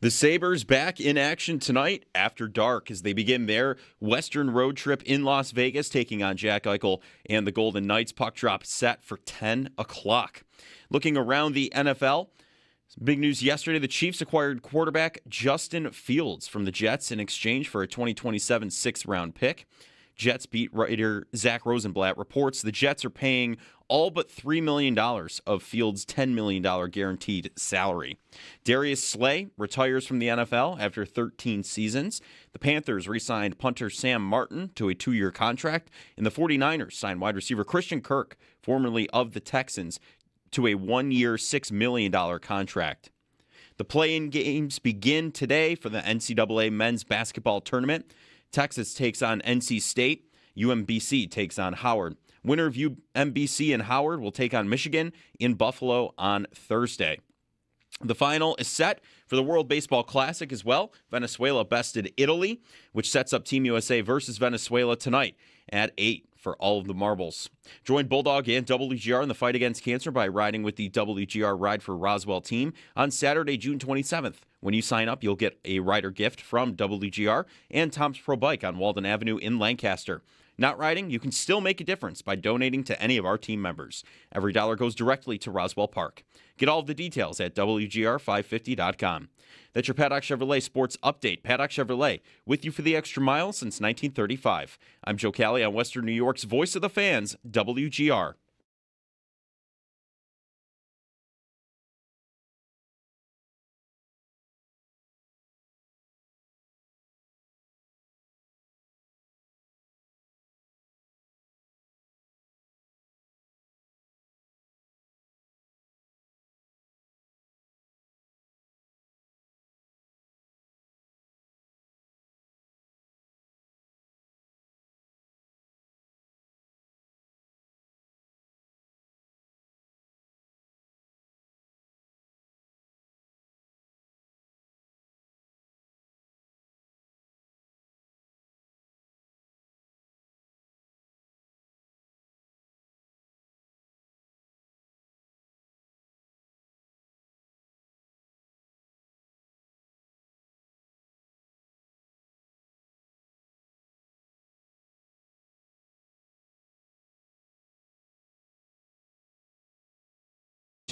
The Sabres back in action tonight after dark as they begin their Western road trip in Las Vegas, taking on Jack Eichel and the Golden Knights. Puck drop set for 10 o'clock. Looking around the NFL, big news yesterday, the Chiefs acquired quarterback Justin Fields from the Jets in exchange for a 2027 sixth-round pick. Jets beat writer Zach Rosenblatt reports the Jets are paying all but $3 million of Fields' $10 million guaranteed salary. Darius Slay retires from the NFL after 13 seasons. The Panthers re-signed punter Sam Martin to a 2-year contract, and the 49ers signed wide receiver Christian Kirk, formerly of the Texans, to a 1-year, $6 million contract. The play-in games begin today for the NCAA men's basketball tournament. Texas takes on NC State. UMBC takes on Howard. Winner of UMBC and Howard will take on Michigan in Buffalo on Thursday. The final is set for the World Baseball Classic as well. Venezuela bested Italy, which sets up Team USA versus Venezuela tonight at 8 for all of the marbles. Join Bulldog and WGR in the fight against cancer by riding with the WGR Ride for Roswell team on Saturday, June 27th. When you sign up, you'll get a rider gift from WGR and Tom's Pro Bike on Walden Avenue in Lancaster. Not riding? You can still make a difference by donating to any of our team members. Every dollar goes directly to Roswell Park. Get all of the details at WGR550.com. That's your Paddock Chevrolet Sports Update. Paddock Chevrolet, with you for the extra mile since 1935. I'm Joe Cali on Western New York's Voice of the Fans, WGR.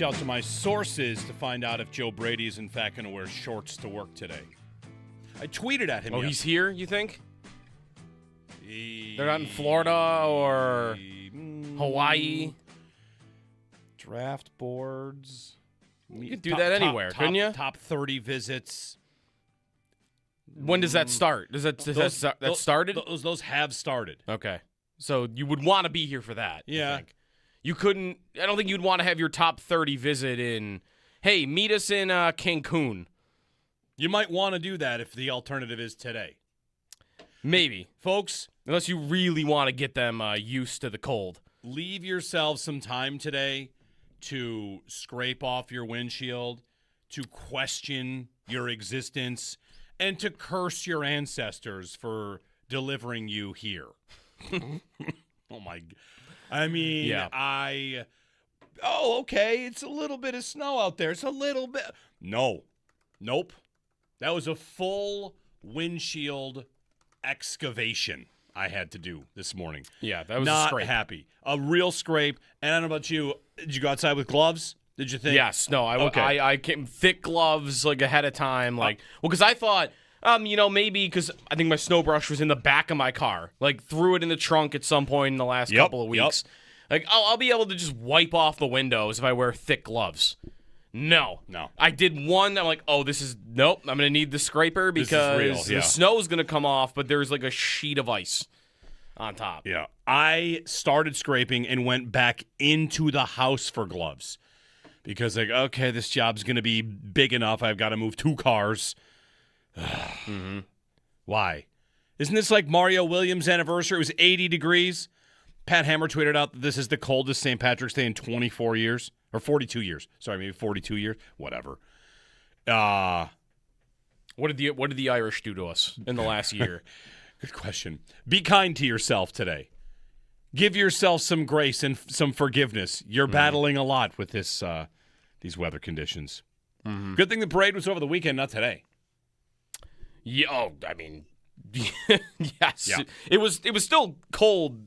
Out to my sources to find out if Joe Brady is in fact going to wear shorts to work today. I tweeted at him. Oh, yesterday. he's here, you think? They're not in Florida or Hawaii? Draft boards. You could do that anywhere, couldn't you? Top 30 visits. When does that start? Does that started? Those have started. Okay. So you would want to be here for that. Yeah. I think. You couldn't. I don't think you'd want to have your top 30 visit in. Hey, meet us in Cancun. You might want to do that if the alternative is today. Maybe, folks. Unless you really want to get them used to the cold. Leave yourselves some time today to scrape off your windshield, to question your existence, and to curse your ancestors for delivering you here. Oh my God. I mean, yeah. Okay, it's a little bit of snow out there. It's a little bit. Nope. That was a full windshield excavation I had to do this morning. Yeah, that was not a scrape. Happy. A real scrape. And I don't know about you. Did you go outside with gloves? Did you think? Yes. No, I came thick gloves like ahead of time. Like, well, because I thought, maybe because I think my snow brush was in the back of my car. Like, threw it in the trunk at some point in the last couple of weeks. Like, I'll be able to just wipe off the windows if I wear thick gloves. No. I did one. I'm like, nope. I'm going to need the scraper because the snow's going to come off, but there's like a sheet of ice on top. Yeah. I started scraping and went back into the house for gloves because, like, okay, this job's going to be big enough. I've got to move 2 cars. Mm-hmm. Why? Isn't this like Mario Williams' anniversary? It was 80 degrees. Pat Hammer tweeted out that this is the coldest St. Patrick's Day in 24 years. Or 42 years. Sorry, maybe 42 years. Whatever. What did the Irish do to us in the last year? Good question. Be kind to yourself today. Give yourself some grace and some forgiveness. You're battling a lot with this these weather conditions. Mm-hmm. Good thing the parade was over the weekend, not today. Yeah, I mean, yes. Yeah. It was still cold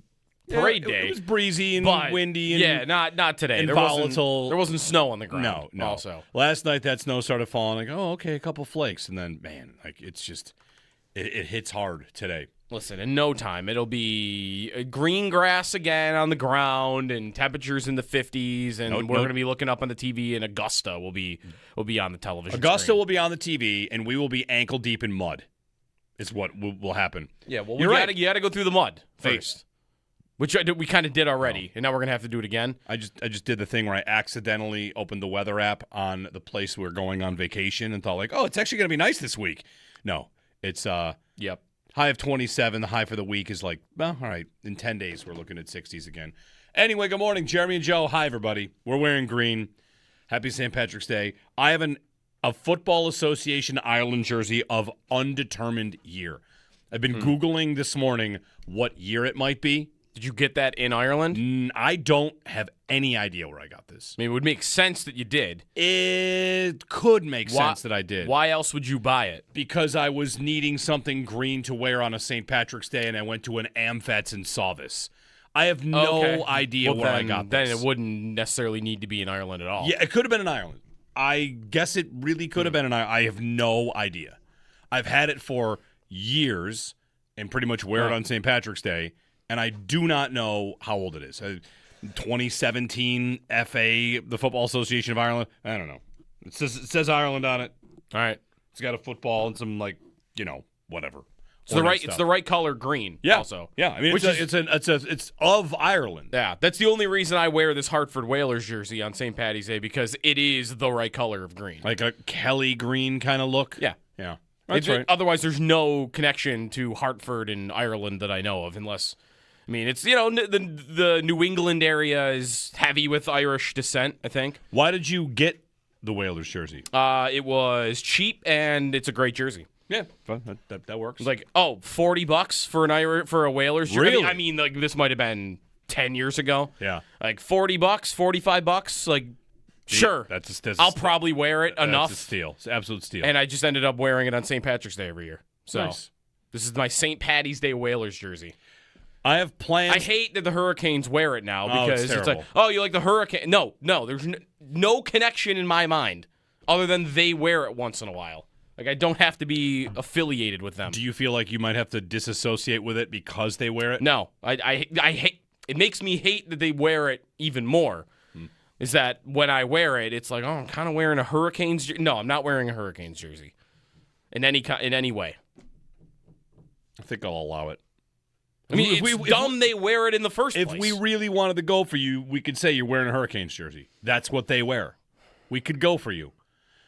parade day. It was breezy and but windy. And not today. and There volatile. There wasn't snow on the ground. No. Also, last night that snow started falling. Like, oh, okay, a couple flakes, and then man, like it's just it hits hard today. listen, in no time it'll be green grass again on the ground and temperatures in the 50s, and we're going to be looking up on the TV. And Augusta will be on the television. Augusta screen. will be on the TV, and we will be ankle deep in mud. Is what will happen. Yeah, well, You're right. You got to go through the mud Hey. first, which we kind of did already, and now we're going to have to do it again. I just did the thing where I accidentally opened the weather app on the place we're going on vacation and thought like, oh, it's actually going to be nice this week. No, it's Yep. high of 27. The high for the week is like, well, all right, in 10 days we're looking at 60s again. Anyway, good morning, Jeremy and Joe. Hi, everybody. We're wearing green. Happy St. Patrick's Day. I have a Football Association Ireland jersey of undetermined year. I've been Googling this morning what year it might be. Did you get that in Ireland? I don't have any idea where I got this. I mean, it would make sense that you did. It could make sense that I did. Why else would you buy it? Because I was needing something green to wear on a St. Patrick's Day, and I went to an AmFets and saw this. I have no idea where I got this. Then it wouldn't necessarily need to be in Ireland at all. Yeah, it could have been in Ireland. I guess it really could have been in Ireland. I have no idea. I've had it for years and pretty much wear it on St. Patrick's Day, and I do not know how old it is. 2017 FA, the Football Association of Ireland. I don't know. It says Ireland on it. All right. It's got a football and some whatever. It's the right color green. Yeah. Also. Yeah. I mean, it's of Ireland. Yeah. That's the only reason I wear this Hartford Whalers jersey on St. Patty's Day, because it is the right color of green. Like a Kelly green kind of look. Yeah. Yeah. That's right. Otherwise, there's no connection to Hartford and Ireland that I know of, unless, I mean, it's, the New England area is heavy with Irish descent, I think. Why did you get the Whalers jersey? It was cheap, and it's a great jersey. Yeah, that works. Like, $40 for a Whalers jersey. Really? I mean, like, this might have been 10 years ago. Yeah. Like $40, $45, like, sure. I'll probably wear it enough. That's a steal. It's an absolute steal. And I just ended up wearing it on St. Patrick's Day every year. So Nice. This is my St. Patty's Day Whalers jersey. I have plans. I hate that the Hurricanes wear it now because it's it's like, terrible. you like the Hurricane. No, there's no connection in my mind other than they wear it once in a while. Like, I don't have to be affiliated with them. Do you feel like you might have to disassociate with it because they wear it? No, I hate. It makes me hate that they wear it even more. Is that when I wear it, it's like, I'm kind of wearing a Hurricanes jersey. No, I'm not wearing a Hurricanes jersey in any way. I think I'll allow it. I mean, it's dumb they wear it in the first place. If we really wanted to go for you, we could say you're wearing a Hurricanes jersey. That's what they wear. We could go for you.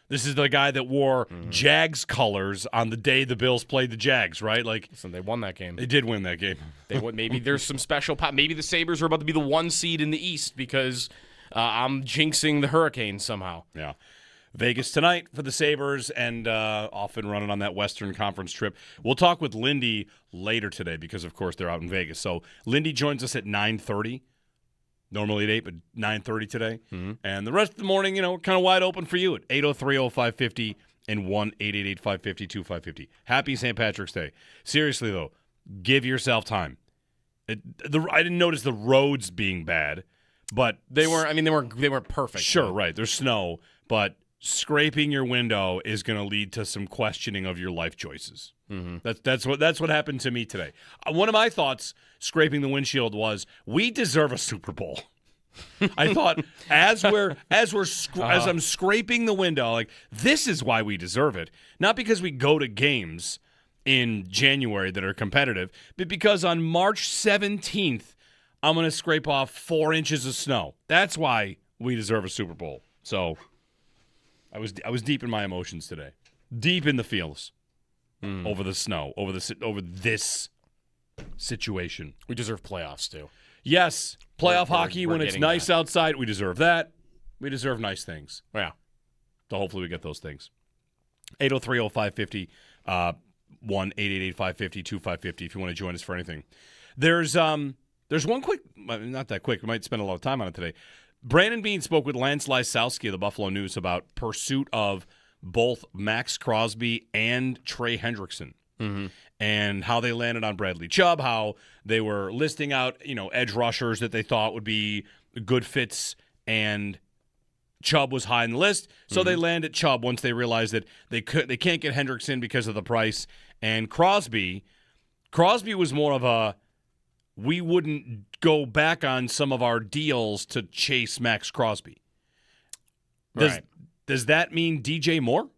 This is the guy that wore Jags colors on the day the Bills played the Jags, right? Like, Listen, they won that game. they did win that game. Maybe there's some special maybe the Sabres are about to be the 1 seed in the East because I'm jinxing the Hurricanes somehow. Yeah. Vegas tonight for the Sabres, and off and running on that Western Conference trip. We'll talk with Lindy later today because, of course, they're out in Vegas. So Lindy joins us at 9:30. Normally at 8, but 9:30 today. Mm-hmm. And the rest of the morning, kind of wide open for you at 803-0550 and 1-888-550-2550. Happy St. Patrick's Day. Seriously, though, give yourself time. I didn't notice the roads being bad, but they weren't perfect. Sure, right. There's snow, but scraping your window is going to lead to some questioning of your life choices. Mm-hmm. That's what happened to me today. One of my thoughts scraping the windshield was we deserve a Super Bowl. I thought as I'm scraping the window, like, this is why we deserve it, not because we go to games in January that are competitive, but because on March 17th I'm going to scrape off 4 inches of snow. That's why we deserve a Super Bowl. So I was deep in my emotions today, deep in the feels. Over the snow, over this situation. We deserve playoffs, too. Yes, playoff hockey we're when it's nice outside, we deserve that. We deserve nice things. Yeah. So hopefully we get those things. 803-0550, 1-888-550-2550 if you want to join us for anything. There's one quick, not that quick, we might spend a lot of time on it today. Brandon Beane spoke with Lance Lysowski of the Buffalo News about pursuit of both Max Crosby and Trey Hendrickson. And how they landed on Bradley Chubb, how they were listing out, edge rushers that they thought would be good fits, and Chubb was high in the list. So they land at Chubb once they realized that they can't get Hendrickson because of the price. And Crosby was more of a, we wouldn't go back on some of our deals to chase Max Crosby. Does that mean DJ Moore?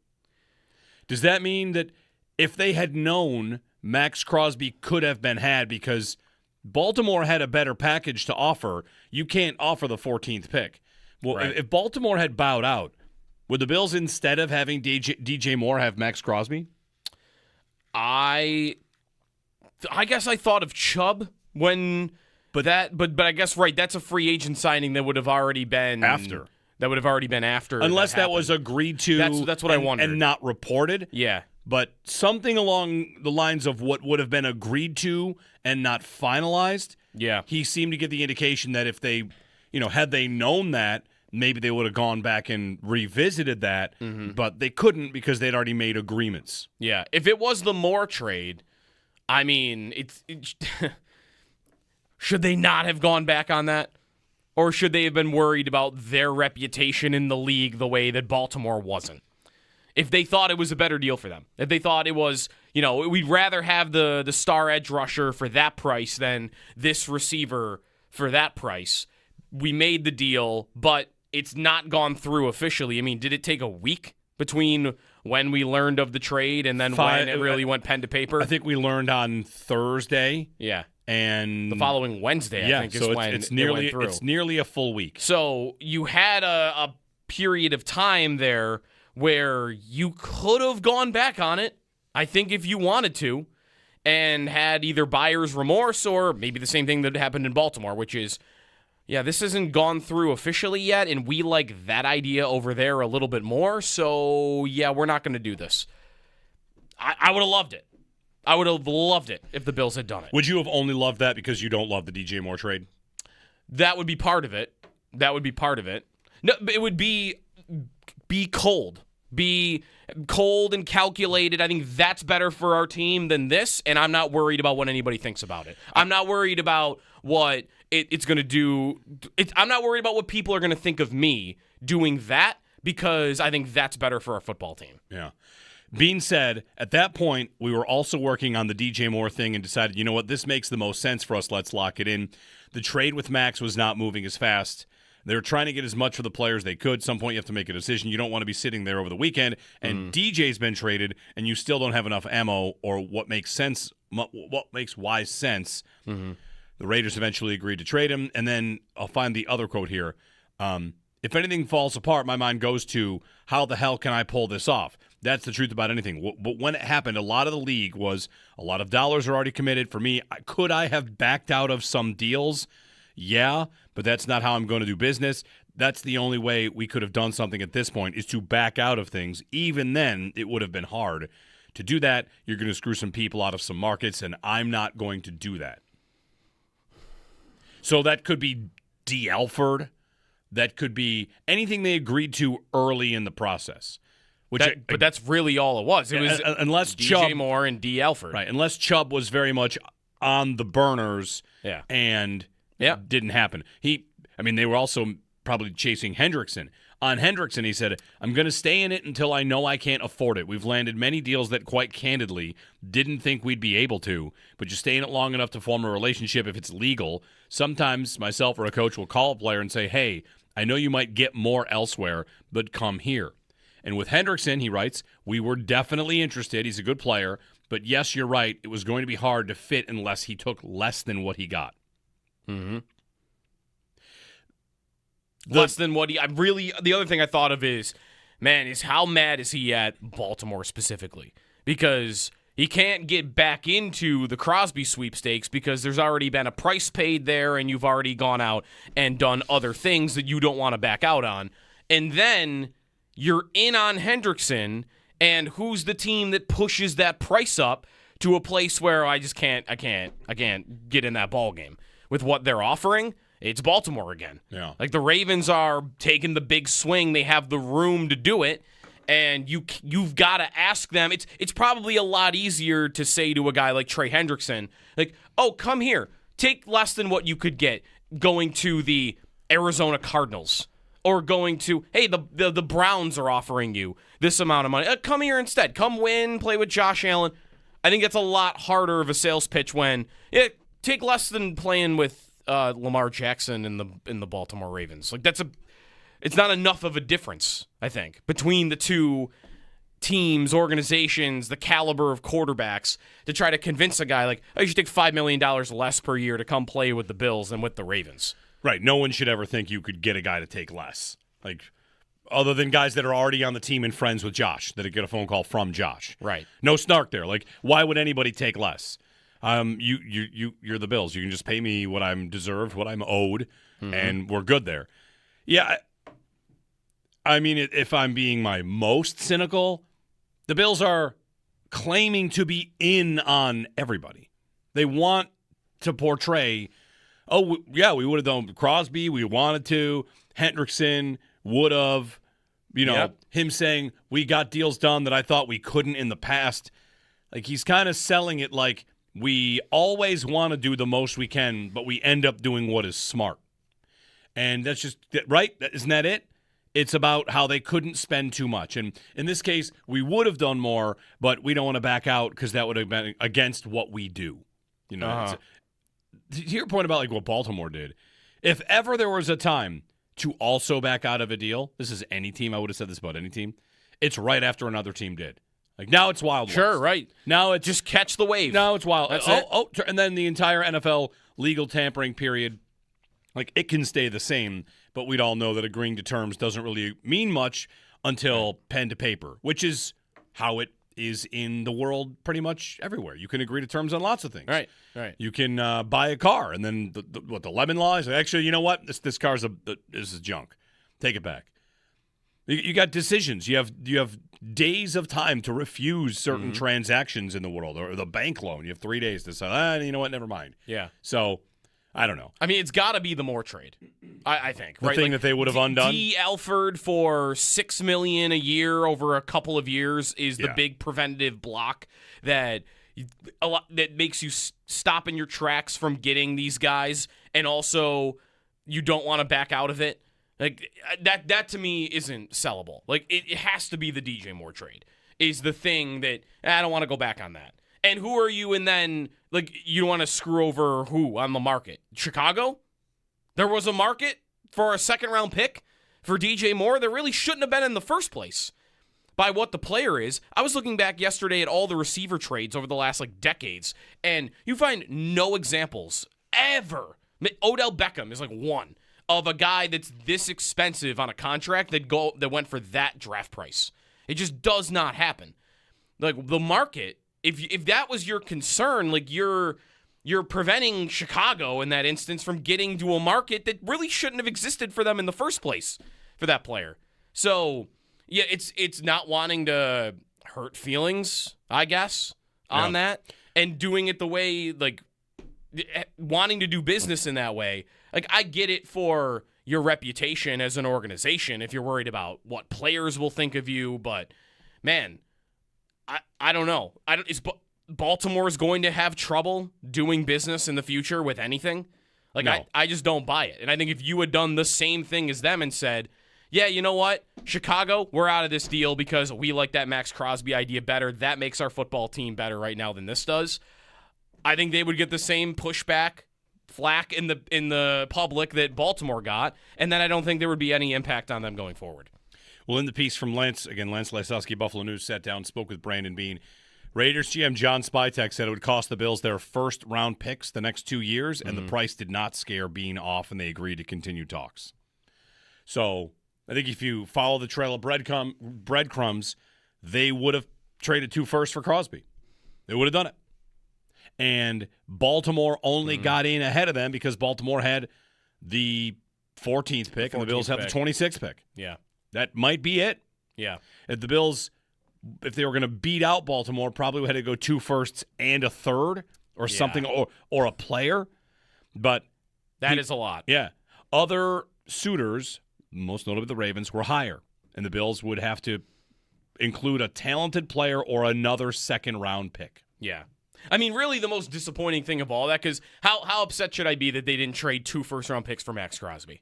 Does that mean that if they had known Max Crosby could have been had because Baltimore had a better package to offer, you can't offer the 14th pick. Well, if Baltimore had bowed out, would the Bills, instead of having DJ Moore, have Max Crosby? I guess I thought of Chubb when, but I guess that's a free agent signing that would have already been after. That would have already been after. Unless that was agreed to. That's what I wondered. And not reported. Yeah. But something along the lines of what would have been agreed to and not finalized. Yeah. He seemed to get the indication that if they, had they known that, maybe they would have gone back and revisited that. But they couldn't because they'd already made agreements. Yeah. If it was the Moore trade, I mean, should they not have gone back on that? Or should they have been worried about their reputation in the league the way that Baltimore wasn't? If they thought it was a better deal for them. If they thought it was, we'd rather have the star edge rusher for that price than this receiver for that price. We made the deal, but it's not gone through officially. I mean, did it take a week between when we learned of the trade and then when it really went pen to paper? I think we learned on Thursday. Yeah. And the following Wednesday, I think, is when it went through. It's nearly a full week. So you had a period of time there where you could have gone back on it, I think, if you wanted to, and had either buyer's remorse or maybe the same thing that happened in Baltimore, which is, this hasn't gone through officially yet, and we like that idea over there a little bit more, so, we're not going to do this. I would have loved it. I would have loved it if the Bills had done it. Would you have only loved that because you don't love the DJ Moore trade? That would be part of it. No, it would be cold. Be cold and calculated. I think that's better for our team than this, and I'm not worried about what anybody thinks about it. I'm not worried about what it's going to do. I'm not worried about what people are going to think of me doing that because I think that's better for our football team. Yeah. Being said, at that point, we were also working on the DJ Moore thing and decided, you know what, this makes the most sense for us. Let's lock it in. The trade with Max was not moving as fast. They were trying to get as much for the players they could. At some point, you have to make a decision. You don't want to be sitting there over the weekend, and DJ's been traded, and you still don't have enough ammo or what makes sense, what makes wise sense. The Raiders eventually agreed to trade him, and then I'll find the other quote here. If anything falls apart, my mind goes to, how the hell can I pull this off? That's the truth about anything. But when it happened, a lot of the league was, a lot of dollars are already committed. For me, could I have backed out of some deals? Yeah, but that's not how I'm going to do business. That's the only way we could have done something at this point, is to back out of things. Even then, it would have been hard. To do that, you're going to screw some people out of some markets, and I'm not going to do that. So that could be D. Alford. That could be anything they agreed to early in the process. But that's really all it was. It was unless DJ Chubb, Moore and D. Alford. Right, unless Chubb was very much on the burners and didn't happen. They were also probably chasing Hendrickson. On Hendrickson, he said, I'm going to stay in it until I know I can't afford it. We've landed many deals that, quite candidly, didn't think we'd be able to, but you stay in it long enough to form a relationship if it's legal. Sometimes myself or a coach will call a player and say, hey, I know you might get more elsewhere, but come here. And with Hendrickson, he writes, we were definitely interested. He's a good player. But yes, you're right. It was going to be hard to fit unless he took less than what he got. Less than what he... The other thing I thought of is how mad is he at Baltimore specifically? Because he can't get back into the Crosby sweepstakes because there's already been a price paid there and you've already gone out and done other things that you don't want to back out on. And then you're in on Hendrickson, and who's the team that pushes that price up to a place where I can't get in that ball game with what they're offering? It's Baltimore again. Yeah. Like the Ravens are taking the big swing. They have the room to do it. And you've got to ask them. It's probably a lot easier to say to a guy like Trey Hendrickson, like, oh, come here, take less than what you could get going to the Arizona Cardinals or going to, hey, the Browns are offering you this amount of money. Come here instead. Come win, play with Josh Allen. I think it's a lot harder of a sales pitch when take less than playing with Lamar Jackson in the Baltimore Ravens. Like it's not enough of a difference, I think, between the two teams, organizations, the caliber of quarterbacks to try to convince a guy like, oh, you should take $5 million less per year to come play with the Bills than with the Ravens. Right. No one should ever think you could get a guy to take less. Like, other than guys that are already on the team and friends with Josh, that get a phone call from Josh. Right. No snark there. Like, why would anybody take less? You're the Bills. You can just pay me what I'm deserved, what I'm owed, and we're good there. Yeah. I mean, if I'm being my most cynical, the Bills are claiming to be in on everybody. They want to portray, oh, yeah, we would have done Crosby. We wanted to. Hendrickson would have. Him saying, we got deals done that I thought we couldn't in the past. Like, he's kind of selling it like we always want to do the most we can, but we end up doing what is smart. And that's just, right? Isn't that it? It's about how they couldn't spend too much. And in this case, we would have done more, but we don't want to back out because that would have been against what we do. To your point about like what Baltimore did, if ever there was a time to also back out of a deal, this is any team, I would have said this about any team, it's right after another team did. Like, now it's Wild West. Sure, right. Now it's just catch the wave. Now it's Wild. That's it. And then the entire NFL legal tampering period, like, it can stay the same, but we'd all know that agreeing to terms doesn't really mean much until pen to paper, which is how it is in the world pretty much everywhere. You can agree to terms on lots of things. Right. You can buy a car, and then the lemon law is, actually, you know what? This car's this is junk. Take it back. You got decisions. You have days of time to refuse certain transactions in the world, or the bank loan. You have 3 days to say, you know what? Never mind. Yeah. So, I don't know. I mean, it's got to be the more trade, I think. The thing that they would have undone? D. Alford for $6 million a year over a couple of years is the big preventative block that makes you stop in your tracks from getting these guys, and also you don't want to back out of it. Like, that to me isn't sellable. Like, it has to be the DJ Moore trade is the thing that I don't want to go back on that. And who are you? And then, like, you don't want to screw over who on the market? Chicago? There was a market for a second-round pick for DJ Moore that really shouldn't have been in the first place by what the player is. I was looking back yesterday at all the receiver trades over the last, decades, and you find no examples ever. Odell Beckham is, one of a guy that's this expensive on a contract that went for that draft price. It just does not happen. Like, the market, if that was your concern, you're preventing Chicago in that instance from getting to a market that really shouldn't have existed for them in the first place for that player. So, yeah, it's not wanting to hurt feelings, I guess, on that, and doing it the way, wanting to do business in that way. I get it for your reputation as an organization if you're worried about what players will think of you, but, man, I don't know. Is Baltimore going to have trouble doing business in the future with anything? No. I just don't buy it. And I think if you had done the same thing as them and said, yeah, you know what? Chicago, we're out of this deal because we like that Max Crosby idea better. That makes our football team better right now than this does. I think they would get the same pushback, flack in the public that Baltimore got, and then I don't think there would be any impact on them going forward. Well, in the piece from Lance Lysowski, Buffalo News, sat down and spoke with Brandon Beane. Raiders GM John Spytek said it would cost the Bills their first-round picks the next 2 years, and the price did not scare Beane off, and they agreed to continue talks. So I think if you follow the trail of breadcrumbs, they would have traded 2 firsts for Crosby. They would have done it. And Baltimore only got in ahead of them because Baltimore had the 14th pick, and the Bills have the 26th pick. Yeah. That might be it. Yeah. If the Bills, if they were going to beat out Baltimore, probably had to go 2 firsts and a third or something, or a player. But that is a lot. Yeah. Other suitors, most notably the Ravens, were higher, and the Bills would have to include a talented player or another second-round pick. Yeah. I mean, really the most disappointing thing of all that, because how upset should I be that they didn't trade 2 first-round picks for Max Crosby?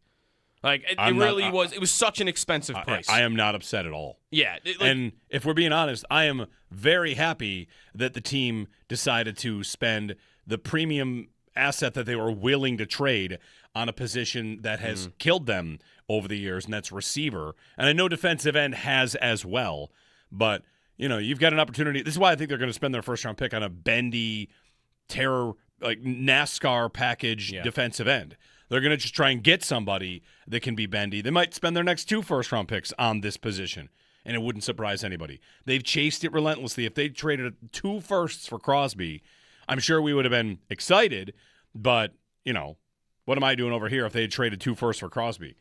Like, it was such an expensive price. I am not upset at all. Yeah. And if we're being honest, I am very happy that the team decided to spend the premium asset that they were willing to trade on a position that has killed them over the years, and that's receiver. And I know defensive end has as well, but you've got an opportunity. This is why I think they're going to spend their first-round pick on a bendy, terror, like NASCAR package defensive end. They're going to just try and get somebody that can be bendy. They might spend their next 2 first-round picks on this position, and it wouldn't surprise anybody. They've chased it relentlessly. If they traded 2 firsts for Crosby, I'm sure we would have been excited, but, what am I doing over here if they had traded 2 firsts for Crosby?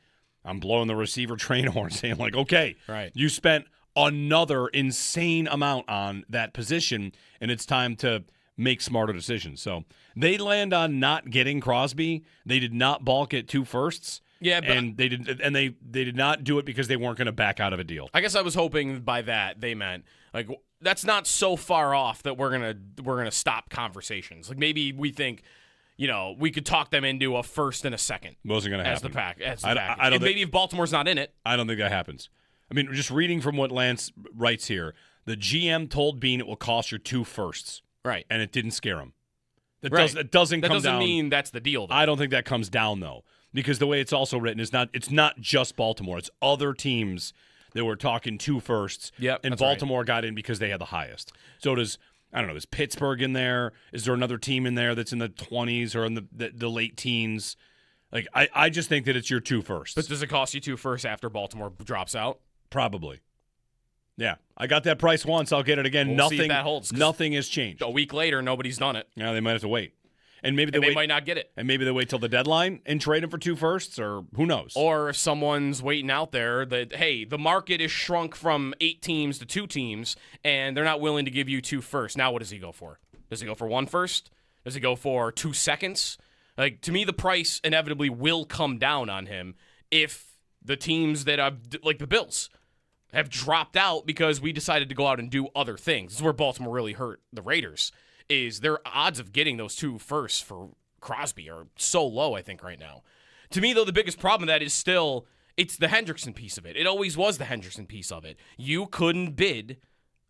I'm blowing the receiver train horn saying, like, okay, right. You spent another insane amount on that position, and it's time to make smarter decisions. So they land on not getting Crosby. They did not balk at 2 firsts. Yeah, but they did not do it because they weren't going to back out of a deal. I guess I was hoping by that they meant like that's not so far off that we're gonna stop conversations. Like maybe we think, we could talk them into a first and a second. Wasn't going to happen. As the package. And maybe if Baltimore's not in it. I don't think that happens. I mean, just reading from what Lance writes here, the GM told Bean it will cost you 2 firsts. Right. And it didn't scare him. That right. doesn't that come doesn't down. mean that's the deal, though. I don't think that comes down, though, because the way it's also written is it's not just Baltimore. It's other teams that were talking 2 firsts. Yep, and Baltimore got in because they had the highest. So does Pittsburgh in there? Is there another team in there that's in the 20s or in the late teens? Like, I just think that it's your 2 firsts. But does it cost you 2 firsts after Baltimore drops out? Probably. Yeah, I got that price once. I'll get it again. We'll see if that holds, nothing has changed. A week later, nobody's done it. Yeah, they might have to wait. And maybe they might not get it. And maybe they wait till the deadline and trade him for 2 firsts, or who knows? Or if someone's waiting out there that, hey, the market is shrunk from 8 teams to 2 teams, and they're not willing to give you 2 firsts. Now what does he go for? Does he go for 1 first? Does he go for 2 seconds? Like, to me, the price inevitably will come down on him if the teams that have, like the Bills, have dropped out because we decided to go out and do other things. This is where Baltimore really hurt the Raiders, is their odds of getting those 2 firsts for Crosby are so low, I think, right now. To me, though, the biggest problem of that is still, it's the Hendrickson piece of it. It always was the Hendrickson piece of it. You couldn't bid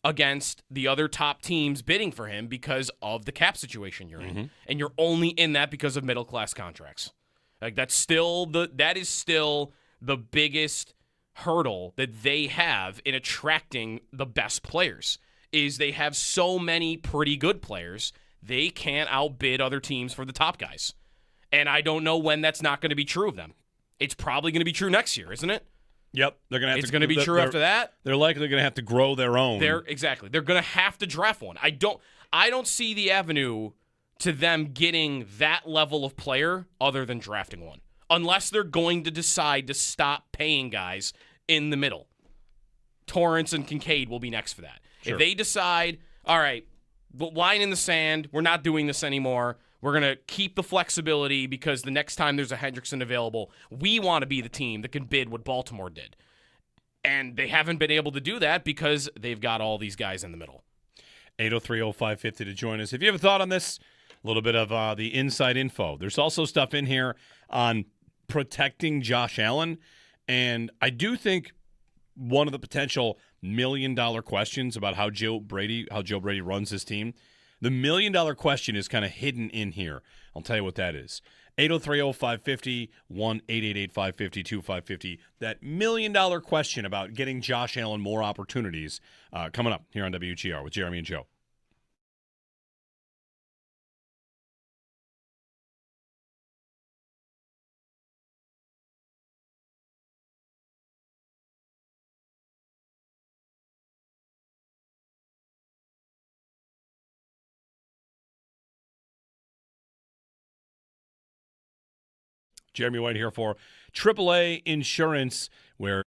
against the other top teams bidding for him because of the cap situation you're in. And you're only in that because of middle-class contracts. Like, that is still the biggest hurdle that they have in attracting the best players, is they have so many pretty good players, they can't outbid other teams for the top guys. And I don't know when that's not going to be true of them. It's probably going to be true next year, isn't it? Yep. They're going to have it's going to be true after that. They're likely going to have to grow their own. Exactly. They're going to have to draft one. I don't see the avenue to them getting that level of player other than drafting one, unless they're going to decide to stop paying guys in the middle. Torrance and Kincaid will be next for that. Sure. If they decide, all right, line in the sand, we're not doing this anymore, we're going to keep the flexibility because the next time there's a Hendrickson available, we want to be the team that can bid what Baltimore did. And they haven't been able to do that because they've got all these guys in the middle. 803-0550 to join us. If you have a thought on this, a little bit of the inside info. There's also stuff in here on protecting Josh Allen. And I do think one of the potential million-dollar questions about how Joe Brady runs his team, the million-dollar question is kind of hidden in here. I'll tell you what that is. 803-0550, 1-888-550-2550. That million-dollar question about getting Josh Allen more opportunities coming up here on WGR with Jeremy and Joe. Jeremy White here for AAA Insurance, where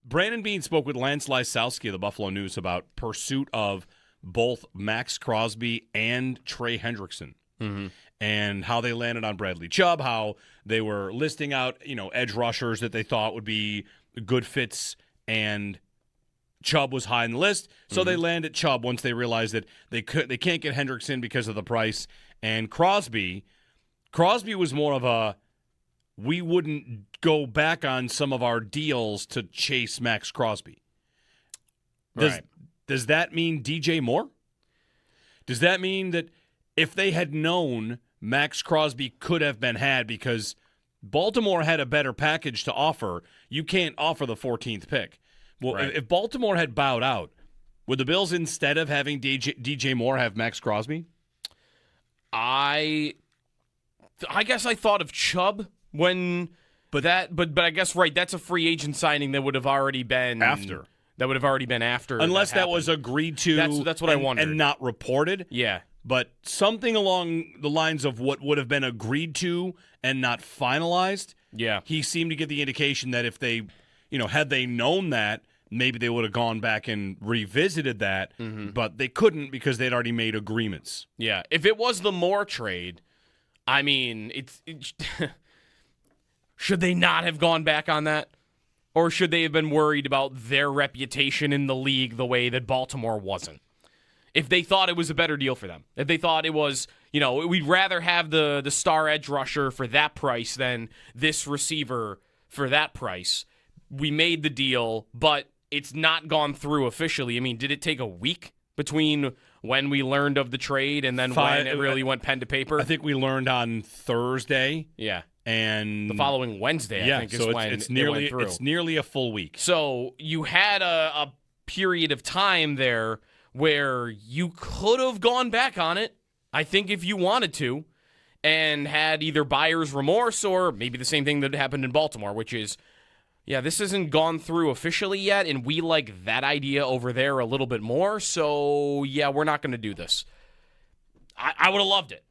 Brandon Beane spoke with Lance Lysowski of the Buffalo News about pursuit of both Max Crosby and Trey Hendrickson. And how they landed on Bradley Chubb, how they were listing out, edge rushers that they thought would be good fits, and Chubb was high on the list. So they landed Chubb once they realized that they can't get Hendrickson because of the price. And Crosby was more of a, we wouldn't go back on some of our deals to chase Max Crosby. Does that mean DJ Moore? Does that mean that if they had known Max Crosby could have been had because Baltimore had a better package to offer, you can't offer the 14th pick. Well, if Baltimore had bowed out, would the Bills, instead of having DJ Moore, have Max Crosby? I guess I thought of Chubb when, but I guess that's a free agent signing that would have already been after. That would have already been after. Unless that was agreed to. That's what I wondered. And not reported. Yeah. But something along the lines of what would have been agreed to and not finalized. Yeah. He seemed to get the indication that if they, had they known that, maybe they would have gone back and revisited that. But they couldn't because they'd already made agreements. Yeah. If it was the Moore trade, I mean, should they not have gone back on that? Or should they have been worried about their reputation in the league the way that Baltimore wasn't? If they thought it was a better deal for them. If they thought it was, we'd rather have the star edge rusher for that price than this receiver for that price. We made the deal, but it's not gone through officially. I mean, did it take a week between when we learned of the trade and then when it really went pen to paper? I think we learned on Thursday. Yeah. And the following Wednesday, I think, is when it's it went through. It's nearly a full week. So you had a period of time there where you could have gone back on it, I think, if you wanted to, and had either buyer's remorse or maybe the same thing that happened in Baltimore, which is, this hasn't gone through officially yet, and we like that idea over there a little bit more, so, we're not going to do this. I would have loved it.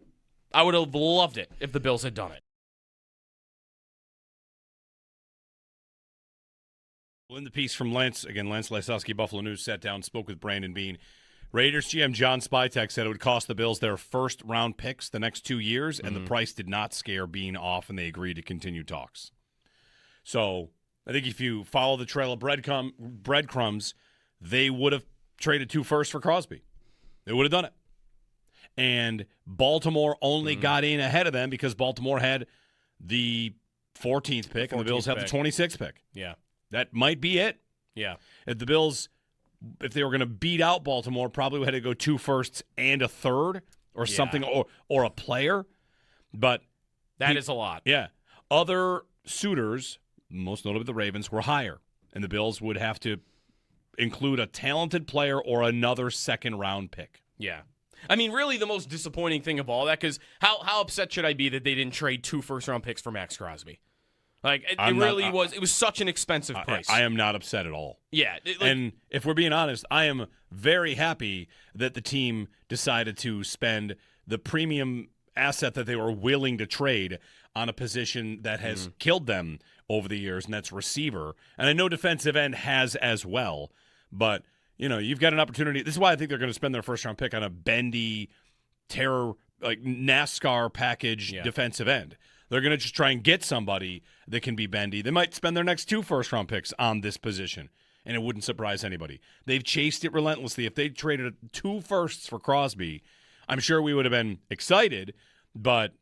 I would have loved it if the Bills had done it. Well, in the piece from Lance Lysowski, Buffalo News, sat down and spoke with Brandon Beane. Raiders GM John Spytek said it would cost the Bills their first-round picks the next 2 years, and the price did not scare Beane off, and they agreed to continue talks. So I think if you follow the trail of breadcrumbs, they would have traded 2 firsts for Crosby. They would have done it. And Baltimore only got in ahead of them because Baltimore had the 14th pick, and the Bills have the 26th pick. Yeah. That might be it. Yeah. If the Bills, if they were going to beat out Baltimore, probably would have to go 2 firsts and a third or something, or a player. But that is a lot. Yeah. Other suitors, most notably the Ravens, were higher. And the Bills would have to include a talented player or another second-round pick. Yeah. I mean, really the most disappointing thing of all that, because how upset should I be that they didn't trade 2 first-round picks for Max Crosby? Like, it was such an expensive price. I am not upset at all. Yeah. And if we're being honest, I am very happy that the team decided to spend the premium asset that they were willing to trade on a position that has killed them over the years, and that's receiver. And I know defensive end has as well, but, you've got an opportunity. This is why I think they're going to spend their first-round pick on a bendy, terror, like NASCAR package defensive end. They're going to just try and get somebody that can be bendy. They might spend their next 2 first-round picks on this position, and it wouldn't surprise anybody. They've chased it relentlessly. If they traded 2 firsts for Crosby, I'm sure we would have been excited, but,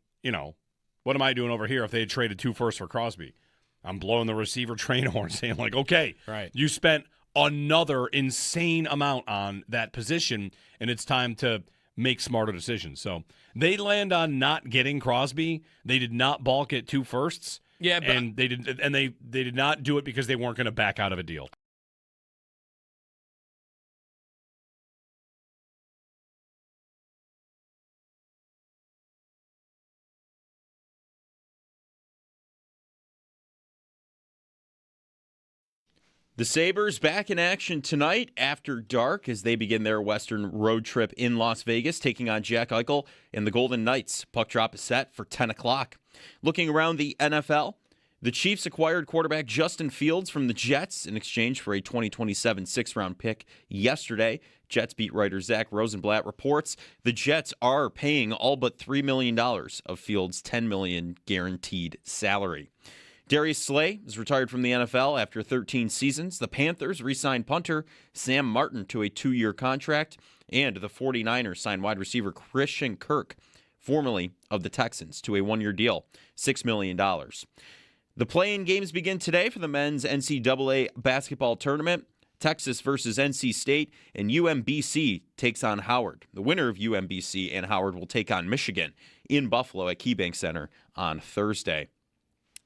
what am I doing over here if they had traded 2 firsts for Crosby? I'm blowing the receiver train horn saying, like, okay, you spent another insane amount on that position, and it's time to make smarter decisions. So they land on not getting Crosby. They did not balk at 2 firsts. Yeah, but and they did not do it because they weren't going to back out of a deal. The Sabres back in action tonight after dark as they begin their Western road trip in Las Vegas, taking on Jack Eichel and the Golden Knights. Puck drop is set for 10 o'clock. Looking around the NFL, The Chiefs acquired quarterback Justin Fields from the Jets in exchange for a 2027 sixth-round pick yesterday. Jets beat writer Zach Rosenblatt reports the Jets are paying all but $3 million of Fields' $10 million guaranteed salary. Darius Slay is retired from the NFL after 13 seasons. The Panthers re-signed punter Sam Martin to a 2-year contract, and the 49ers signed wide receiver Christian Kirk, formerly of the Texans, to a 1-year deal, $6 million. The play-in games begin today for the men's NCAA basketball tournament. Texas versus NC State, and UMBC takes on Howard. The winner of UMBC and Howard will take on Michigan in Buffalo at KeyBank Center on Thursday.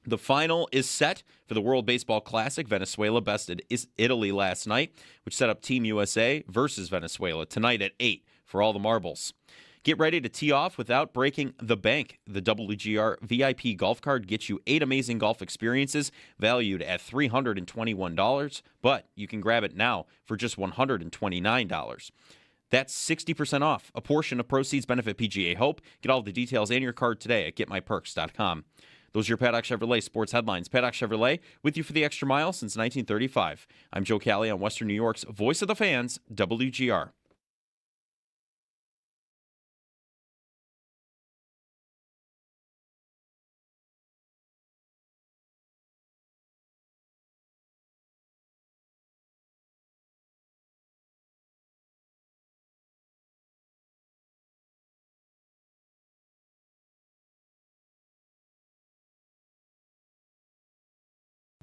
The final is set for the World Baseball Classic. Venezuela bested Italy last night, which set up Team USA versus Venezuela tonight at 8 for all the marbles. Get ready to tee off without breaking the bank. The WGR VIP golf card gets you 8 amazing golf experiences valued at $321, but you can grab it now for just $129. That's 60% off. A portion of proceeds benefit PGA Hope. Get all the details and your card today at getmyperks.com. Those are your Paddock Chevrolet sports headlines. Paddock Chevrolet, with you for the extra mile since 1935. I'm Joe Cali on Western New York's Voice of the Fans, WGR.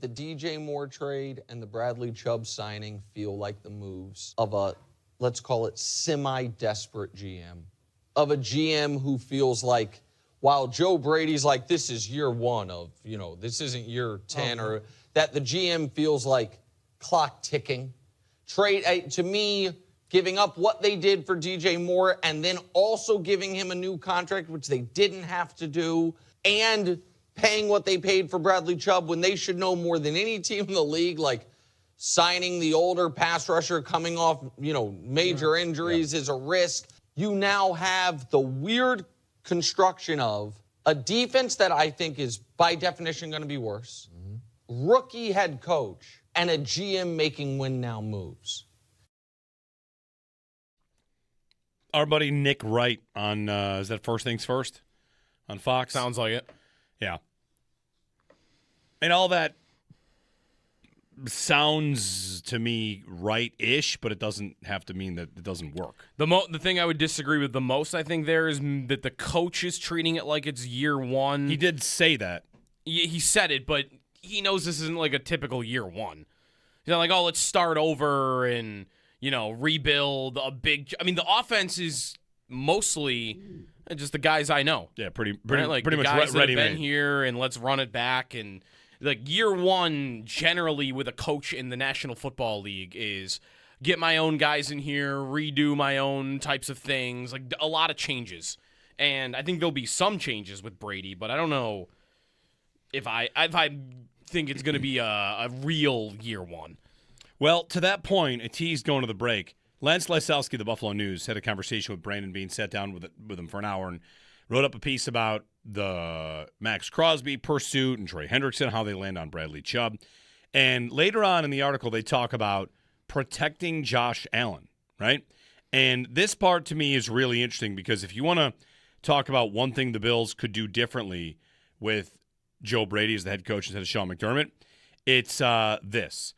The DJ Moore trade and the Bradley Chubb signing feel like the moves of a, let's call it, semi-desperate GM. Of a GM who feels like, while Joe Brady's like, this is year one of, this isn't year 10, or that the GM feels like clock ticking. Trade, to me, giving up what they did for DJ Moore and then also giving him a new contract, which they didn't have to do, and paying what they paid for Bradley Chubb when they should know more than any team in the league, like signing the older pass rusher coming off, major injuries is a risk. You now have the weird construction of a defense that I think is by definition going to be worse, rookie head coach, and a GM making win now moves. Our buddy Nick Wright on, is that First Things First on Fox? Sounds like it. Yeah. And all that sounds to me right-ish, but it doesn't have to mean that it doesn't work. The thing I would disagree with the most, I think, there is that the coach is treating it like it's year one. He did say that. He said it, but he knows this isn't like a typical year one. He's not like, oh, let's start over and, rebuild a big... I mean, the offense is mostly... just the guys I know. Yeah, pretty like much guys that ready have been made. here, and let's run it back. And like year one, generally with a coach in the National Football League, is get my own guys in here, redo my own types of things, like a lot of changes. And I think there'll be some changes with Brady, but I don't know if I think it's going to be a real year one. Well, to that point, a tease going to the break. Lance Lysowski, the Buffalo News, had a conversation with Brandon Beane, sat down with him for an hour and wrote up a piece about the Max Crosby pursuit and Trey Hendrickson, how they land on Bradley Chubb. And later on in the article, they talk about protecting Josh Allen, right? And this part to me is really interesting because if you want to talk about one thing the Bills could do differently with Joe Brady as the head coach instead of Sean McDermott, it's this.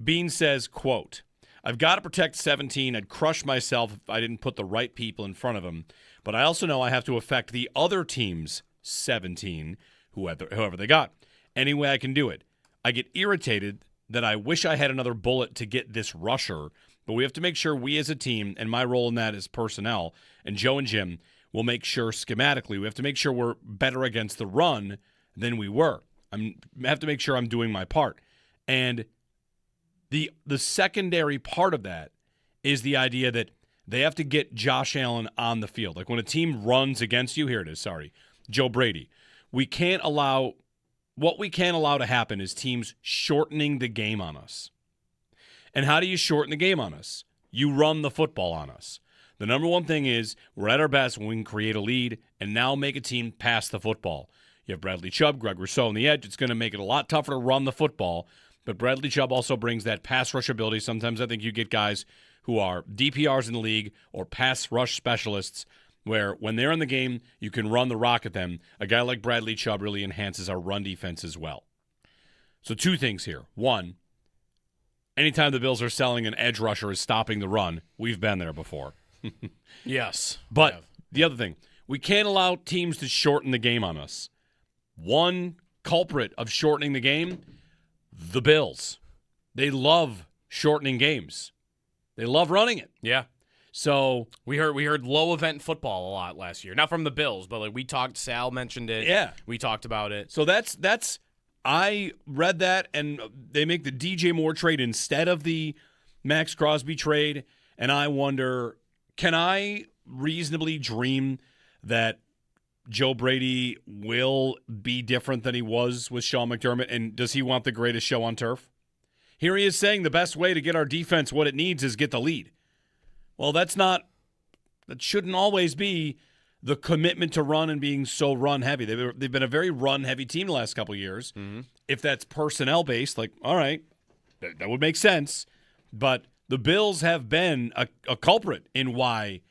Beane says, quote, I've got to protect 17. I'd crush myself if I didn't put the right people in front of him. But I also know I have to affect the other team's 17, whoever they got, any way I can do it. I get irritated that I wish I had another bullet to get this rusher, but we have to make sure we as a team, and my role in that is personnel, and Joe and Jim will make sure schematically, we have to make sure we're better against the run than we were. I have to make sure I'm doing my part. And the secondary part of that is the idea that they have to get Josh Allen on the field. Like when a team runs against you, here it is, sorry, Joe Brady. What we can't allow to happen is teams shortening the game on us. And how do you shorten the game on us? You run the football on us. The number one thing is we're at our best when we can create a lead and now make a team pass the football. You have Bradley Chubb, Greg Rousseau on the edge. It's going to make it a lot tougher to run the football. But Bradley Chubb also brings that pass rush ability. Sometimes I think you get guys who are DPRs in the league or pass rush specialists where when they're in the game, you can run the rock at them. A guy like Bradley Chubb really enhances our run defense as well. So 2 things here. 1, anytime the Bills are selling an edge rusher is stopping the run, we've been there before. Yes. But the other thing, we can't allow teams to shorten the game on us. One culprit of shortening the game, the Bills. They love shortening games. They love running it. Yeah. So we heard low event football a lot last year. Not from the Bills, but like we talked, Sal mentioned it. Yeah. We talked about it. So that's I read that, and they make the DJ Moore trade instead of the Max Crosby trade, and I wonder, can I reasonably dream that Joe Brady will be different than he was with Sean McDermott, and does he want the greatest show on turf? Here he is saying the best way to get our defense what it needs is get the lead. Well, that shouldn't always be the commitment to run and being so run-heavy. They've been a very run-heavy team the last couple of years. Mm-hmm. If that's personnel-based, like, all right, that would make sense. But the Bills have been a culprit in why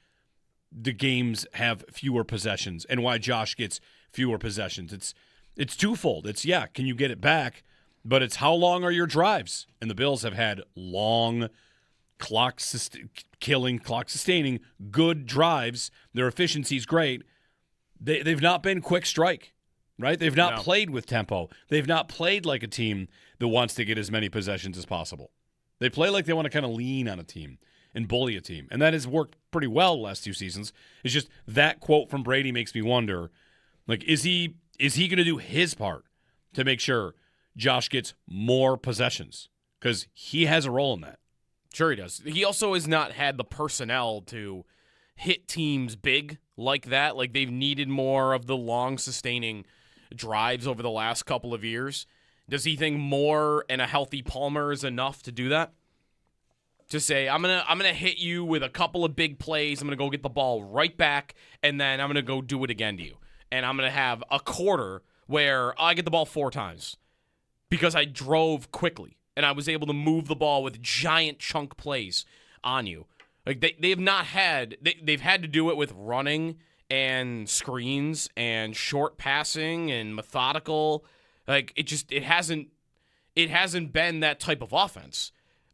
the games have fewer possessions and why Josh gets fewer possessions. It's twofold. It's, can you get it back? But it's how long are your drives? And the Bills have had long clock-sustaining, good drives. Their efficiency's great. They've not been quick strike, right? They've not played with tempo. They've not played like a team that wants to get as many possessions as possible. They play like they want to kind of lean on a team and bully a team. And that has worked pretty well the last 2 seasons. It's just that quote from Brady makes me wonder, like, is he going to do his part to make sure Josh gets more possessions? Because he has a role in that. Sure he does. He also has not had the personnel to hit teams big like that. Like, they've needed more of the long sustaining drives over the last couple of years. Does he think Moore and a healthy Palmer is enough to do that? To say, I'm gonna hit you with a couple of big plays, I'm gonna go get the ball right back, and then I'm gonna go do it again to you. And I'm gonna have a quarter where I get the ball 4 times because I drove quickly and I was able to move the ball with giant chunk plays on you. Like they've not had they've had to do it with running and screens and short passing and methodical. Like it hasn't been that type of offense.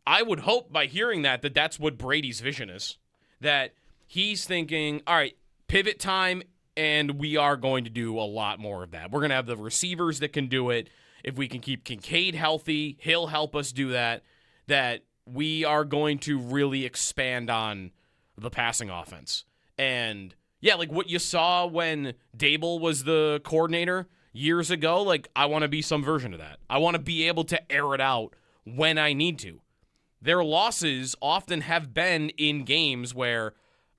I would hope by hearing that's what Brady's vision is. That he's thinking, all right, pivot time, and we are going to do a lot more of that. We're going to have the receivers that can do it. If we can keep Kincaid healthy, he'll help us do that. That we are going to really expand on the passing offense. And, yeah, like what you saw when Dable was the coordinator years ago, like I want to be some version of that. I want to be able to air it out when I need to. Their losses often have been in games where,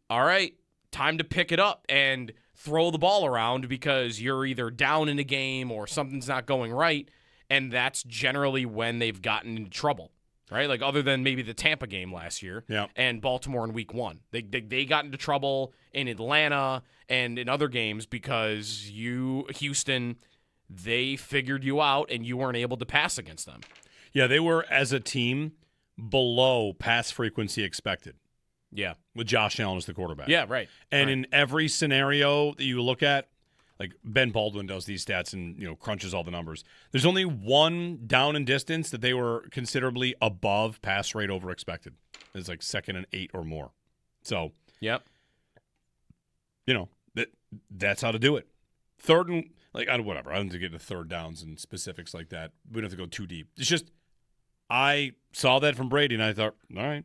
all right, time to pick it up and throw the ball around because you're either down in a game or something's not going right, and that's generally when they've gotten into trouble, right? Like other than maybe the Tampa game last year and Baltimore in week 1. They got into trouble in Atlanta and in other games because Houston, they figured you out and you weren't able to pass against them. Yeah, they were, as a team, below pass frequency expected. Yeah. With Josh Allen as the quarterback. Yeah, right. And in every scenario that you look at, like Ben Baldwin does these stats and crunches all the numbers. There's only one down and distance that they were considerably above pass rate over expected. It's like 2nd and 8 or more. So, yep. That's how to do it. Third and whatever. I don't have to get into third downs and specifics like that. We don't have to go too deep. It's just I saw that from Brady, and I thought, all right,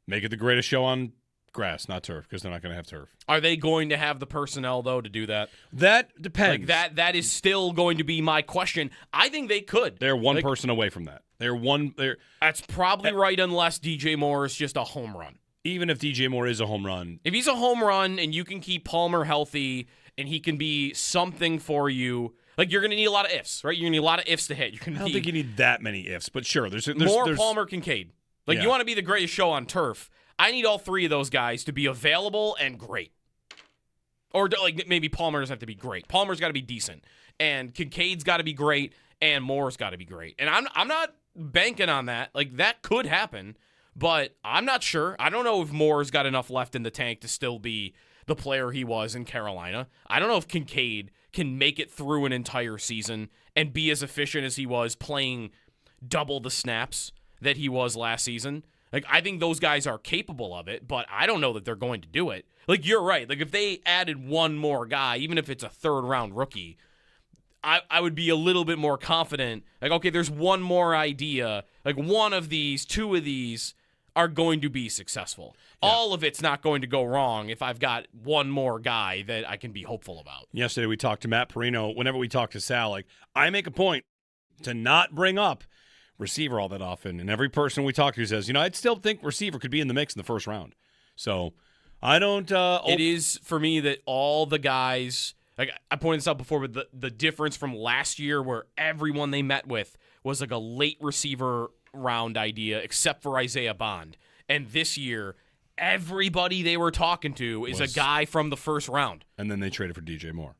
make it the greatest show on grass, not turf, because they're not going to have turf. Are they going to have the personnel, though, to do that? That depends. Like that is still going to be my question. I think they could. They're one person away from that. That's probably right, unless DJ Moore is just a home run. Even if DJ Moore is a home run. If he's a home run and you can keep Palmer healthy and he can be something for you, like you're going to need a lot of ifs, right? You're going to need a lot of ifs to hit. I don't think you need that many ifs, but sure. There's Palmer, Kincaid. Like you want to be the greatest show on turf. I need all 3 of those guys to be available and great. Or like maybe Palmer doesn't have to be great. Palmer's got to be decent, and Kincaid's got to be great, and Moore's got to be great. And I'm not banking on that. Like that could happen, but I'm not sure. I don't know if Moore's got enough left in the tank to still be the player he was in Carolina. I don't know if Kincaid can make it through an entire season and be as efficient as he was playing double the snaps that he was last season. Like, I think those guys are capable of it, but I don't know that they're going to do it. Like, you're right. Like, if they added one more guy, even if it's a third-round rookie, I would be a little bit more confident. Like, okay, there's one more idea. Like, one of these, two of these are going to be successful. Yeah. All of it's not going to go wrong if I've got one more guy that I can be hopeful about. Yesterday we talked to Matt Perino. Whenever we talk to Sal, like, I make a point to not bring up receiver all that often. And every person we talk to says, I'd still think receiver could be in the mix in the first round. So I don't. It is for me that all the guys, like I pointed this out before, but the difference from last year where everyone they met with was like a late receiver round idea, except for Isaiah Bond. And this year, everybody they were talking to is a guy from the first round. And then they traded for DJ Moore.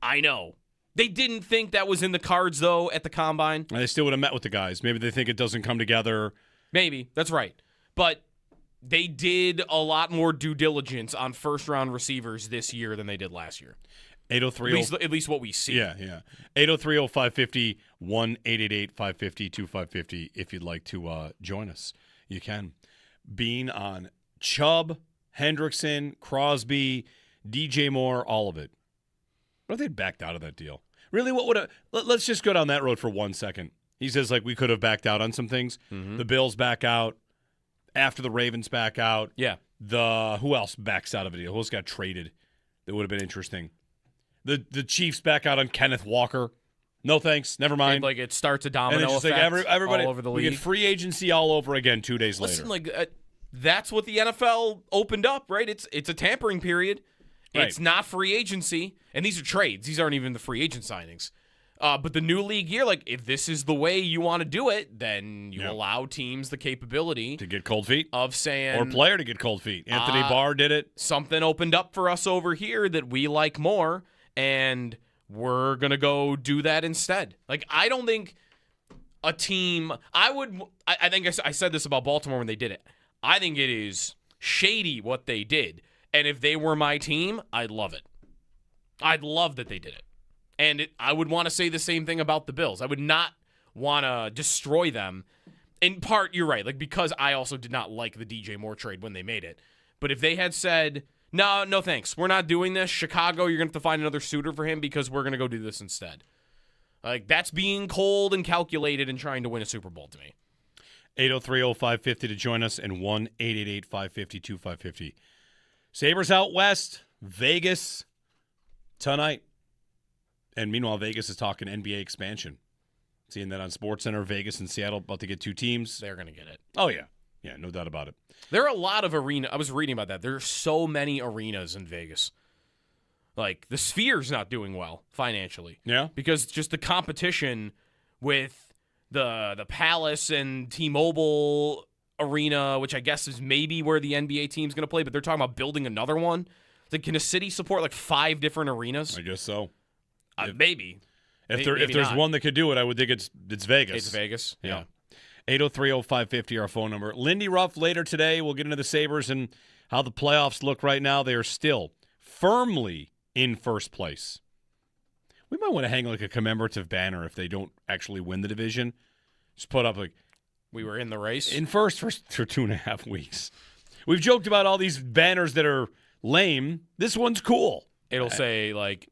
I know. They didn't think that was in the cards, though, at the Combine. And they still would have met with the guys. Maybe they think it doesn't come together. Maybe. That's right. But they did a lot more due diligence on first-round receivers this year than they did last year. 803 at least what we see. Yeah. 803-0550, 1-888-550-2550 if you'd like to join us. You can. Being on Chubb, Hendrickson, Crosby, DJ Moore, all of it. What if they'd backed out of that deal? Really, what would let's just go down that road for 1 second. He says, like, we could have backed out on some things. Mm-hmm. The Bills back out. After the Ravens back out. Yeah. Who else backs out of a deal? Who else got traded? That would have been interesting. The Chiefs back out on Kenneth Walker. No thanks. Never mind. Like it starts a domino effect like everybody, all over the league. We get free agency all over again 2 days Listen, later. Like that's what the NFL opened up, right? It's a tampering period. Right. It's not free agency, and these are trades. These aren't even the free agent signings. But the new league year, like if this is the way you want to do it, then you allow teams the capability to get cold feet of saying, or player to get cold feet. Anthony Barr did it. Something opened up for us over here that we like more, and we're gonna go do that instead. Like I don't think a team. I think I said this about Baltimore when they did it. I think it is shady what they did. And if they were my team, I'd love it. I'd love that they did it. And I would want to say the same thing about the Bills. I would not want to destroy them. In part, you're right, like because I also did not like the DJ Moore trade when they made it. But if they had said, no thanks, we're not doing this, Chicago, you're going to have to find another suitor for him because we're going to go do this instead. Like that's being cold and calculated and trying to win a Super Bowl to me. 803-0550 to join us and 1-888-550-2550. Sabres out west, Vegas tonight. And meanwhile, Vegas is talking NBA expansion. Seeing that on SportsCenter, Vegas and Seattle about to get two teams. They're going to get it. Oh, yeah. Yeah, no doubt about it. There are a lot of arenas. I was reading about that. There are so many arenas in Vegas. Like, the Sphere's not doing well financially. Yeah. Because just the competition with the Palace and T-Mobile Arena, which I guess is maybe where the NBA team's going to play, but they're talking about building another one. Like, can a city support like 5 different arenas? I guess so. Maybe. If there's one that could do it, I would think it's Vegas. It's Vegas. Yeah. 803-0550, our phone number. Lindy Ruff later today. We'll get into the Sabres and how the playoffs look right now. They are still firmly in first place. We might want to hang like a commemorative banner if they don't actually win the division. Just put up like, we were in the race. In first for 2.5 weeks. We've joked about all these banners that are lame. This one's cool. It'll say like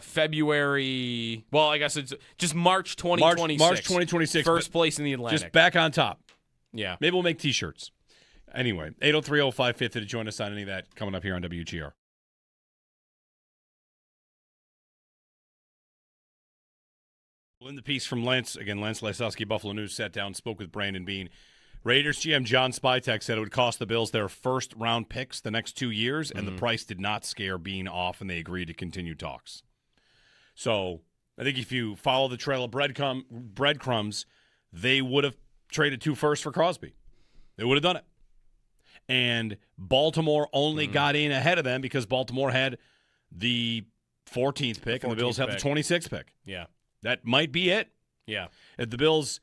February. Well, I guess it's just March 2026. March 2026. First place in the Atlantic. Just back on top. Yeah. Maybe we'll make T-shirts. Anyway, 803-0550 to join us on any of that coming up here on WGR. Well, in the piece from Lance Lysowski, Buffalo News, sat down and spoke with Brandon Beane. Raiders GM John Spytek said it would cost the Bills their first-round picks the next 2 years, and the price did not scare Beane off, and they agreed to continue talks. So I think if you follow the trail of breadcrumbs, they would have traded 2 firsts for Crosby. They would have done it. and Baltimore only got in ahead of them because Baltimore had the 14th pick and the Bills have the 26th pick. Yeah. That might be it. Yeah. If the Bills,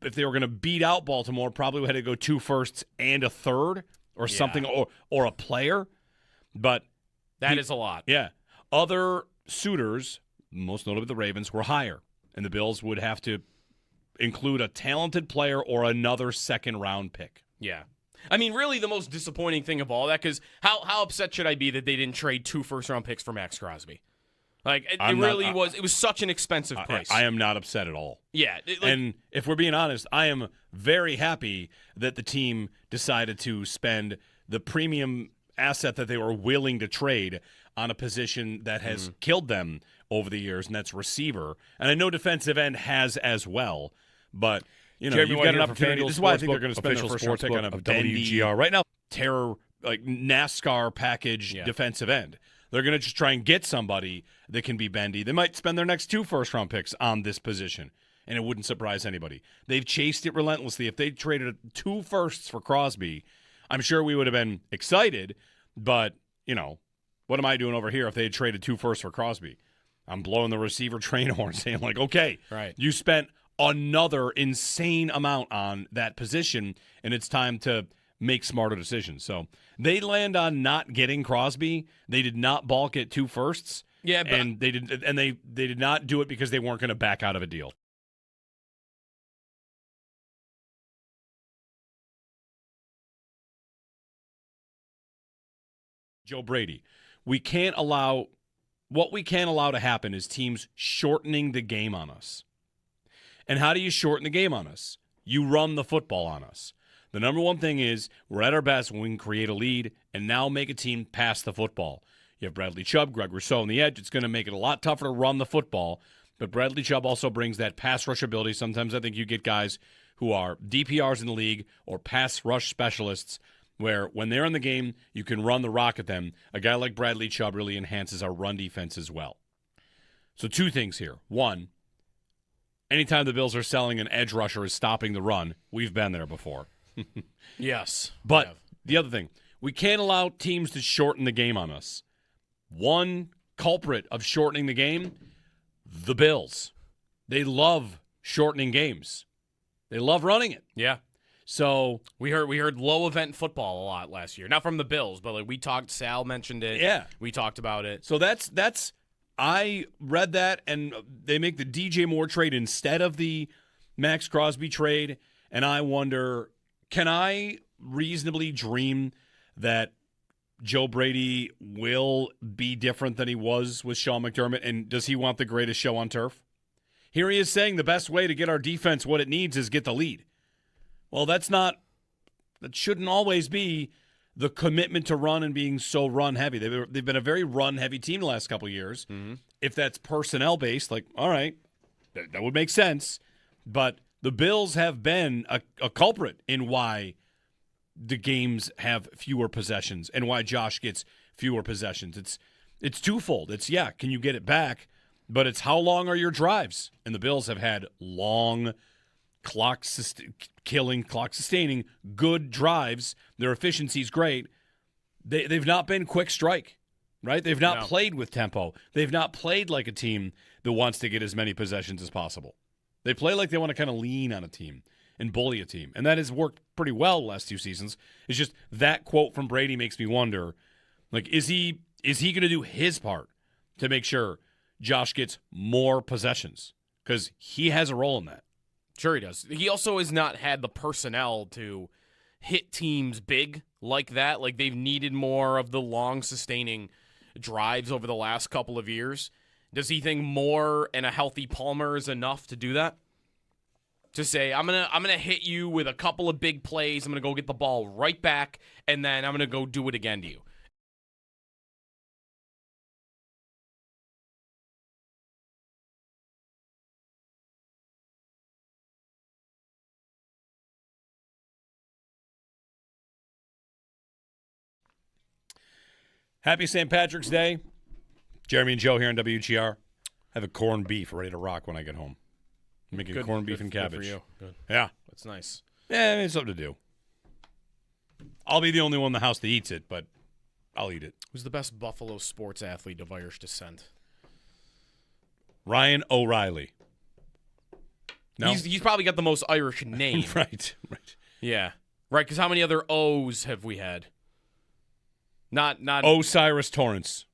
if they were going to beat out Baltimore, probably had to go 2 firsts and a third or something, or a player. But that is a lot. Yeah. Other suitors, most notably the Ravens, were higher, and the Bills would have to include a talented player or another second-round pick. Yeah. I mean, really the most disappointing thing of all that, because how upset should I be that they didn't trade 2 first-round picks for Max Crosby? Like, it was such an expensive price. I am not upset at all. Yeah. And if we're being honest, I am very happy that the team decided to spend the premium asset that they were willing to trade on a position that has killed them over the years, and that's receiver. And I know defensive end has as well, but you've got an opportunity. This is why I think they're going to spend their first round pick on a WGR right now. Terror, like NASCAR package defensive end. They're going to just try and get somebody that can be bendy. They might spend their next 2 first-round picks on this position, and it wouldn't surprise anybody. They've chased it relentlessly. If they traded 2 firsts for Crosby, I'm sure we would have been excited, but, what am I doing over here if they had traded 2 firsts for Crosby? I'm blowing the receiver train horn saying, like, okay, you spent another insane amount on that position, and it's time to make smarter decisions. So they land on not getting Crosby. They did not balk at 2 firsts. Yeah, but and they did not do it because they weren't going to back out of a deal. Joe Brady. What we can't allow to happen is teams shortening the game on us. And how do you shorten the game on us? You run the football on us. The number one thing is we're at our best when we can create a lead and now make a team pass the football. You have Bradley Chubb, Greg Rousseau on the edge. It's going to make it a lot tougher to run the football, but Bradley Chubb also brings that pass rush ability. Sometimes I think you get guys who are DPRs in the league or pass rush specialists where when they're in the game, you can run the rock at them. A guy like Bradley Chubb really enhances our run defense as well. So 2 things here. 1, anytime the Bills are selling an edge rusher is stopping the run, we've been there before. Yes. But the other thing, we can't allow teams to shorten the game on us. One culprit of shortening the game, the Bills. They love shortening games. They love running it. Yeah. So we heard low event football a lot last year. Not from the Bills, but like we talked, Sal mentioned it. Yeah. We talked about it. So that's I read that, and they make the DJ Moore trade instead of the Max Crosby trade, and I wonder, can I reasonably dream that Joe Brady will be different than he was with Sean McDermott, and does he want the greatest show on turf? Here he is saying the best way to get our defense what it needs is get the lead. Well, that shouldn't always be the commitment to run and being so run-heavy. They've been a very run-heavy team the last couple of years. Mm-hmm. If that's personnel-based, like, all right, that would make sense. But the Bills have been a culprit in why the games have fewer possessions and why Josh gets fewer possessions. It's twofold. It's, can you get it back? But it's how long are your drives? And the Bills have had long clock-sustaining, good drives. Their efficiency's great. They've not been quick strike, right? They've not played with tempo. They've not played like a team that wants to get as many possessions as possible. They play like they want to kind of lean on a team and bully a team. And that has worked pretty well the last 2 seasons. It's just that quote from Brady makes me wonder, like, is he going to do his part to make sure Josh gets more possessions? Because he has a role in that. Sure he does. He also has not had the personnel to hit teams big like that. Like, they've needed more of the long, sustaining drives over the last couple of years. Does he think Moore and a healthy Palmer is enough to do that? To say, I'm gonna hit you with a couple of big plays, I'm gonna go get the ball right back, and then I'm gonna go do it again to you. Happy St. Patrick's Day. Jeremy and Joe here on WGR. I have a corned beef ready to rock when I get home. I'm making corned beef and cabbage. Good for you. Good. Yeah. That's nice. Yeah, it's something to do. I'll be the only one in the house that eats it, but I'll eat it. Who's the best Buffalo sports athlete of Irish descent? Ryan O'Reilly. No? He's probably got the most Irish name. Right. Yeah. Right, because how many other O's have we had? Not Osiris Torrance.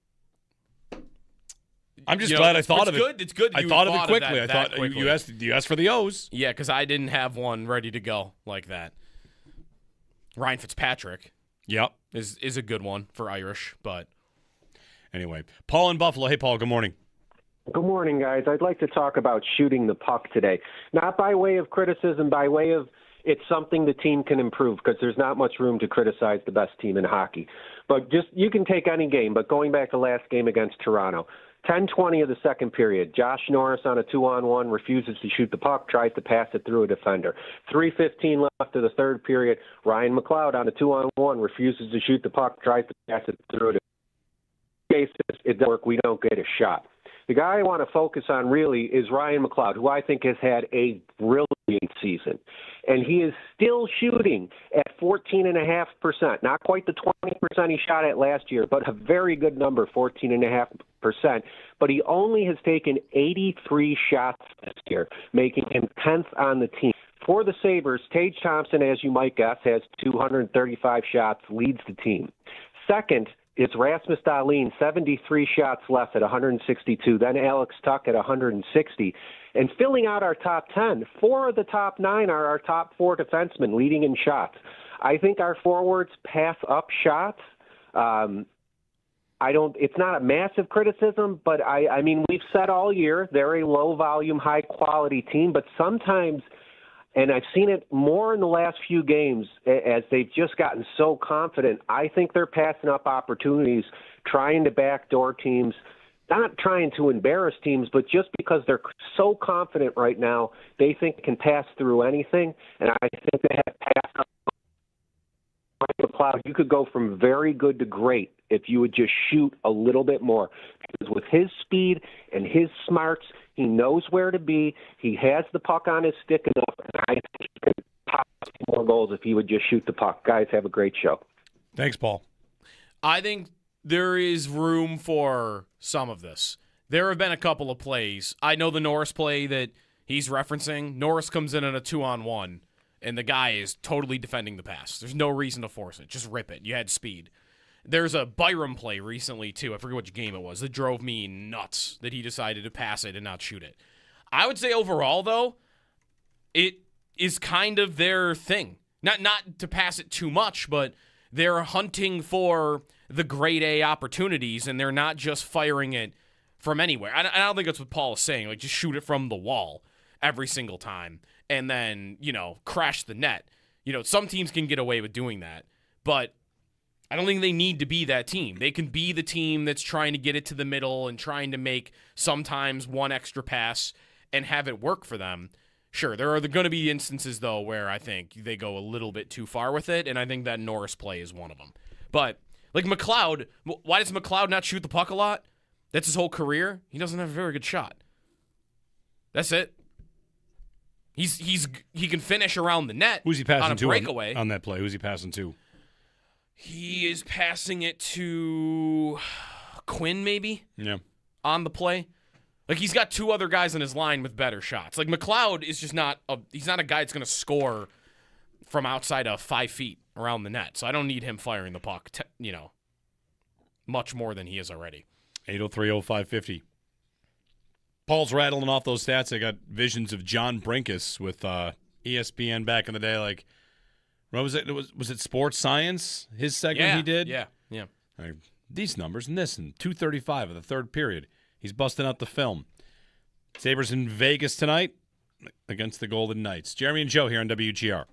I'm just glad I thought of it. It's good. I thought of it quickly. I thought you asked for the O's. Yeah, because I didn't have one ready to go like that. Ryan Fitzpatrick. Yep. Is a good one for Irish, but anyway, Paul in Buffalo. Hey, Paul. Good morning. Good morning, guys. I'd like to talk about shooting the puck today. Not by way of criticism, by way of it's something the team can improve because there's not much room to criticize the best team in hockey. But just you can take any game, but going back to last game against Toronto, 10:20 of the second period, Josh Norris on a 2-on-1 refuses to shoot the puck, tries to pass it through a defender. 3:15 left of the third period, Ryan McLeod on a 2-on-1 refuses to shoot the puck, tries to pass it through a defender. It doesn't work. We don't get a shot. The guy I want to focus on really is Ryan McLeod, who I think has had a brilliant season. And he is still shooting at 14.5%. Not quite the 20% he shot at last year, but a very good number, 14.5%. But he only has taken 83 shots this year, making him 10th on the team. For the Sabres, Tage Thompson, as you might guess, has 235 shots, leads the team. Second is Rasmus Dahlin, 73 shots left at 162. Then Alex Tuck at 160. And filling out our top 10, 4 of the top 9 are our top 4 defensemen leading in shots. I think our forwards pass up shots. It's not a massive criticism, but I mean, we've said all year they're a low volume, high quality team, but sometimes, and I've seen it more in the last few games as they've just gotten so confident, I think they're passing up opportunities, trying to backdoor teams, not trying to embarrass teams, but just because they're so confident right now, they think they can pass through anything, and I think they have passed up. McLeod, you could go from very good to great if you would just shoot a little bit more. Because with his speed and his smarts, he knows where to be. He has the puck on his stick enough, and I think he could pop more goals if he would just shoot the puck. Guys, have a great show. Thanks, Paul. I think there is room for some of this. There have been a couple of plays. I know the Norris play that he's referencing. Norris comes in on a 2-on-1, and the guy is totally defending the pass. There's no reason to force it. Just rip it. You had speed. There's a Byram play recently, too. I forget which game it was. That drove me nuts that he decided to pass it and not shoot it. I would say overall, though, it is kind of their thing. Not to pass it too much, but they're hunting for the grade A opportunities, and they're not just firing it from anywhere. I don't think that's what Paul is saying. Like, just shoot it from the wall every single time and then, crash the net. Some teams can get away with doing that, but I don't think they need to be that team. They can be the team that's trying to get it to the middle and trying to make sometimes one extra pass and have it work for them. Sure, there are going to be instances, though, where I think they go a little bit too far with it, and I think that Norris play is one of them. But, like McLeod, why does McLeod not shoot the puck a lot? That's his whole career. He doesn't have a very good shot. That's it. He can finish around the net. Who's he passing on a to breakaway. On that play? Who's he passing to? He is passing it to Quinn, maybe? Yeah. On the play. Like, he's got 2 other guys on his line with better shots. Like, McLeod is just he's not a guy that's going to score from outside of 5 feet around the net. So I don't need him firing the puck, much more than he is already. 803-0550. Paul's rattling off those stats. I got visions of John Brinkus with ESPN back in the day. Like, what was it? Was it Sports Science? His segment he did? Yeah. Like, these numbers and this and 2:35 of the third period. He's busting out the film. Sabres in Vegas tonight against the Golden Knights. Jeremy and Joe here on WGR.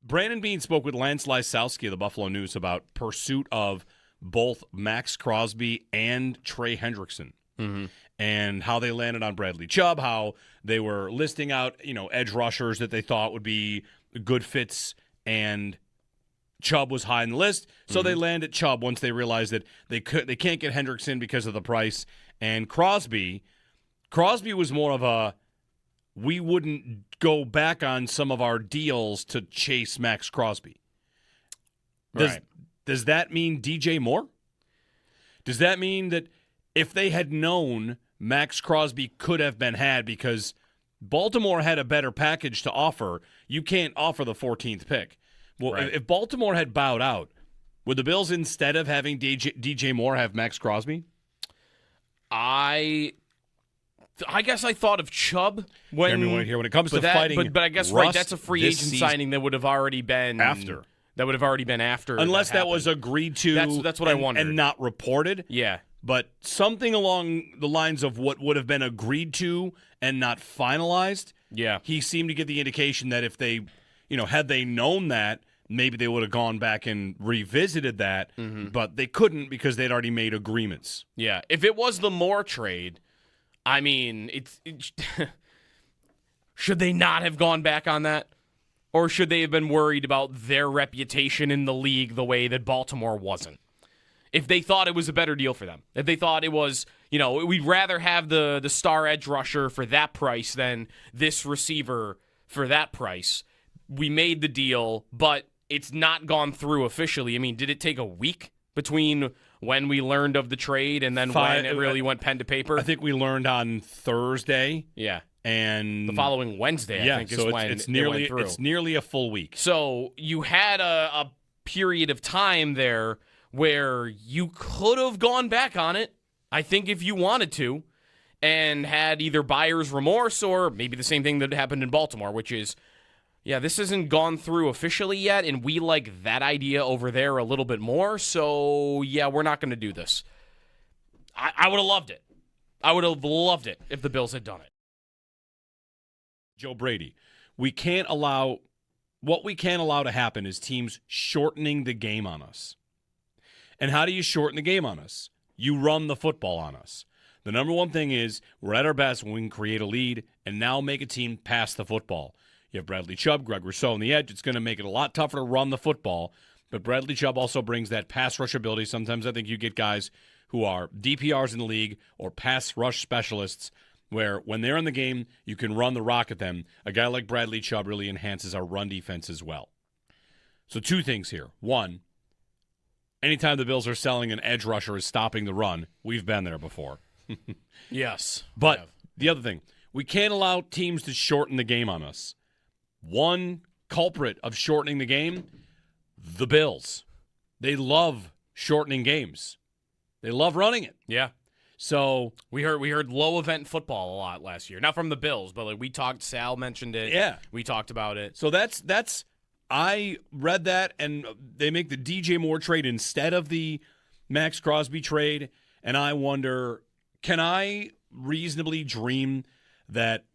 Brandon Bean spoke with Lance Lysowski of the Buffalo News about pursuit of both Max Crosby and Trey Hendrickson. Mm-hmm. And how they landed on Bradley Chubb, how they were listing out, edge rushers that they thought would be good fits, and Chubb was high on the list. So they landed Chubb once they realized that they can't get Hendrickson because of the price. And Crosby was more of a we wouldn't go back on some of our deals to chase Max Crosby. Does that mean DJ Moore? Does that mean that if they had known Max Crosby could have been had because Baltimore had a better package to offer, you can't offer the 14th pick. Well, if Baltimore had bowed out, would the Bills, instead of having DJ Moore, have Max Crosby? I guess I thought of Chubb when it comes to fighting. But I guess Russ that's a free agent signing that would have already been after. That would have already been after. Unless that was agreed to. That's what I wondered. And not reported. Yeah. But something along the lines of what would have been agreed to and not finalized. Yeah. He seemed to get the indication that if they, had they known that, maybe they would have gone back and revisited that. Mm-hmm. But they couldn't because they'd already made agreements. Yeah. If it was the Moore trade, I mean, should they not have gone back on that? Or should they have been worried about their reputation in the league the way that Baltimore wasn't? If they thought it was a better deal for them. If they thought it was, we'd rather have the star edge rusher for that price than this receiver for that price. We made the deal, but it's not gone through officially. I mean, did it take a week between when we learned of the trade and then when it really went pen to paper? I think we learned on Thursday. Yeah. And the following Wednesday, I think, is when it's nearly it went through. It's nearly a full week. So you had a period of time there where you could have gone back on it, I think, if you wanted to, and had either buyer's remorse or maybe the same thing that happened in Baltimore, which is, this hasn't gone through officially yet, and we like that idea over there a little bit more, so, we're not going to do this. I would have loved it. I would have loved it if the Bills had done it. Joe Brady. What we can't allow to happen is teams shortening the game on us. And how do you shorten the game on us? You run the football on us. The number one thing is we're at our best when we can create a lead and now make a team pass the football. You have Bradley Chubb, Greg Rousseau on the edge. It's going to make it a lot tougher to run the football, but Bradley Chubb also brings that pass rush ability. Sometimes I think you get guys who are DPRs in the league or pass rush specialists where when they're in the game, you can run the rock at them. A guy like Bradley Chubb really enhances our run defense as well. So two things here. One, anytime the Bills are selling an edge rusher is stopping the run, we've been there before. Yes. But the other thing, we can't allow teams to shorten the game on us. One culprit of shortening the game, the Bills. They love shortening games. They love running it. Yeah. So we heard low event football a lot last year. Not from the Bills, but like we talked, Sal mentioned it. Yeah. We talked about it. So that's I read that, and they make the DJ Moore trade instead of the Max Crosby trade, and I wonder, can I reasonably dream that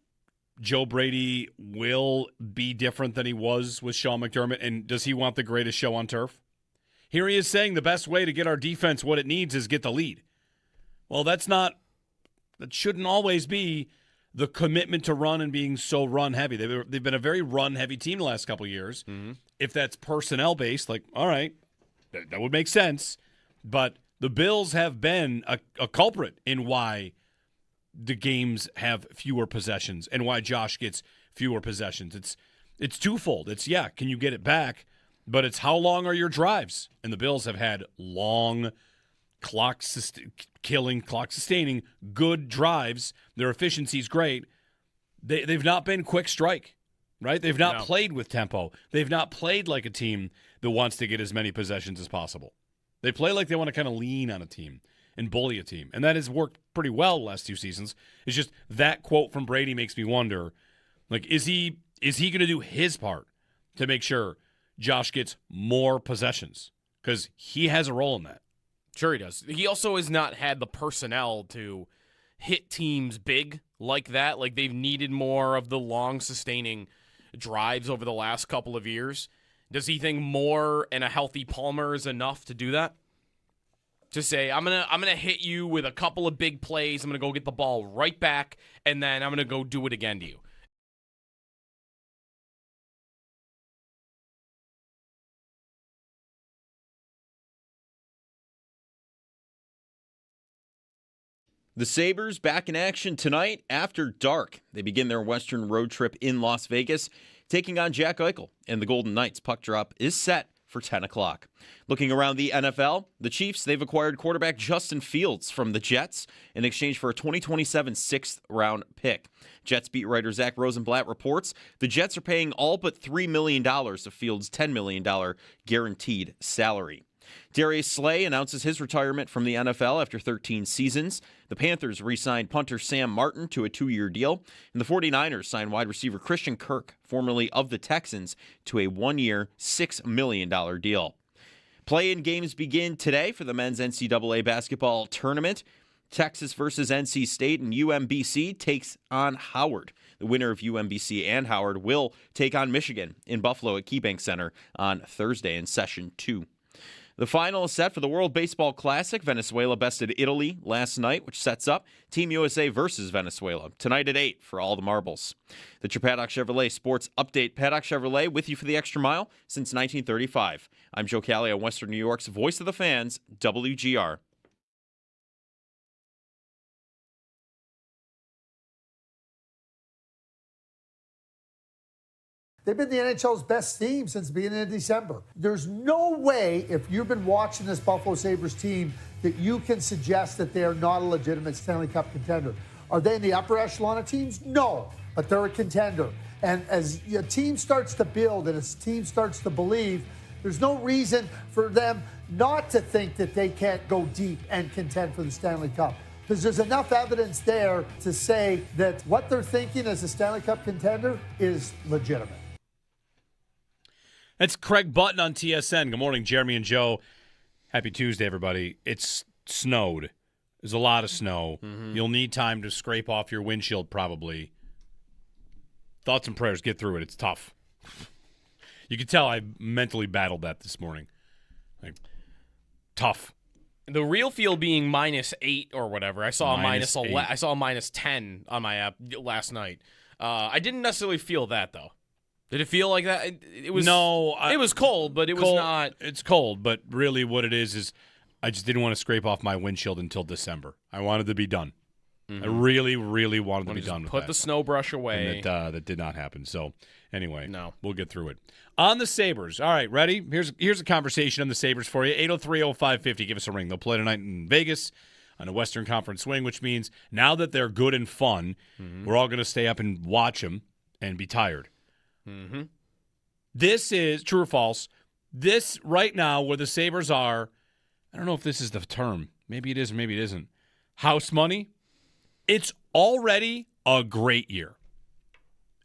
Joe Brady will be different than he was with Sean McDermott, and does he want the greatest show on turf? Here he is saying the best way to get our defense what it needs is get the lead. Well, that shouldn't always be the commitment to run and being so run-heavy. They've been a very run-heavy team the last couple of years. Mm-hmm. If that's personnel-based, like, all right, that would make sense. But the Bills have been a culprit in why the games have fewer possessions and why Josh gets fewer possessions. It's twofold. It's, can you get it back? But it's how long are your drives? And the Bills have had long clock-sustaining, good drives. Their efficiency's great. They've not been quick strike, right? They've not played with tempo. They've not played like a team that wants to get as many possessions as possible. They play like they want to kind of lean on a team and bully a team, and that has worked pretty well the last two seasons. It's just that quote from Brady makes me wonder, like, is he going to do his part to make sure Josh gets more possessions? Because he has a role in that. Sure he does. He also has not had the personnel to hit teams big like that. Like, they've needed more of the long, sustaining drives over the last couple of years. Does he think Moore and a healthy Palmer is enough to do that? To say, I'm gonna hit you with a couple of big plays, I'm gonna go get the ball right back, and then I'm gonna go do it again to you. The Sabres back in action tonight after dark. They begin their Western road trip in Las Vegas, taking on Jack Eichel and the Golden Knights. Puck drop is set for 10 o'clock. Looking around the NFL, the Chiefs, they've acquired quarterback Justin Fields from the Jets in exchange for a 2027 sixth-round pick. Jets beat writer Zach Rosenblatt reports the Jets are paying all but $3 million of Fields' $10 million guaranteed salary. Darius Slay announces his retirement from the NFL after 13 seasons. The Panthers re-signed punter Sam Martin to a 2-year deal, and the 49ers signed wide receiver Christian Kirk, formerly of the Texans, to a 1-year, $6 million deal. Play-in games begin today for the men's NCAA basketball tournament. Texas versus NC State, and UMBC takes on Howard. The winner of UMBC and Howard will take on Michigan in Buffalo at KeyBank Center on Thursday in Session 2. The final is set for the World Baseball Classic. Venezuela bested Italy last night, which sets up Team USA versus Venezuela tonight at 8 for all the marbles. The Paddock Chevrolet Sports Update. Paddock Chevrolet with you for the extra mile since 1935. I'm Joe Cali on Western New York's Voice of the Fans, WGR. They've been the NHL's best team since the beginning of December. There's no way, if you've been watching this Buffalo Sabres team, that you can suggest that they are not a legitimate Stanley Cup contender. Are they in the upper echelon of teams? No, but they're a contender. And as a team starts to build and as a team starts to believe, there's no reason for them not to think that they can't go deep and contend for the Stanley Cup. Because there's enough evidence there to say that what they're thinking as a Stanley Cup contender is legitimate. That's Craig Button on TSN. Good morning, Jeremy and Joe. Happy Tuesday, everybody. It's snowed. There's a lot of snow. You'll need time to scrape off your windshield, probably. Thoughts and prayers. Get through it. It's tough. You can tell I mentally battled that this morning. Tough. The real feel being -8 or whatever. I saw -8. I saw a -10 on my app last night. I didn't necessarily feel that though. Did it feel like that? It was no. It was cold, but it was not. It's cold, but really, what it is I just didn't want to scrape off my windshield until December. I wanted to be done. I really, really wanted to be done with that. Put the snow brush away. And that did not happen. So anyway, no, we'll get through it. On the Sabres. All right, ready? Here's a conversation on the Sabres for you. 803-0550. Give us a ring. They'll play tonight in Vegas on a Western Conference swing, which means now that they're good and fun, we're all going to stay up and watch them and be tired. This is true or false. This right now, where the Sabres are, I don't know if this is the term. Maybe it is, maybe it isn't. House money. It's already a great year,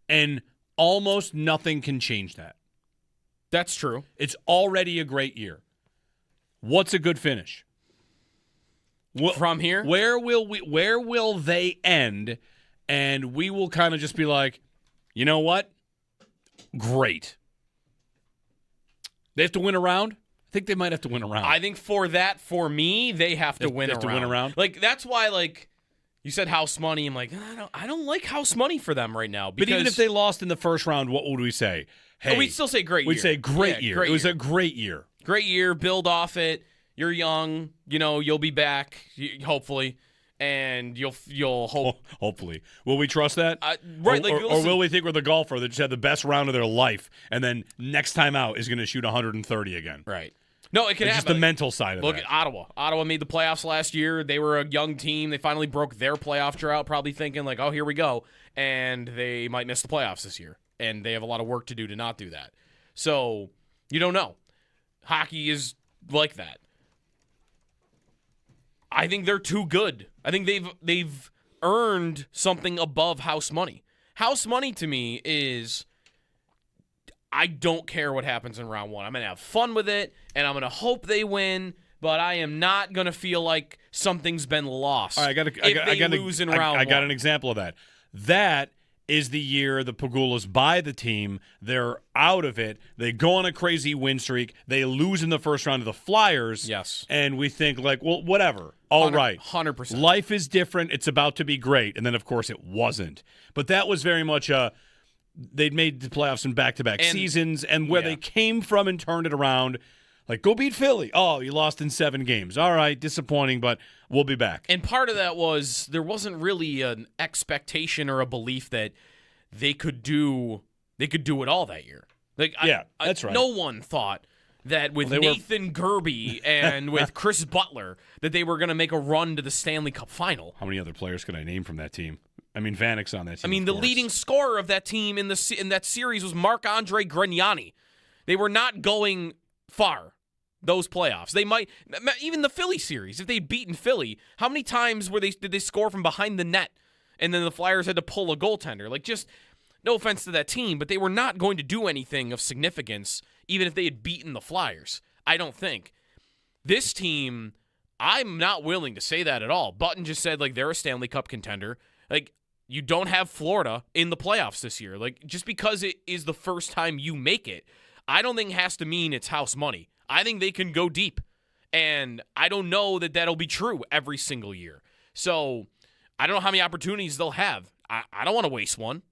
and almost nothing can change that. That's true. It's already a great year. What's a good finish? From here, where will they end? And we will kind of just be like, you know what? Great. They have to win a round? I think they might have to win a round. I think for me, they have to win a round. To win a round? Like, that's why, like, you said house money. I'm like, I don't like house money for them right now. But even if they lost in the first round, what would we say? Hey, we'd still say great year. We'd say great year. It was a great year. Great year. Build off it. You're young. You'll be back, hopefully. And you'll hope. Hopefully. Will we trust that? Right. Or will we think we're the golfer that just had the best round of their life and then next time out is going to shoot 130 again? Right. No, it can happen. Just the mental side of Look that. at Ottawa. Ottawa made the playoffs last year. They were a young team. They finally broke their playoff drought, probably thinking like, oh, here we go. And they might miss the playoffs this year. And they have a lot of work to do to not do that. So you don't know. Hockey is like that. I think they're too good. I think they've earned something above house money. House money to me is I don't care what happens in round one. I'm going to have fun with it, and I'm going to hope they win, but I am not going to feel like something's been lost. All right, I got an example of that. That is the year the Pagulas buy the team. They're out of it. They go on a crazy win streak. They lose in the first round to the Flyers. Yes. And we think like, well, whatever. All right. 100%. Life is different. It's about to be great. And then, of course, it wasn't. But that was very much they'd made the playoffs in back-to-back seasons, and where they came from and turned it around. Like, go beat Philly. Oh, you lost in 7 games. All right, disappointing, but we'll be back. And part of that was there wasn't really an expectation or a belief that they could do it all that year. Like, that's right. No one thought that with Nathan Gerby and with Chris Butler that they were going to make a run to the Stanley Cup final. How many other players could I name from that team? I mean, Vanek's on that team. I mean, the leading scorer of that team in that series was Marc-Andre Grignani. They were not going far, those playoffs. They might, even the Philly series, if they'd beaten Philly, how many times did they score from behind the net and then the Flyers had to pull a goaltender? Like, just no offense to that team, but they were not going to do anything of significance even if they had beaten the Flyers. I don't think. This team, I'm not willing to say that at all. Button just said, like, they're a Stanley Cup contender. Like, you don't have Florida in the playoffs this year. Like, just because it is the first time you make it, I don't think it has to mean it's house money. I think they can go deep. And I don't know that that'll be true every single year. So I don't know how many opportunities they'll have. I don't want to waste one.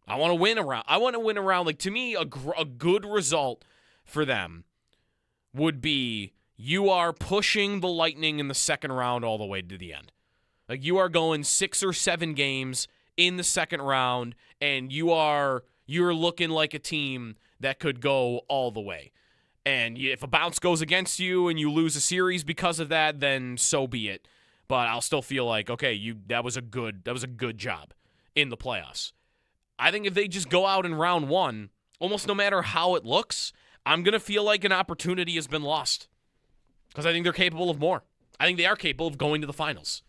I want to win around. Like, to me, a good result for them would be you are pushing the Lightning in the second round all the way to the end. Like, you are going 6 or 7 games in the second round, and you're looking like a team that could go all the way. And if a bounce goes against you and you lose a series because of that, then so be it. But I'll still feel like, okay, that was a good job in the playoffs. I think if they just go out in round 1, almost no matter how it looks, I'm going to feel like an opportunity has been lost. Because I think they're capable of more. I think they are capable of going to the finals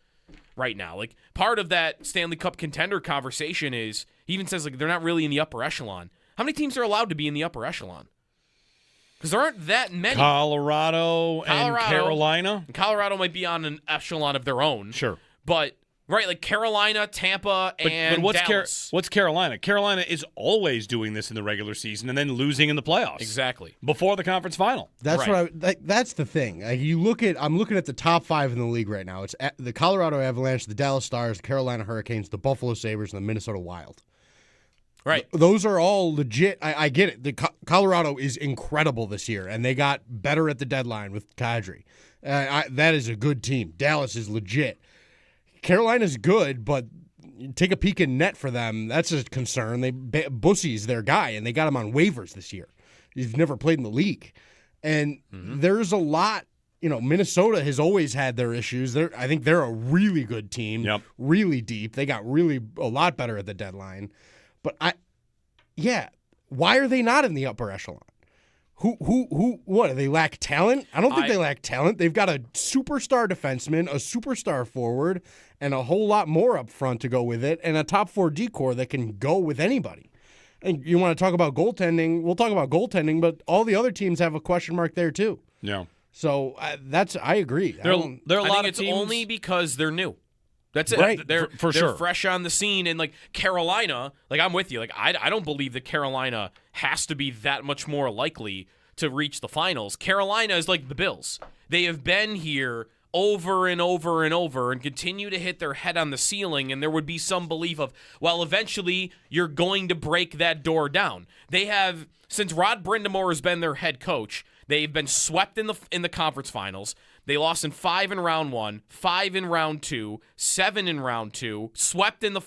right now. Like, part of that Stanley Cup contender conversation is, he even says, like, they're not really in the upper echelon. How many teams are allowed to be in the upper echelon? Because there aren't that many. Colorado and Carolina. Colorado might be on an echelon of their own. Sure. But, right, like Carolina, Tampa, and Dallas. What's Carolina? Carolina is always doing this in the regular season and then losing in the playoffs. Exactly. Before the conference final. That's right. That's the thing. I'm looking at the top 5 in the league right now. It's the Colorado Avalanche, the Dallas Stars, the Carolina Hurricanes, the Buffalo Sabres, and the Minnesota Wild. Right. Those are all legit. I get it. Colorado is incredible this year, and they got better at the deadline with Kadri. That is a good team. Dallas is legit. Carolina's good, but take a peek in net for them. That's a concern. Bussy's their guy, and they got him on waivers this year. He's never played in the league. And there's a lot. Minnesota has always had their issues. I think they're a really good team, really deep. They got a lot better at the deadline. But why are they not in the upper echelon? What, do they lack talent? I don't think they lack talent. They've got a superstar defenseman, a superstar forward, and a whole lot more up front to go with it, and a top 4 D-core that can go with anybody. And you want to talk about goaltending, we'll talk about goaltending, but all the other teams have a question mark there too. Yeah. So I agree. There are a lot of it's teams. only because they're new. That's it. Right. They're for sure fresh on the scene. And, like, Carolina, like, I'm with you. Like, I don't believe that Carolina has to be that much more likely to reach the finals. Carolina is like the Bills. They have been here over and over and over and continue to hit their head on the ceiling, and there would be some belief of, well, eventually you're going to break that door down. They have, since Rod Brindamore has been their head coach, they've been swept in the conference finals. They lost in 5 in round 1, 5 in round 2, 7 in round 2, swept in the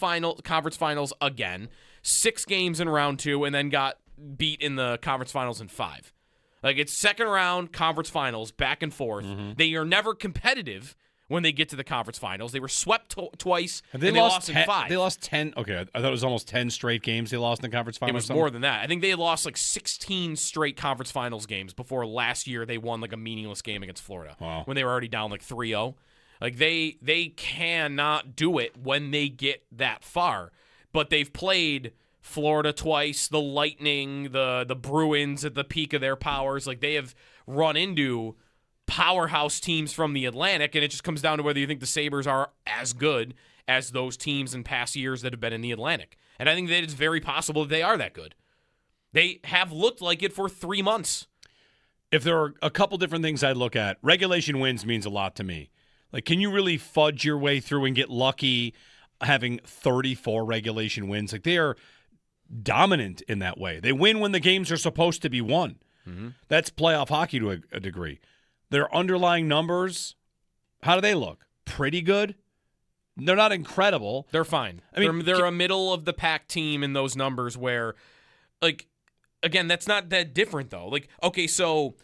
conference finals again, 6 games in round 2, and then got beat in the conference finals in 5. Like, it's second round conference finals, back and forth. They are never competitive when they get to the conference finals. They were swept twice, and they lost in 5. They lost 10. Okay, I thought it was almost 10 straight games they lost in the conference finals. It was more than that. I think they had lost like 16 straight conference finals games before last year they won like a meaningless game against Florida when they were already down like 3-0. Like, they cannot do it when they get that far. But they've played Florida twice, the Lightning, the Bruins at the peak of their powers. Like, they have run into powerhouse teams from the Atlantic, and it just comes down to whether you think the Sabres are as good as those teams in past years that have been in the Atlantic. And I think that it's very possible that they are that good. They have looked like it for 3 months. If there are a couple different things I'd look at, regulation wins means a lot to me. Like, can you really fudge your way through and get lucky having 34 regulation wins? Like, they are dominant in that way. They win when the games are supposed to be won. That's playoff hockey to a degree. Their underlying numbers, how do they look? Pretty good. They're not incredible. They're fine. I mean, they're a middle of the pack team in those numbers where, like, again, that's not that different though. Like, okay, so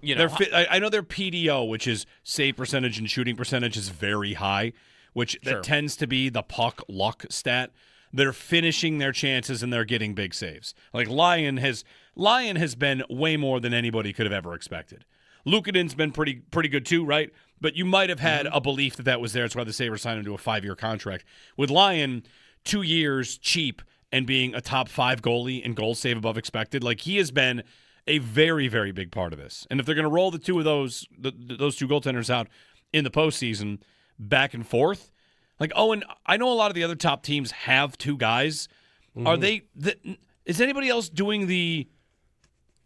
I know their PDO, which is save percentage and shooting percentage, is very high, which that tends to be the puck luck stat. They're finishing their chances and they're getting big saves. Like Lion has been way more than anybody could have ever expected. Luukkonen's been pretty good too, right? But you might have had a belief that was there. That's why the Sabres signed him to a 5-year contract. With Lion, 2 years cheap and being a top 5 goalie and goal save above expected, like he has been a very, very big part of this. And if they're going to roll the two of those two goaltenders out in the postseason back and forth, like Owen, I know a lot of the other top teams have 2 guys. Are they? Is anybody else doing the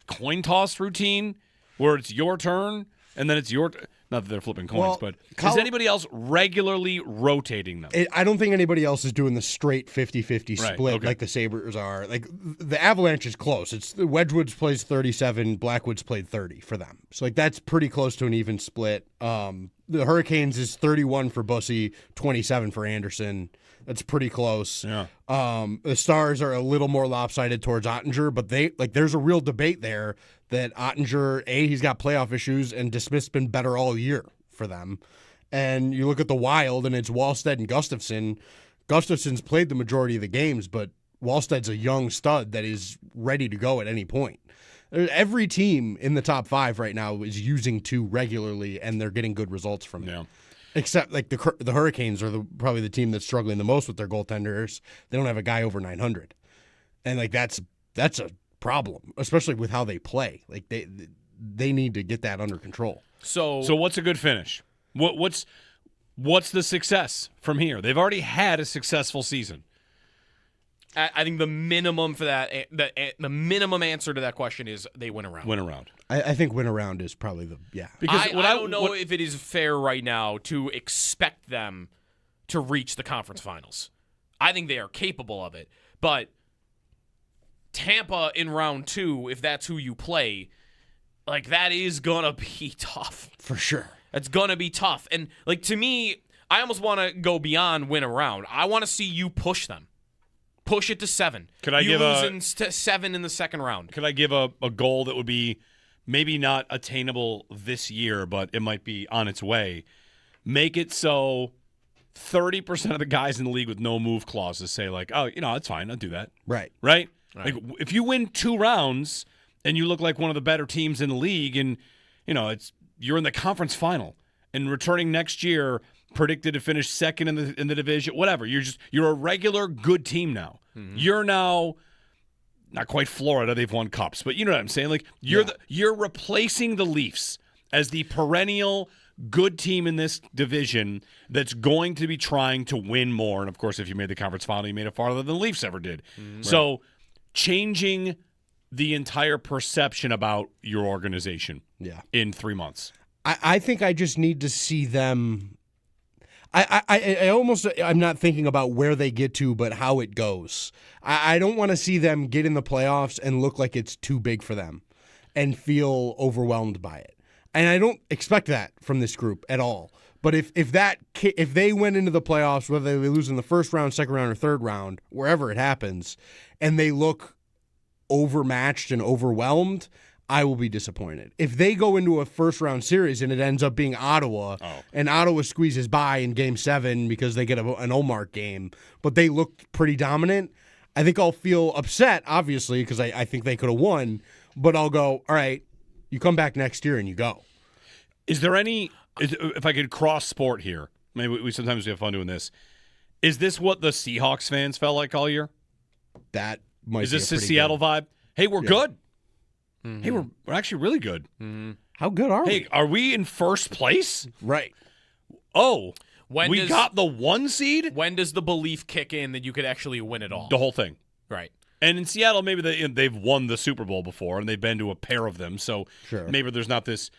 coin toss routine where it's your turn and then it's your not that they're flipping coins, but is anybody else regularly rotating them? I don't think anybody else is doing the straight 50-50 split like the Sabres are. Like the Avalanche is close. It's the Wedgwoods plays 37, Blackwoods played 30 for them. So like that's pretty close to an even split. The Hurricanes is 31 for Bussy, 27 for Anderson. That's pretty close. Yeah. The Stars are a little more lopsided towards Ottinger, but there's a real debate there that Ottinger, he's got playoff issues, and DeSmith's been better all year for them. And you look at the Wild, and it's Wallstedt and Gustafsson. Gustafsson's played the majority of the games, but Wallsted's a young stud that is ready to go at any point. Every team in the top 5 right now is using 2 regularly, and they're getting good results from it. Yeah. Except like the Hurricanes are probably the team that's struggling the most with their goaltenders. They don't have a guy over 900, and like that's a problem, especially with how they play. Like they need to get that under control. So what's a good finish? What's the success from here? They've already had a successful season. I think the minimum for that, the minimum answer to that question is they win around. Win around. I think win around is probably Because I don't know if it is fair right now to expect them to reach the conference finals. I think they are capable of it, but Tampa in round 2, if that's who you play, like that is gonna be tough for sure. It's gonna be tough, and like to me, I almost want to go beyond win around. I want to see you push them. Push it to 7. Could I give losing to 7 in the second round? Could I give a goal that would be maybe not attainable this year, but it might be on its way? Make it so 30% of the guys in the league with no move clauses say like, oh, it's fine, I'll do that. Right. Like if you win 2 rounds and you look like one of the better teams in the league, and you're in the conference final and returning next year, predicted to finish second in the division, whatever. You're a regular good team now. Mm-hmm. You're now not quite Florida; they've won cups, but you know what I'm saying. Like you're replacing the Leafs as the perennial good team in this division that's going to be trying to win more. And of course, if you made the conference final, you made it farther than the Leafs ever did. Mm-hmm. So changing the entire perception about your organization in 3 months. I think I just need to see them. I'm not thinking about where they get to, but how it goes. I don't want to see them get in the playoffs and look like it's too big for them and feel overwhelmed by it. And I don't expect that from this group at all. But if they went into the playoffs, whether they lose in the first round, second round, or third round, wherever it happens, and they look overmatched and overwhelmed, I will be disappointed. If they go into a first-round series and it ends up being Ottawa, and Ottawa squeezes by in Game 7 because they get an Omar game, but they look pretty dominant, I think I'll feel upset, obviously, because I think they could have won, but I'll go, all right, you come back next year and you go. Is there if I could cross-sport here, maybe we sometimes have fun doing this, is this what the Seahawks fans felt like all year? That might Is be this the Seattle vibe? Hey, we're good. Mm-hmm. Hey, we're actually really good. Mm-hmm. How good are we? Hey, are we in first place? Right. Oh, we got the 1 seed? When does the belief kick in that you could actually win it all? The whole thing. Right. And in Seattle, maybe they've won the Super Bowl before, and they've been to a pair of them, so maybe there's not this,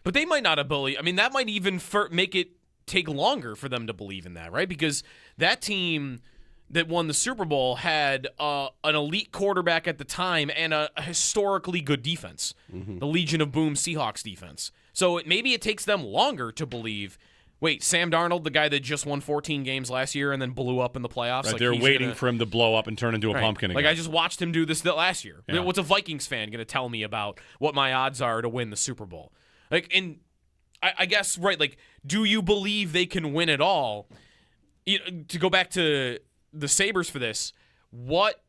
But they might not have believed. I mean, that might even make it take longer for them to believe in that, right? Because that team, that won the Super Bowl had an elite quarterback at the time and a historically good defense, the Legion of Boom Seahawks defense. So maybe it takes them longer to believe, wait, Sam Darnold, the guy that just won 14 games last year and then blew up in the playoffs? Right, like they're waiting for him to blow up and turn into a pumpkin again. Like, I just watched him do this last year. Yeah. What's a Vikings fan going to tell me about what my odds are to win the Super Bowl? Like, and I guess, right, like, do you believe they can win it all? To go back to the Sabres for this, what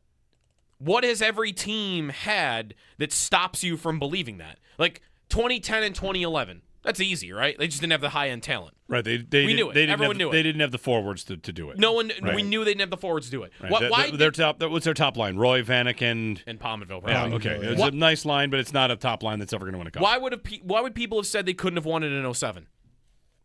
has every team had that stops you from believing that? Like 2010 and 2011, that's easy, right? They just didn't have the high-end talent. Right, We knew it. Everyone knew it. They didn't have the forwards to do it. No one, Right. we knew they didn't have the forwards to do it. Right. Why? What's their top line? Roy, Vanek, and Palmerville, yeah, probably. okay. It's a nice line, but it's not a top line that's ever going to win a cup. Why would people have said they couldn't have won it in 07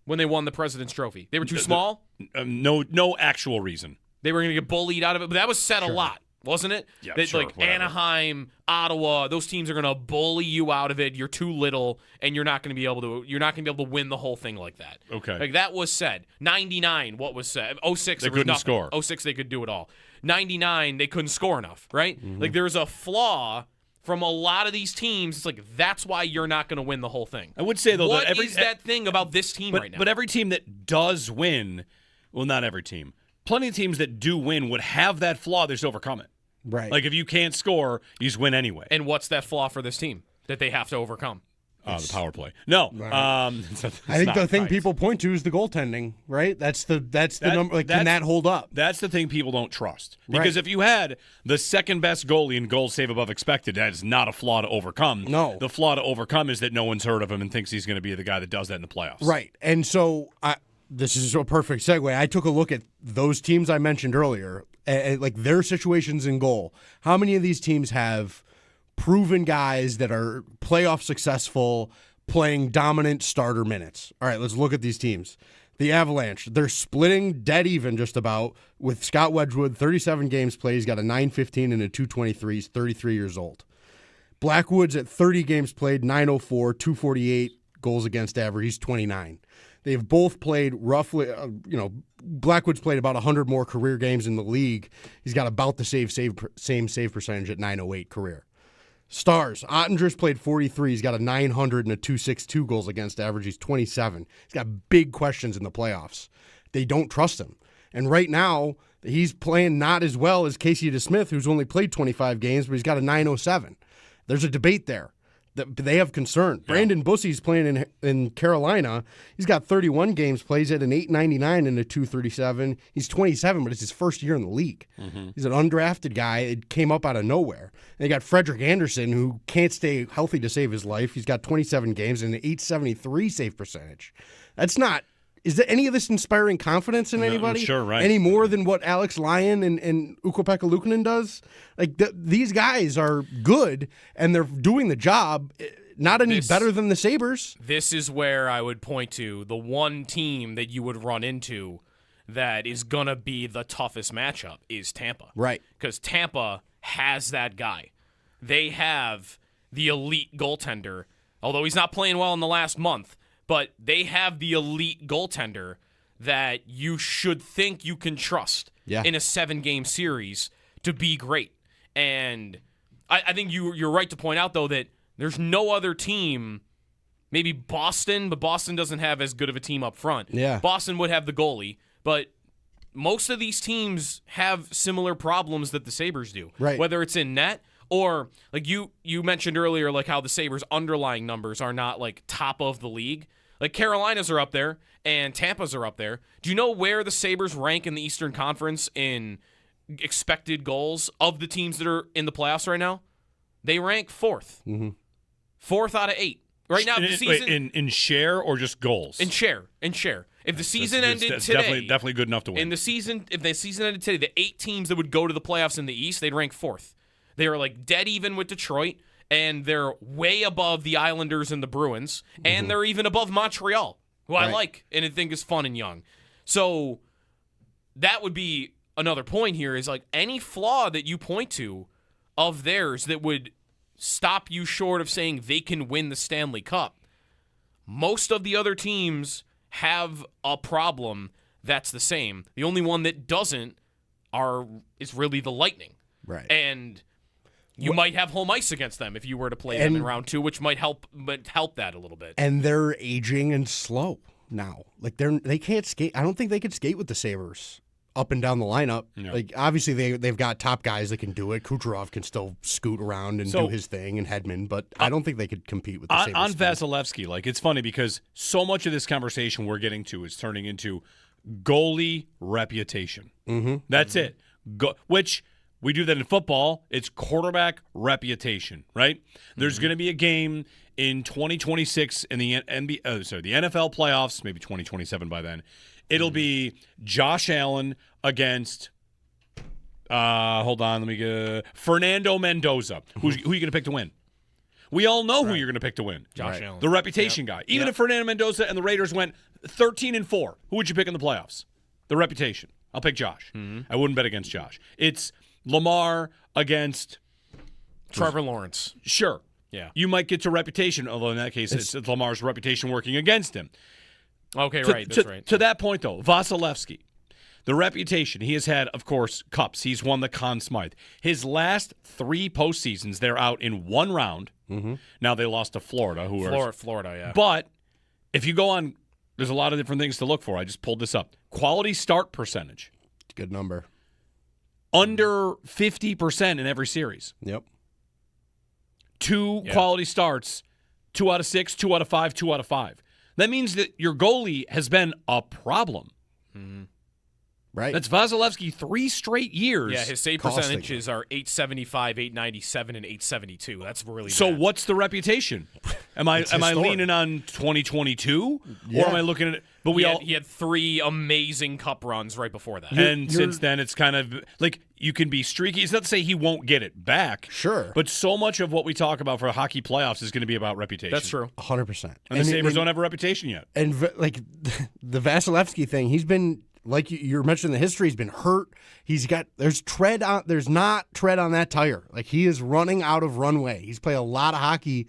when they won the President's Trophy? They were too small? No actual reason. They were going to get bullied out of it, but that was said a lot, wasn't it? Yeah, that, sure, like whatever. Anaheim, Ottawa, those teams are going to bully you out of it. You're too little, and you're not going to be able to win the whole thing like that. Okay. Like that was said. 99, what was said? 06, They there was couldn't nothing. score. 06, they could do it all. 99, they couldn't score enough, right? Mm-hmm. Like there's a flaw from a lot of these teams. It's like that's why you're not going to win the whole thing. I would say though What that is that thing about this team right now? But every team that does win, well, not every team. Plenty of teams that do win would have that flaw. They just overcome it. Right. Like if you can't score, you just win anyway. And what's that flaw for this team that they have to overcome? The power play. No. I think the thing people point to is the goaltending, right? That's the number. Like, can that hold up? That's the thing people don't trust. Because Right. if you had the second best goalie in goals save above expected, that is not a flaw to overcome. No. The flaw to overcome is that no one's heard of him and thinks he's going to be the guy that does that in the playoffs. Right. And so this is a perfect segue. I took a look at those teams I mentioned earlier, like their situations in goal. How many of these teams have proven guys that are playoff successful, playing dominant starter minutes? All right, let's look at these teams. The Avalanche, they're splitting dead even just about with Scott Wedgwood, 37 games played. He's got a .915 and a .223. He's 33 years old. Blackwood's at 30 games played, .904, .248 goals against average. He's 29. They've both played roughly, Blackwood's played about 100 more career games in the league. He's got about the same save percentage at .908 career. Stars, Ottinger's played 43. He's got a .900 and a .262 goals against average. He's 27. He's got big questions in the playoffs. They don't trust him. And right now, he's playing not as well as Casey DeSmith, who's only played 25 games, but he's got a .907. There's a debate there. They have concern. Yeah. Brandon Bussy's playing in Carolina. He's got 31 games, plays at an .899 and a .237. He's 27, but it's his first year in the league. Mm-hmm. He's an undrafted guy. It came up out of nowhere. And they got Frederick Anderson, who can't stay healthy to save his life. He's got 27 games and an .873 save percentage. That's not... Is there any of this inspiring confidence in anybody? Sure, right. Any more than what Alex Lyon and Ukko-Pekka Luukkonen does? Like, these guys are good, and they're doing the job, not any better than the Sabres. This is where I would point to the one team that you would run into that is going to be the toughest matchup is Tampa. Right. Because Tampa has that guy. They have the elite goaltender, although he's not playing well in the last month. But they have the elite goaltender that you should think you can trust in a 7-game series to be great. And I think you're right to point out, though, that there's no other team, maybe Boston, but Boston doesn't have as good of a team up front. Yeah. Boston would have the goalie, but most of these teams have similar problems that the Sabres do. Right. Whether it's in net or, like you mentioned earlier, like how the Sabres' underlying numbers are not, like, top of the league. Like, Carolinas are up there, and Tampa's are up there. Do you know where the Sabres rank in the Eastern Conference in expected goals of the teams that are in the playoffs right now? They rank 4th. Mm-hmm. 4th out of 8. Right now, the season... in share or just goals? In share. If the season ended today... Definitely good enough to win. If the season ended today, the 8 teams that would go to the playoffs in the East, they'd rank 4th. They are, like, dead even with Detroit, and they're way above the Islanders and the Bruins, and they're even above Montreal, who I like and I think is fun and young. So that would be another point here is, like, any flaw that you point to of theirs that would stop you short of saying they can win the Stanley Cup, most of the other teams have a problem that's the same. The only one that doesn't, is really the Lightning. Right. And you might have home ice against them if you were to play them in round 2, which might help that a little bit. And they're aging and slow now. Like they can't skate. I don't think they could skate with the Sabres up and down the lineup. No. Like obviously they've got top guys that can do it. Kucherov can still scoot around and do his thing, and Hedman, but I don't think they could compete with the Sabres. On Vasilevsky, like it's funny because so much of this conversation we're getting to is turning into goalie reputation. Mm-hmm. That's it. Which we do that in football. It's quarterback reputation, right? There's going to be a game in 2026 in the the NFL playoffs, maybe 2027 by then. It'll be Josh Allen against Fernando Mendoza. Who are you going to pick to win? We all know who you're going to pick to win. Josh Allen. The reputation guy. Even if Fernando Mendoza and the Raiders went 13-4, who would you pick in the playoffs? The reputation. I'll pick Josh. I wouldn't bet against Josh. It's Lamar against Trevor Lawrence. Sure. Yeah. You might get to reputation, although in that case it's Lamar's reputation working against him. Okay, that's right. To that point, though, Vasilevsky, the reputation, he has had, of course, cups. He's won the Conn Smythe. His last 3 postseasons, they're out in 1 round. Mm-hmm. Now they lost to Florida. Florida, yeah. But if you go on, there's a lot of different things to look for. I just pulled this up. Quality start percentage. Good number. Under 50% in every series. Yep. 2 quality starts, 2 out of 6, 2 out of 5, 2 out of 5. That means that your goalie has been a problem. Mm-hmm. Right. That's Vasilevsky 3 straight years. Yeah, his save percentages are 875, 897, and 872. That's really So bad. what's the reputation? Am I leaning on 2022? Yeah. Or am I looking at but he had 3 amazing cup runs right before that. And since then it's kind of like you can be streaky. It's not to say he won't get it back. Sure. But so much of what we talk about for hockey playoffs is going to be about reputation. That's true. 100%. And the Sabres don't have a reputation yet. And like the Vasilevsky thing, he's been, like you're mentioning the history, he's been hurt. There's not tread on that tire. Like he is running out of runway. He's played a lot of hockey.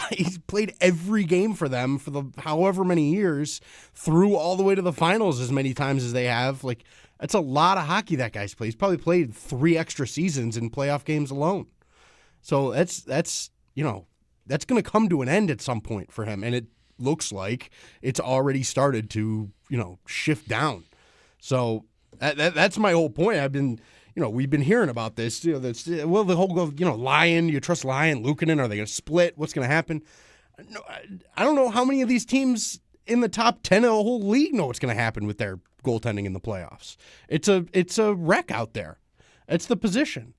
He's played every game for them for the however many years, through all the way to the finals as many times as they have. Like that's a lot of hockey that guy's played. He's probably played 3 extra seasons in playoff games alone. So that's going to come to an end at some point for him, and it looks like it's already started to shift down. So that's my whole point. We've been hearing about this. The whole Lyon. You trust Lyon, Luukkonen? Are they going to split? What's going to happen? No, I don't know how many of these teams in the top 10 of the whole league know what's going to happen with their goaltending in the playoffs. It's a wreck out there. It's the position.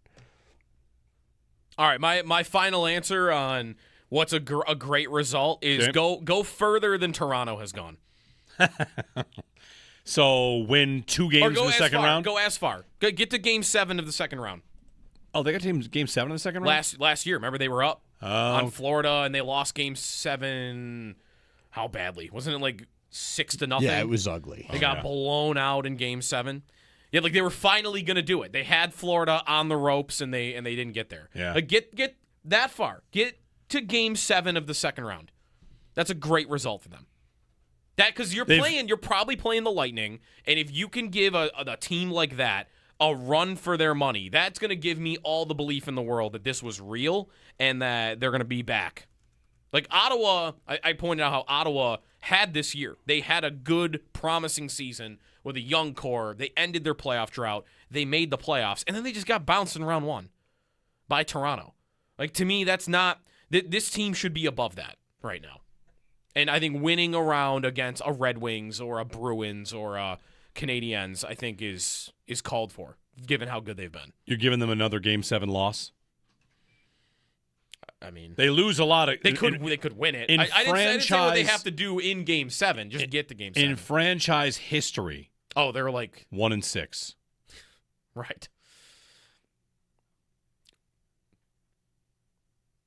All right, my final answer on what's a great result is go further than Toronto has gone. So win 2 games in the second round? Go as far. Get to Game 7 of the second round. Oh, they got to Game 7 of the second round? Last year. Remember, they were up on Florida, and they lost Game 7. How badly? Wasn't it like 6-0? Yeah, it was ugly. They got blown out in Game 7. Yeah, like they were finally going to do it. They had Florida on the ropes, and they didn't get there. Yeah. Like, get that far. Get to Game 7 of the second round. That's a great result for them. Because you're probably playing the Lightning, and if you can give a team like that a run for their money, that's going to give me all the belief in the world that this was real and that they're going to be back. Like Ottawa, I pointed out how Ottawa had this year. They had a good, promising season with a young core. They ended their playoff drought. They made the playoffs, and then they just got bounced in round 1 by Toronto. Like, to me, that's not – this team should be above that right now. And I think winning a round against a Red Wings or a Bruins or a Canadiens, I think, is called for, given how good they've been. You're giving them another Game 7 loss? I mean, they lose a lot of. They could win it. I didn't say what they have to do in Game 7. Just get to Game 7. In franchise history, they're like 1-6. Right.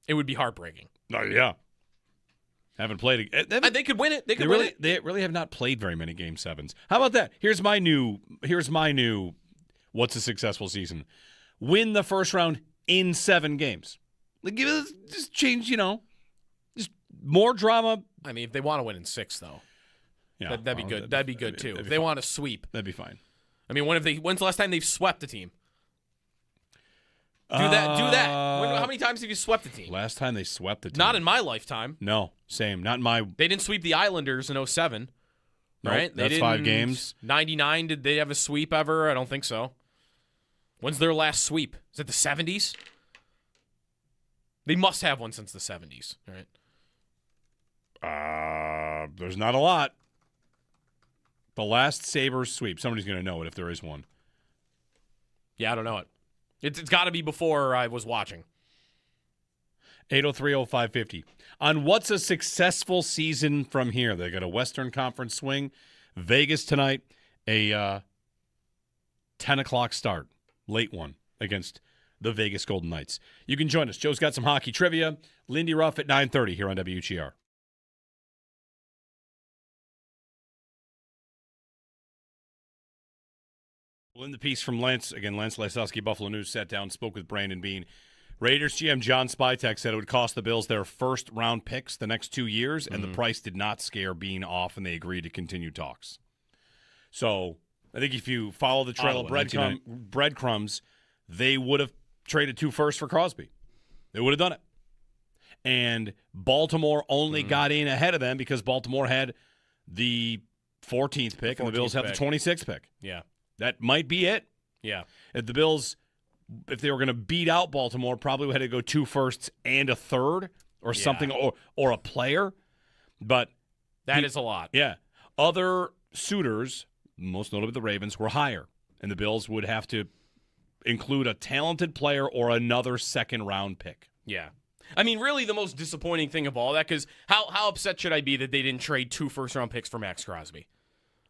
It would be heartbreaking. Oh yeah. Haven't played. They could win it. They really have not played very many Game 7s. How about that? Here's my new. What's a successful season? Win the first round in 7 games. Like, just change. Just more drama. I mean, if they want to win in 6, though, yeah, that'd be good. That'd be good too. If they want to sweep, that'd be fine. I mean, when's the last time they've swept a team? Do that. How many times have you swept a team? Last time they swept the team. Not in my lifetime. No, same. Not in my. They didn't sweep the Islanders in 07. Nope, Right? That's 5 games. 99, did they have a sweep ever? I don't think so. When's their last sweep? Is it the 70s? They must have one since the 70s, right? There's not a lot. The last Sabres sweep. Somebody's going to know it if there is one. Yeah, I don't know it. It's got to be before I was watching. 803-0550. On what's a successful season from here? They got a Western Conference swing. Vegas tonight, a 10 o'clock start. Late one against the Vegas Golden Knights. You can join us. Joe's got some hockey trivia. Lindy Ruff at 9:30 here on WGR. Well, in the piece from Lance Lysowski, Buffalo News, sat down, spoke with Brandon Beane. Raiders GM John Spytek said it would cost the Bills their first-round picks the next 2 years, and the price did not scare Beane off, and they agreed to continue talks. So I think if you follow the trail of breadcrumbs, they would have traded 2 firsts for Crosby. They would have done it. And Baltimore only got in ahead of them because Baltimore had the 14th pick, and the Bills have the 26th pick. Yeah. That might be it. Yeah. If the Bills, if they were going to beat out Baltimore, probably had to go 2 firsts and a third or something, or a player. But that is a lot. Yeah. Other suitors, most notably the Ravens, were higher, and the Bills would have to include a talented player or another second-round pick. Yeah. I mean, really the most disappointing thing of all that, because how upset should I be that they didn't trade 2 first-round picks for Max Crosby?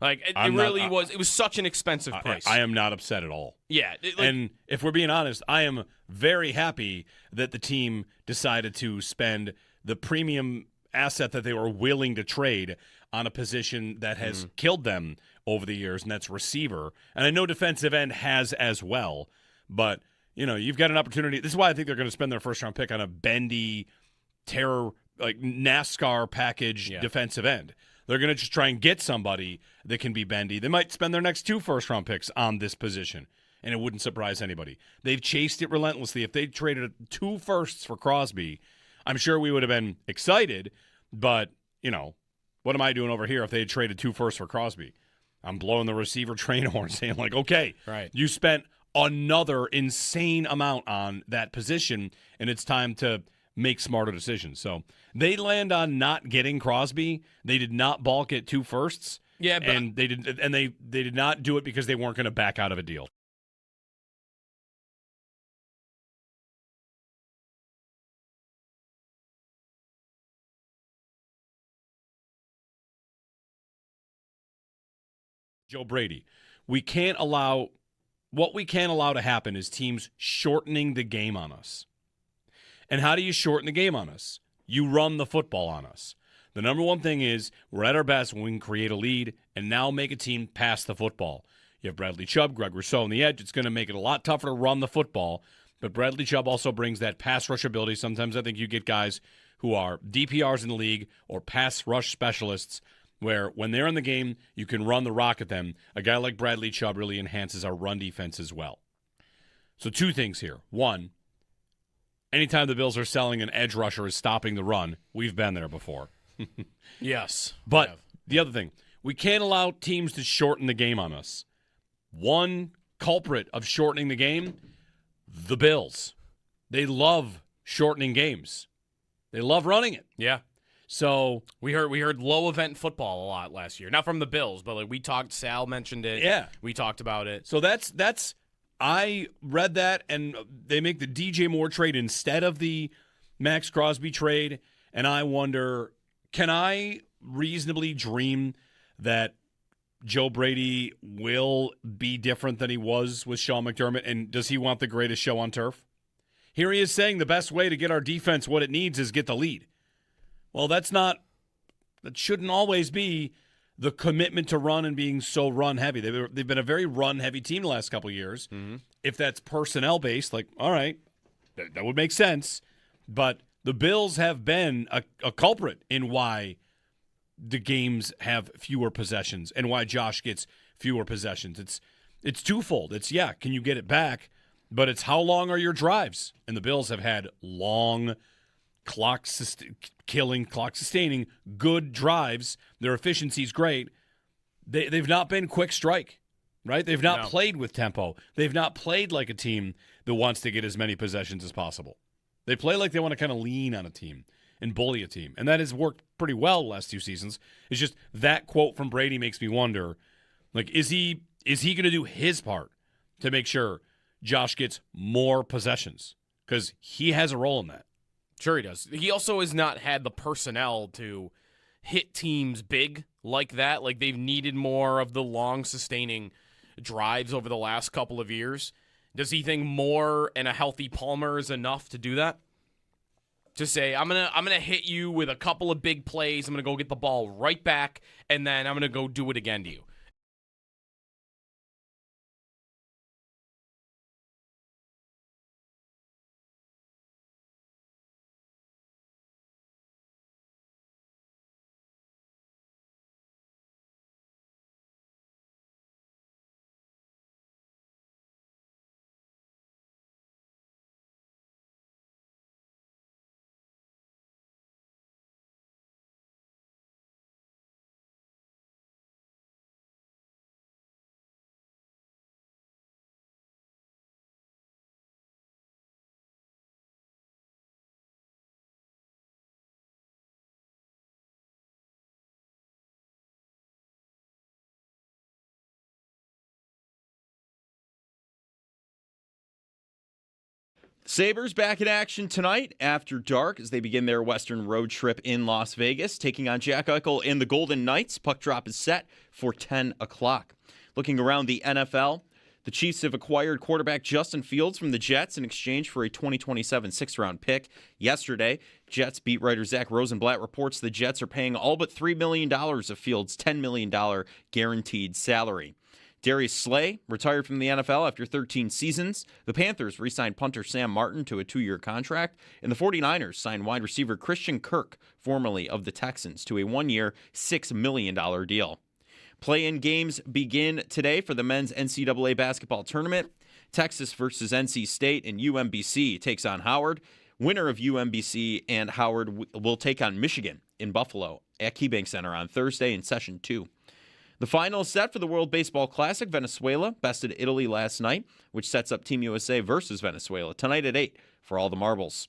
Like, it was such an expensive price. I am not upset at all. Yeah. And if we're being honest, I am very happy that the team decided to spend the premium asset that they were willing to trade on a position that has killed them over the years, and that's receiver. And I know defensive end has as well, but, you know, you've got an opportunity. This is why I think they're going to spend their first-round pick on a bendy, terror, like NASCAR package defensive end. They're going to just try and get somebody that can be bendy. They might spend their next 2 first-round picks on this position, and it wouldn't surprise anybody. They've chased it relentlessly. If they traded 2 firsts for Crosby, I'm sure we would have been excited, but, you know, what am I doing over here if they had traded 2 firsts for Crosby? I'm blowing the receiver train horn saying, like, okay, right. You spent another insane amount on that position, and it's time to make smarter decisions. So they land on not getting Crosby. They did not balk at 2 firsts. Yeah, but they did not do it because they weren't going to back out of a deal. Joe Brady. What we can't allow to happen is teams shortening the game on us. And how do you shorten the game on us? You run the football on us. The number one thing is we're at our best when we can create a lead and now make a team pass the football. You have Bradley Chubb, Greg Rousseau on the edge. It's going to make it a lot tougher to run the football. But Bradley Chubb also brings that pass rush ability. Sometimes I think you get guys who are DPRs in the league or pass rush specialists where when they're in the game, you can run the rock at them. A guy like Bradley Chubb really enhances our run defense as well. So 2 things here. 1, anytime the Bills are selling an edge rusher is stopping the run, we've been there before. yes. But the other thing, we can't allow teams to shorten the game on us. One culprit of shortening the game, the Bills. They love shortening games. They love running it. Yeah. So we heard low event football a lot last year. Not from the Bills, but like we talked, Sal mentioned it. Yeah. We talked about it. So that's I read that, and they make the DJ Moore trade instead of the Max Crosby trade, and I wonder, can I reasonably dream that Joe Brady will be different than he was with Sean McDermott, and does he want the greatest show on turf? Here he is saying the best way to get our defense what it needs is get the lead. Well, that shouldn't always be the commitment to run and being so run-heavy. They've been a very run-heavy team the last couple of years. Mm-hmm. If that's personnel-based, like, all right, that would make sense. But the Bills have been a culprit in why the games have fewer possessions and why Josh gets fewer possessions. It's twofold. It's, can you get it back? But it's how long are your drives? And the Bills have had long clock-sustaining, good drives. Their efficiency's great. They've not been quick strike, right? They've not played with tempo. They've not played like a team that wants to get as many possessions as possible. They play like they want to kind of lean on a team and bully a team. And that has worked pretty well the last 2 seasons. It's just that quote from Brady makes me wonder, like, is he going to do his part to make sure Josh gets more possessions? Because he has a role in that. Sure he does. He also has not had the personnel to hit teams big like that. Like, they've needed more of the long, sustaining drives over the last couple of years. Does he think more and a healthy Palmer is enough to do that? To say, I'm gonna hit you with a couple of big plays, I'm gonna go get the ball right back, and then I'm gonna go do it again to you. Sabres back in action tonight after dark as they begin their Western road trip in Las Vegas, taking on Jack Eichel and the Golden Knights. Puck drop is set for 10 o'clock. Looking around the NFL, the Chiefs have acquired quarterback Justin Fields from the Jets in exchange for a 2027 sixth-round pick. Yesterday, Jets beat writer Zach Rosenblatt reports the Jets are paying all but $3 million of Fields' $10 million guaranteed salary. Darius Slay retired from the NFL after 13 seasons. The Panthers re-signed punter Sam Martin to a 2-year contract, and the 49ers signed wide receiver Christian Kirk, formerly of the Texans, to a 1-year, $6 million deal. Play-in games begin today for the men's NCAA basketball tournament. Texas versus NC State, and UMBC takes on Howard. Winner of UMBC and Howard will take on Michigan in Buffalo at KeyBank Center on Thursday in Session 2. The final set for the World Baseball Classic, Venezuela bested Italy last night, which sets up Team USA versus Venezuela tonight at 8 for all the marbles.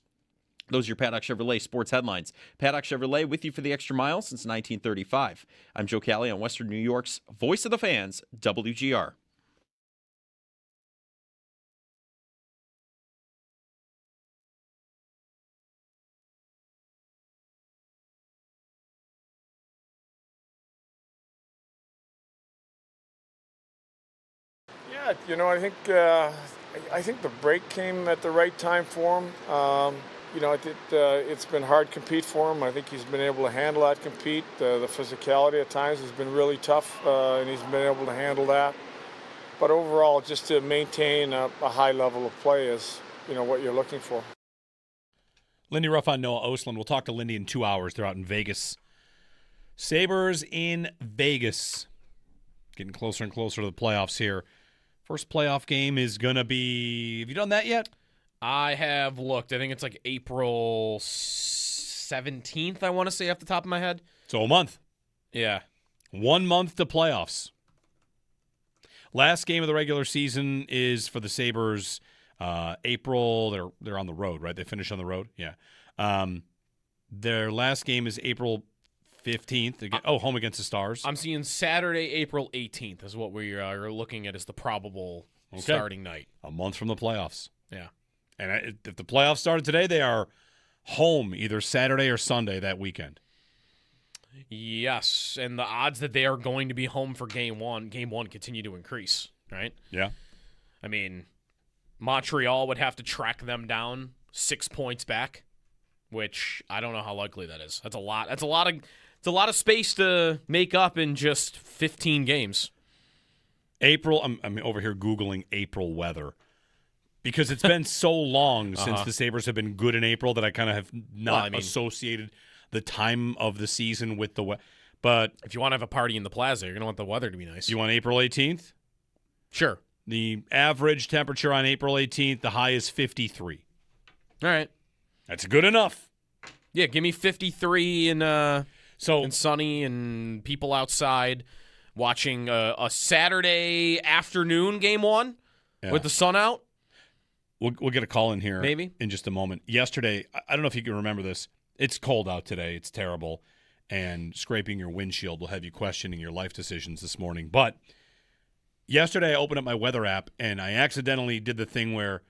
Those are your Paddock Chevrolet sports headlines. Paddock Chevrolet with you for the extra mile since 1935. I'm Joe Cali on Western New York's Voice of the Fans, WGR. Yeah, I think the break came at the right time for him. It's been hard to compete for him. I think he's been able to handle that compete. The physicality at times has been really tough, and he's been able to handle that. But overall, just to maintain a high level of play is, what you're looking for. Lindy Ruff on Noah Osland. We'll talk to Lindy in 2 hours. They're out in Vegas. Sabres in Vegas. Getting closer and closer to the playoffs here. First playoff game is going to be... Have you done that yet? I have looked. I think it's like April 17th, I want to say off the top of my head. So a month. Yeah. 1 month to playoffs. Last game of the regular season is for the Sabres. April, they're on the road, right? They finish on the road? Yeah. Their last game is April 15th. Home against the Stars. I'm seeing Saturday, April 18th is what we are looking at as the probable starting night. A month from the playoffs. Yeah. And if the playoffs started today, they are home either Saturday or Sunday that weekend. Yes, and the odds that they are going to be home for game one continue to increase, right? Yeah. I mean, Montreal would have to track them down 6 points back, which I don't know how likely that is. That's a lot. It's a lot of space to make up in just 15 games. April, I'm over here Googling April weather because it's been so long since the Sabres have been good in April that I kind of have not associated the time of the season with the weather. But if you want to have a party in the plaza, you're going to want the weather to be nice. You want April 18th? Sure. The average temperature on April 18th, the high is 53. All right. That's good enough. Yeah, give me 53 and So sunny and people outside watching a Saturday afternoon game 1 with the sun out. we'll get a call in here Maybe. in just a moment. Yesterday, I don't know if you can remember this. It's cold out today. It's terrible. And scraping your windshield will have you questioning your life decisions this morning. But yesterday, I opened up my weather app, and I accidentally did the thing where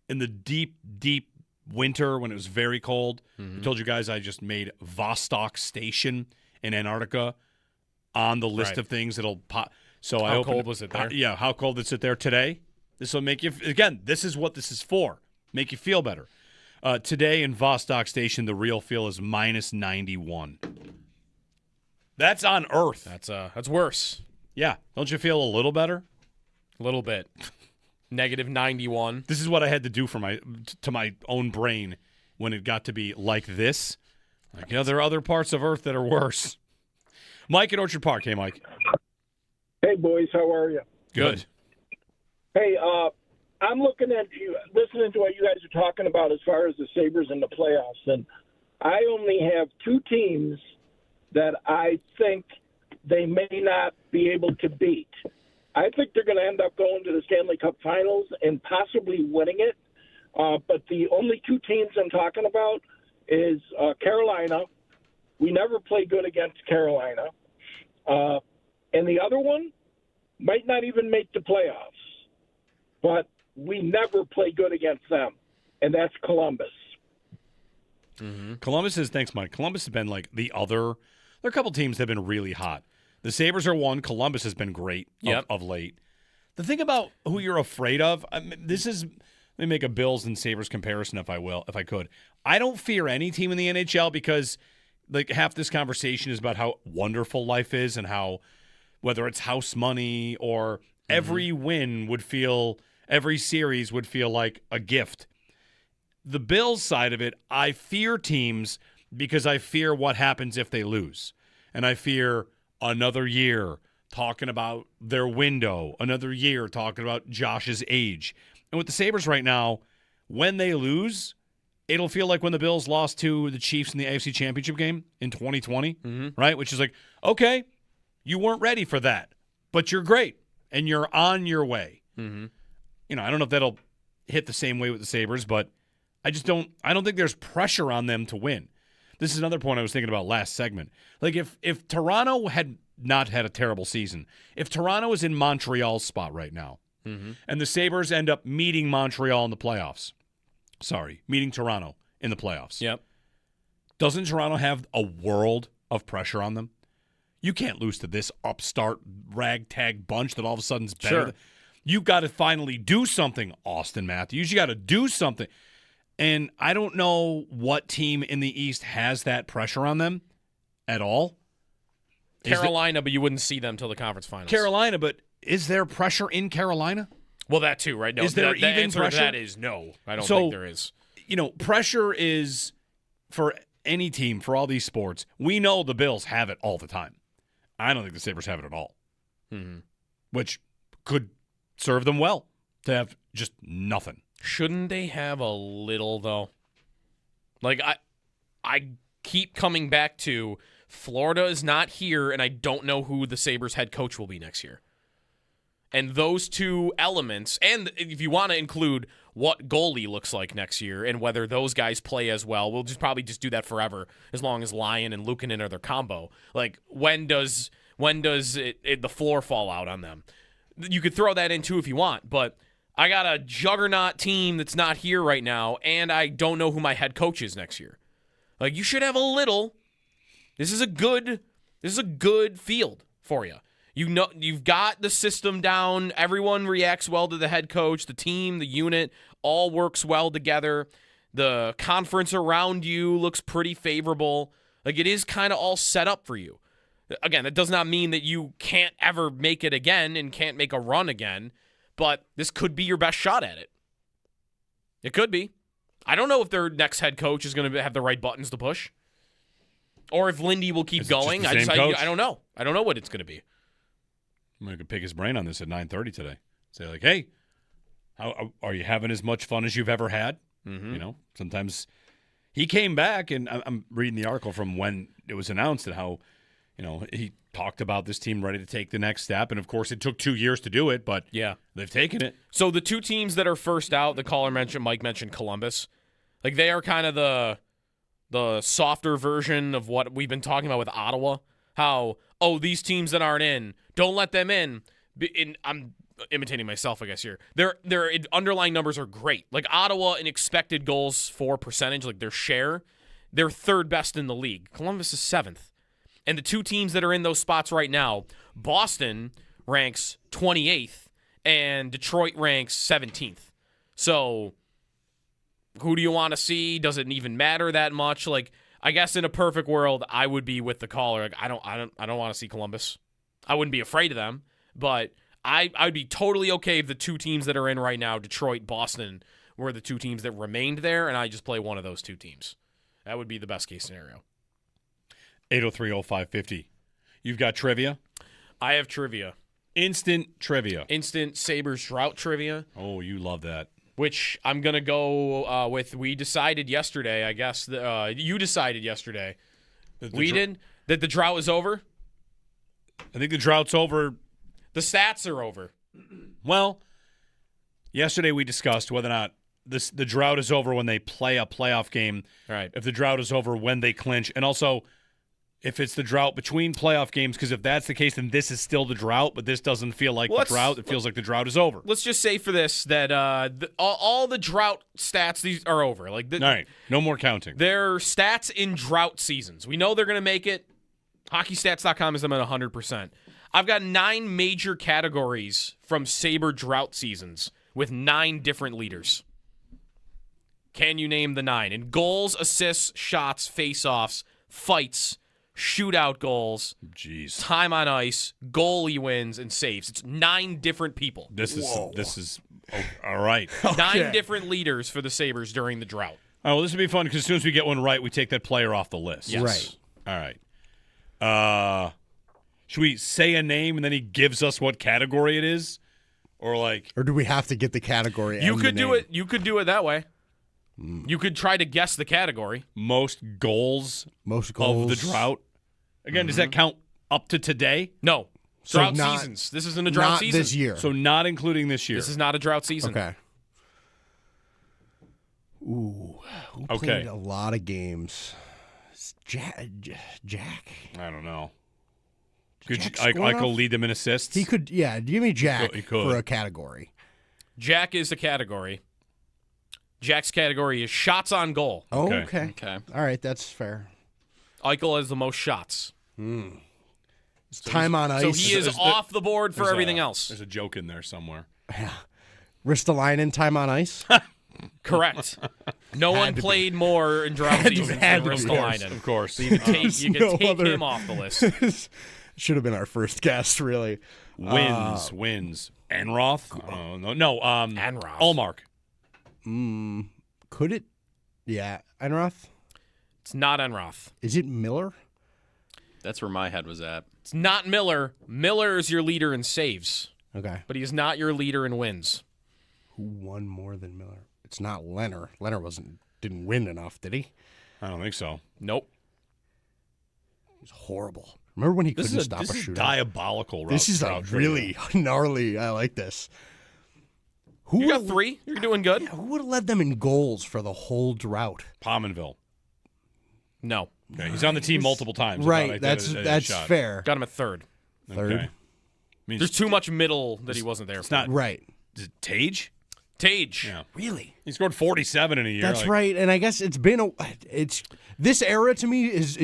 in the deep, deep winter when it was very cold, I told you guys I just made Vostok Station in Antarctica on the list of things that'll pop. So How cold was it there? Yeah, how cold is it there today? This will make you, again, this is what this is for, make you feel better. Today in Vostok Station, the real feel is minus 91. That's on Earth. That's worse. Yeah. Don't you feel a little better? A little bit. Negative 91. This is what I had to do for my own brain when it got to be like this. Like, there are other parts of Earth that are worse. Mike at Orchard Park. Hey, Mike. Hey, boys. How are you? Good. Hey, I'm looking at you, listening to what you guys are talking about as far as the Sabres in the playoffs, and I only have 2 teams that I think they may not be able to beat. I think they're going to end up going to the Stanley Cup Finals and possibly winning it. But the only 2 teams I'm talking about is Carolina. We never play good against Carolina. And the other one might not even make the playoffs. But we never play good against them, and that's Columbus. Mm-hmm. Columbus is, thanks, Mike. Columbus has been like the other. There are a couple teams that have been really hot. The Sabres are one. Columbus has been great of late. The thing about who you're afraid of, let me make a Bills and Sabres comparison if I could. I don't fear any team in the NHL because like half this conversation is about how wonderful life is and how whether it's house money or every win would feel, every series would feel like a gift. The Bills side of it, I fear teams because I fear what happens if they lose. And I fear another year talking about their window, another year talking about Josh's age. And with the Sabres right now, when they lose, it'll feel like when the Bills lost to the Chiefs in the AFC Championship game in 2020, right? Which is like, okay, you weren't ready for that, but you're great, and you're on your way. I don't know if that'll hit the same way with the Sabres, but I don't think there's pressure on them to win. This is another point I was thinking about last segment. Like if Toronto had not had a terrible season, if Toronto is in Montreal's spot right now, and the Sabres end up meeting Montreal in the playoffs, meeting Toronto in the playoffs. Yep. Doesn't Toronto have a world of pressure on them? You can't lose to this upstart ragtag bunch that all of a sudden is better. Sure. You've got to finally do something, Austin Matthews. You got to do something. And I don't know what team in the East has that pressure on them at all. Carolina, but you wouldn't see them till the conference finals. Carolina, but is there pressure in Carolina? Well, that too, right? No, is there the even answer pressure? to that is no. I don't think there is. Pressure is for any team, for all these sports. We know the Bills have it all the time. I don't think the Sabres have it at all, which could serve them well to have just nothing. Shouldn't they have a little, though? Like, I keep coming back to Florida is not here, and I don't know who the Sabres head coach will be next year. And those 2 elements, and if you want to include what goalie looks like next year and whether those guys play as well, we'll probably do that forever as long as Lyon and Luukkonen are their combo. Like, when does the floor fall out on them? You could throw that in too if you want, but I got a juggernaut team that's not here right now, and I don't know who my head coach is next year. Like, you should have a little. This is a good field for you. You've got the system down. Everyone reacts well to the head coach. The team, the unit, all works well together. The conference around you looks pretty favorable. Like, it is kind of all set up for you. Again, that does not mean that you can't ever make it again and can't make a run again, but this could be your best shot at it. It could be. I don't know if their next head coach is going to have the right buttons to push, or if Lindy will keep going. I don't know. I don't know what it's going to be. I'm going to pick his brain on this at 9:30 today. Say like, hey, how are you having as much fun as you've ever had? Mm-hmm. You know, sometimes he came back, and I'm reading the article from when it was announced and how, you know, he talked about this team ready to take the next step. And, of course, it took 2 years to do it, but yeah, they've taken it. So the two teams that are first out, Mike mentioned Columbus. Like, they are kind of the softer version of what we've been talking about with Ottawa. How, these teams that aren't in, don't let them in. I'm imitating myself, I guess, here. Their underlying numbers are great. Like, Ottawa in expected goals for percentage, like their share, they're third best in the league. Columbus is seventh. And the two teams that are in those spots right now, Boston ranks 28th and Detroit ranks 17th. So who do you want to see? Does it even matter that much? Like, I guess in a perfect world, I would be with the caller. Like, I don't want to see Columbus. I wouldn't be afraid of them, but I'd be totally okay if the two teams that are in right now, Detroit, Boston, were the two teams that remained there, and I just play one of those two teams. That would be the best case scenario. 803-0550. You've got trivia? I have trivia. Instant trivia. Instant Sabres drought trivia. Oh, you love that. Which I'm going to go with. We decided yesterday, I guess. You decided yesterday. We did? That the drought is over? I think the drought's over. The stats are over. Well, yesterday we discussed whether or not the drought is over when they play a playoff game. Right. If the drought is over when they clinch. And also, if it's the drought between playoff games, because if that's the case, then this is still the drought, but this doesn't feel like the drought. It feels like the drought is over. Let's just say for this that all the drought stats these are over. Like, all right, no more counting. They're stats in drought seasons. We know they're going to make it. HockeyStats.com is them at 100%. I've got 9 major categories from Sabre drought seasons with 9 different leaders. Can you name the 9? In goals, assists, shots, face-offs, fights, shootout goals, time on ice, goalie wins, and saves. It's 9 different people. This is all right. 9 different leaders for the Sabres during the drought. Oh, well, this would be fun because as soon as we get one right, we take that player off the list. Yes. Right. All right. Should we say a name and then he gives us what category it is? Or do we have to get the category? You could do do it. You could do it that way. You could try to guess the category. Most goals of the drought. Again, does that count up to today? No. So Drought not- seasons. This isn't a drought Not season. this year. So not including this year. This is not a drought season. Okay. Ooh. Who Okay. played a lot of games? Jack. I don't know. Could Jack Eichel Squirrel? lead them in assists? He could. Yeah. Give me Jack He could. for a category. Jack is the category. Jack's category is shots on goal. Oh, Okay. okay. All right. That's fair. Eichel has the most shots. Time on ice. So he is off the board for There's everything a- else. There's a joke in there somewhere. Ristolainen, time on ice. Correct. No one played more in drought seasons than had to be. Ristolainen. Of course. You can No take other- him off the list. Should have been our first guest, really. Wins. Enroth? Oh, no. Enroth. Allmark. Could it? Yeah. Enroth? It's not Enroth. Is it Miller? That's where my head was at. It's not Miller. Miller is your leader in saves, Okay. but he's not your leader in wins. Who won more than Miller? It's not Leonard. Leonard didn't win enough, did he? I don't think so. Nope. It was horrible. Remember when he This couldn't is stop a shooter? diabolical. This is a drought trivia. really gnarly. I like this. Who You got would- 3. You're doing good. Who would have led them in goals for the whole drought? Pominville. No. Okay, he's on the team multiple times. I Right. thought I That's did a that's shot. fair. Got him at 3rd. Third. Okay. Means There's too much middle that he wasn't there it's for. not Right. is it Tage? Tage. Yeah. Really? He scored 47 in a year. That's right. And I guess it's this era to me is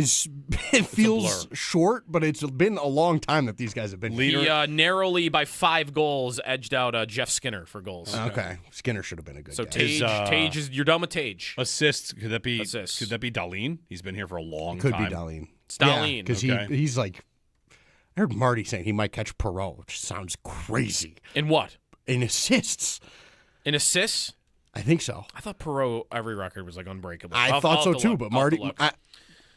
it feels blur. short, but it's been a long time that these guys have been Leader. He narrowly by 5 goals edged out Jeff Skinner for goals. Okay. Skinner should have been a good So guy. Tage is you're done with Tage. Assists. Could that be Assists. Could that be Darlene? He's been here for a long Could time. be Darlene. Darlene. Because Okay. he's like, I heard Marty saying he might catch Perot, which sounds crazy. In what? In assists. In assists? I think so. I thought Perot every record was like unbreakable. I I'll thought have so to too, look. but I'll have to Marty, look.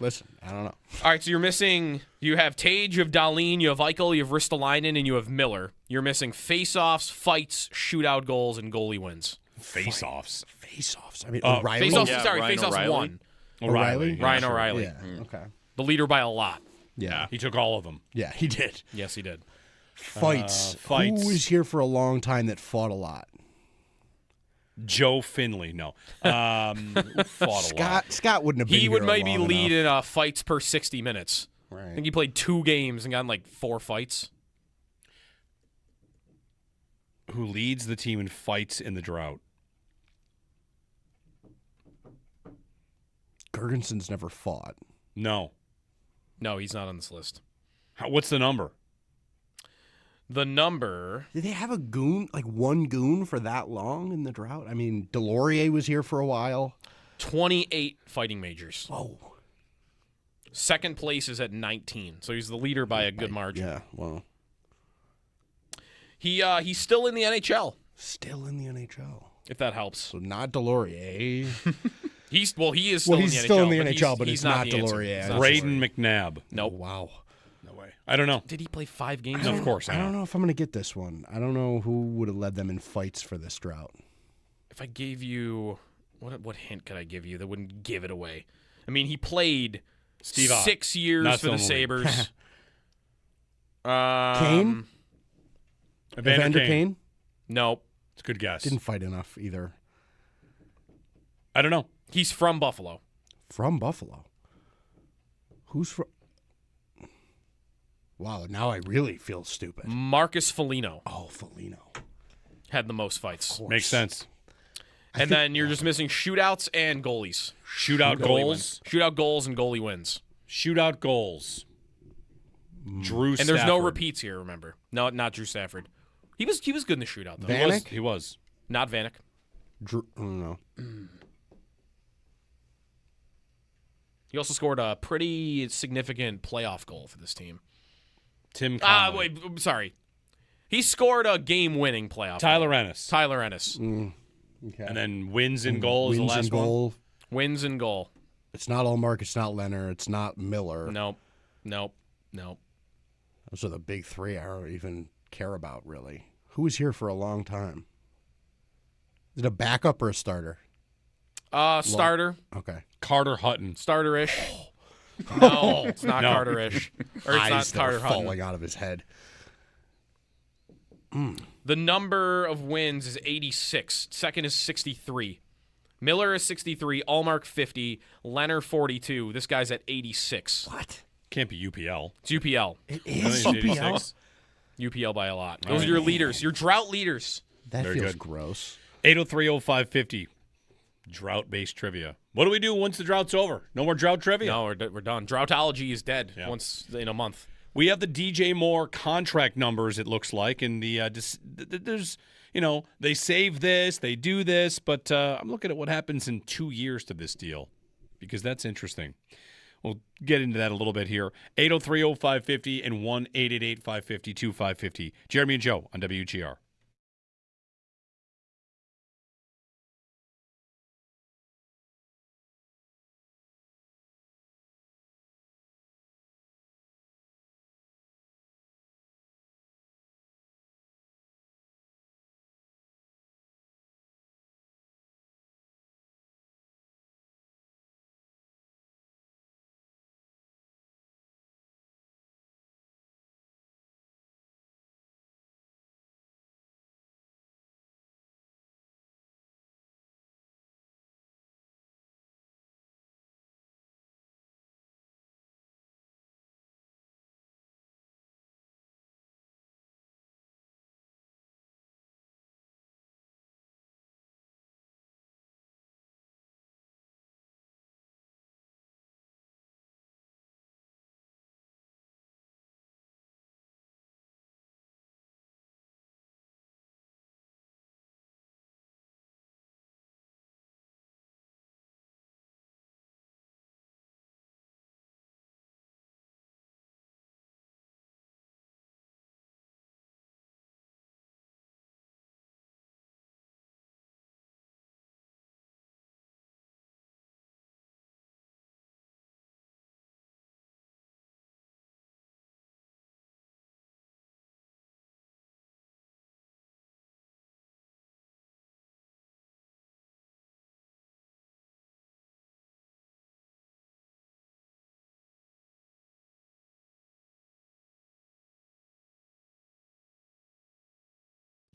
Listen, I don't know. All right, so you're missing. You have Tage, you have Dahlin, you have Eichel, you have Ristolainen, and you have Miller. You're missing face-offs, fights, shootout goals, and goalie wins. Face-offs. Face-offs. I mean, O'Reilly. Face-offs. Yeah, Sorry, Ryan face-offs O'Reilly. won. O'Reilly. Yeah, Ryan sure. O'Reilly, Yeah. Okay. the leader by a lot. Yeah. He took all of them. Yeah, he did. Yes, he did. Fights. Fights. Who was here for a long time that fought a lot? Joe Finley, no. Who fought a lot. Scott wouldn't have been He would here maybe long lead enough. in fights per 60 minutes. I Right. think he played 2 games and got in like 4 fights. Who leads the team in fights in the drought? Gergenson's never fought. No. No, he's not on this list. What's the number? The number. Did they have a goon, like one goon for that long in the drought? I mean, Delorier was here for a while. 28 fighting majors. Oh. Second place is at 19, so he's the leader by a good margin. Yeah, well, He's still in the NHL, still in the NHL. if that helps. So not Delorier. He is still He's in the NHL. still in the but NHL, but he's it's not the answer. Delorier. It's not Braden Delorier. McNabb. Nope. Wow. No way. I don't know. Did he play 5 games? Of course I don't know if I'm going to get this one. I don't know who would have led them in fights for this drought. If I gave you what hint could I give you that wouldn't give it away? I mean, he played Steve Ott. 6 years Not for the Silverman. Sabres. Kane? Evander Kane. Nope. It's a good guess. Didn't fight enough either. I don't know. He's from Buffalo. From Buffalo. Who's from? Wow, now I really feel stupid. Marcus Foligno Oh, Foligno. had the most fights. Makes sense. And then you're just missing shootouts and goalies. Shootout Goalie goals. wins. Shootout goals and goalie wins. Shootout goals. Drew And there's no Stafford. repeats here, remember. No, not Drew Stafford. He was good in the shootout, though. Vanek? He was. Not Vanek. Drew, I don't know. He also scored a pretty significant playoff goal for this team. Tim Conley. Wait, I'm sorry. He scored a game-winning playoff Tyler goal. Ennis. Tyler Ennis. Okay. And then wins in goal is the Wins last and goal. Wins and goal. It's not Allmark. It's not Leonard. It's not Miller. Nope. Those are the big 3 I don't even care about, really. Who was here for a long time? Is it a backup or a starter? Starter. Okay. one. Carter Hutton. Starter-ish. No, it's not No. Carter-ish. Or it's Eyes not that are Carter Hutton. falling out of his head. The number of wins is 86. Second is 63. Miller is 63. Allmark 50. Leonard 42. This guy's at 86. What? Can't be UPL. It's UPL. It I think is it's UPL? 86. UPL by a lot. Those are your leaders. Your drought leaders. That Very feels good. gross. 803-0550. Drought-based trivia. What do we do once the drought's over? No more drought trivia? No, we're done. Droughtology is dead Yeah. once in a month. We have the DJ Moore contract numbers, it looks like, and there's, they save this, they do this, but I'm looking at what happens in 2 years to this deal because that's interesting. We'll get into that a little bit here. 803-0550 and 1-888-550-2550. Jeremy and Joe on WGR.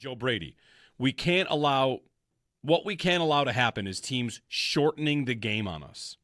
Joe Brady. What we can't allow to happen is teams shortening the game on us.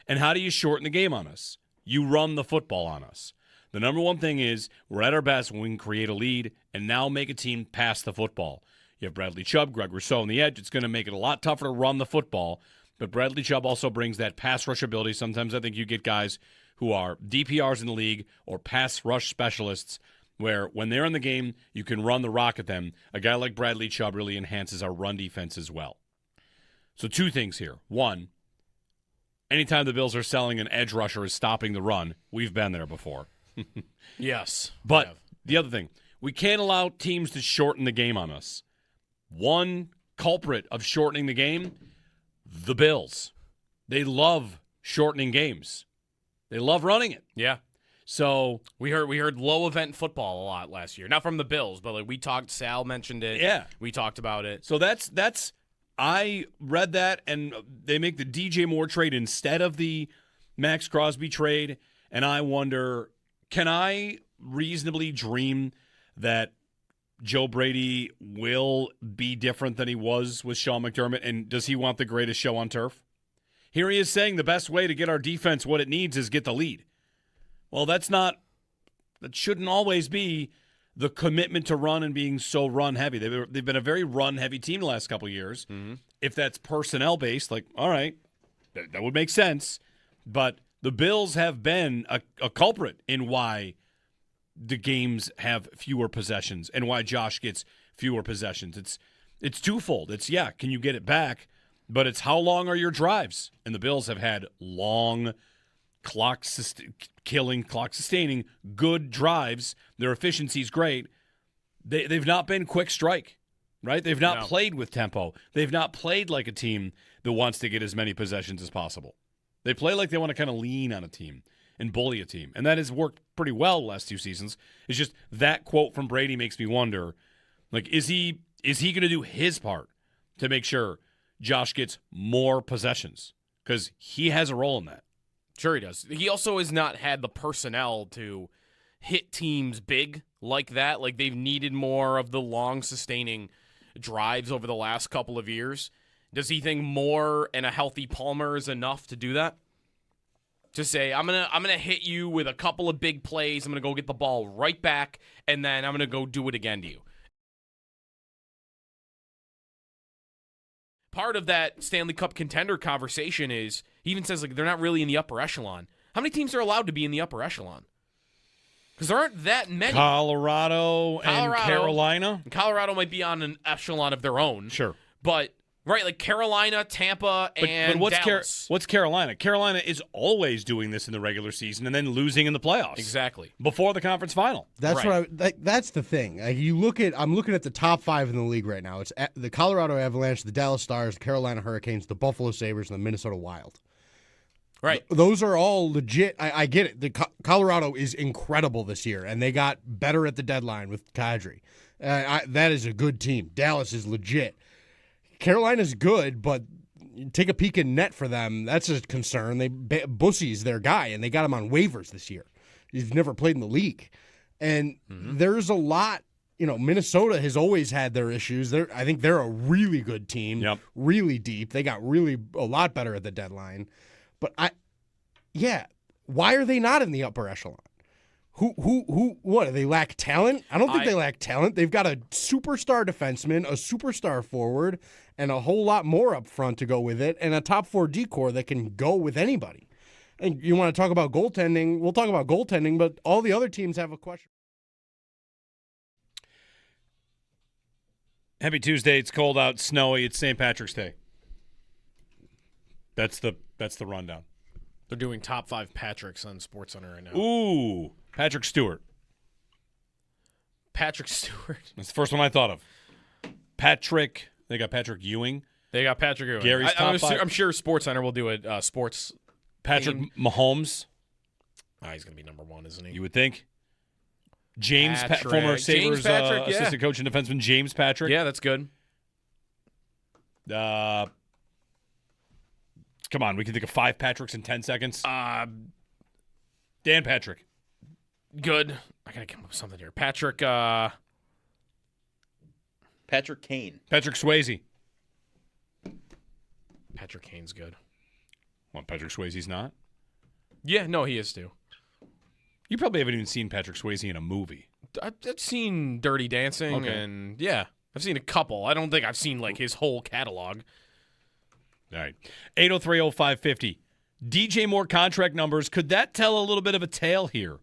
And how do you shorten the game on us? You run the football on us. The number one thing is we're at our best when we can create a lead and now make a team pass the football. You have Bradley Chubb, Greg Rousseau on the edge. It's going to make it a lot tougher to run the football. But Bradley Chubb also brings that pass rush ability. Sometimes I think you get guys who are DPRs in the league or pass rush specialists where when they're in the game, you can run the rock at them. A guy like Bradley Chubb really enhances our run defense as well. So two things here. One, anytime the Bills are selling an edge rusher is stopping the run, we've been there before. Yes. But the other thing, we can't allow teams to shorten the game on us. One culprit of shortening the game, the Bills. They love shortening games. They love running it. Yeah. So we heard low event football a lot last year. Not from the Bills, but like we talked, Sal mentioned it. Yeah. We talked about it. So that's I read that, and they make the DJ Moore trade instead of the Max Crosby trade, and I wonder, can I reasonably dream that Joe Brady will be different than he was with Sean McDermott, and does he want the greatest show on turf? Here he is saying the best way to get our defense what it needs is get the lead. Well, that shouldn't always be the commitment to run and being so run-heavy. They've been a very run-heavy team the last couple of years. Mm-hmm. If that's personnel-based, like, all right, that would make sense. But the Bills have been a culprit in why the games have fewer possessions and why Josh gets fewer possessions. It's twofold. It's, can you get it back? But it's how long are your drives? And the Bills have had long clock-sustaining, good drives. Their efficiency's great. They've not been quick strike, right? They've not played with tempo. They've not played like a team that wants to get as many possessions as possible. They play like they want to kind of lean on a team and bully a team. And that has worked pretty well the last 2 seasons. It's just that quote from Brady makes me wonder, like, is he going to do his part to make sure Josh gets more possessions? Because he has a role in that. Sure he does. He also has not had the personnel to hit teams big like that. Like, they've needed more of the long, sustaining drives over the last couple of years. Does he think Moore and a healthy Palmer is enough to do that? To say, I'm gonna hit you with a couple of big plays, I'm gonna go get the ball right back, and then I'm gonna go do it again to you. Part of that Stanley Cup contender conversation is, he even says, like, they're not really in the upper echelon. How many teams are allowed to be in the upper echelon? Because there aren't that many. Colorado and Carolina. Colorado might be on an echelon of their own. Sure. But, right, like Carolina, Tampa, and Dallas. What's Carolina? Carolina is always doing this in the regular season and then losing in the playoffs. Exactly. Before the conference final. That's that's the thing. I'm looking at the top 5 in the league right now. It's the Colorado Avalanche, the Dallas Stars, the Carolina Hurricanes, the Buffalo Sabres, and the Minnesota Wild. Right. Those are all legit. I get it. Colorado is incredible this year, and they got better at the deadline with Kadri. That is a good team. Dallas is legit. Carolina's good, but take a peek in net for them. That's a concern. Bussy's their guy, and they got him on waivers this year. He's never played in the league. And there's a lot. Minnesota has always had their issues. I think they're a really good team, really deep. They got a lot better at the deadline. But why are they not in the upper echelon? What, do they lack talent? I don't think they lack talent. They've got a superstar defenseman, a superstar forward, and a whole lot more up front to go with it, and a top 4 D-core that can go with anybody. And you want to talk about goaltending, we'll talk about goaltending, but all the other teams have a question. Happy Tuesday. It's cold out, snowy. It's St. Patrick's Day. That's the rundown. They're doing top 5 Patricks on SportsCenter right now. Ooh, Patrick Stewart. Patrick Stewart. That's the first one I thought of. Patrick. They got Patrick Ewing. They got Patrick Ewing. Gary's top 5. I'm sure SportsCenter will do a sports. Patrick theme. Mahomes. He's going to be number 1, isn't he? You would think. James, former Sabres assistant coach and defenseman James Patrick. Yeah, that's good. Come on, we can think of 5 Patricks in 10 seconds. Dan Patrick. Good. I got to come up with something here. Patrick, Patrick Kane. Patrick Swayze. Patrick Kane's good. Well, Patrick Swayze's not. Yeah, no, he is too. You probably haven't even seen Patrick Swayze in a movie. I've seen Dirty Dancing, and yeah, I've seen a couple. I don't think I've seen like his whole catalog. All right. 803-0550. DJ Moore contract numbers. Could that tell a little bit of a tale here?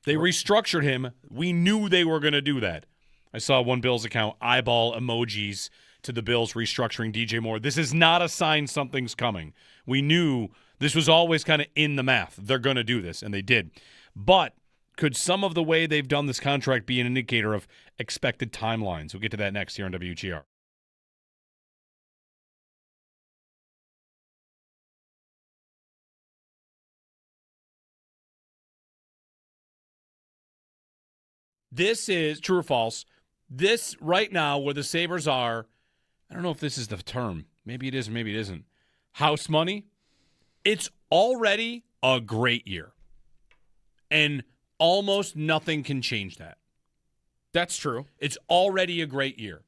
They restructured him. We knew they were going to do that. I saw one Bills account eyeball emojis to the Bills restructuring DJ Moore. This is not a sign something's coming. We knew this was always kind of in the math. They're going to do this, and they did. But could some of the way they've done this contract be an indicator of expected timelines? We'll get to that next here on WGR. This is true or false. This right now, where the Sabres are, I don't know if this is the term. Maybe it is, maybe it isn't. House money. It's already a great year. And almost nothing can change that. That's true. It's already a great year.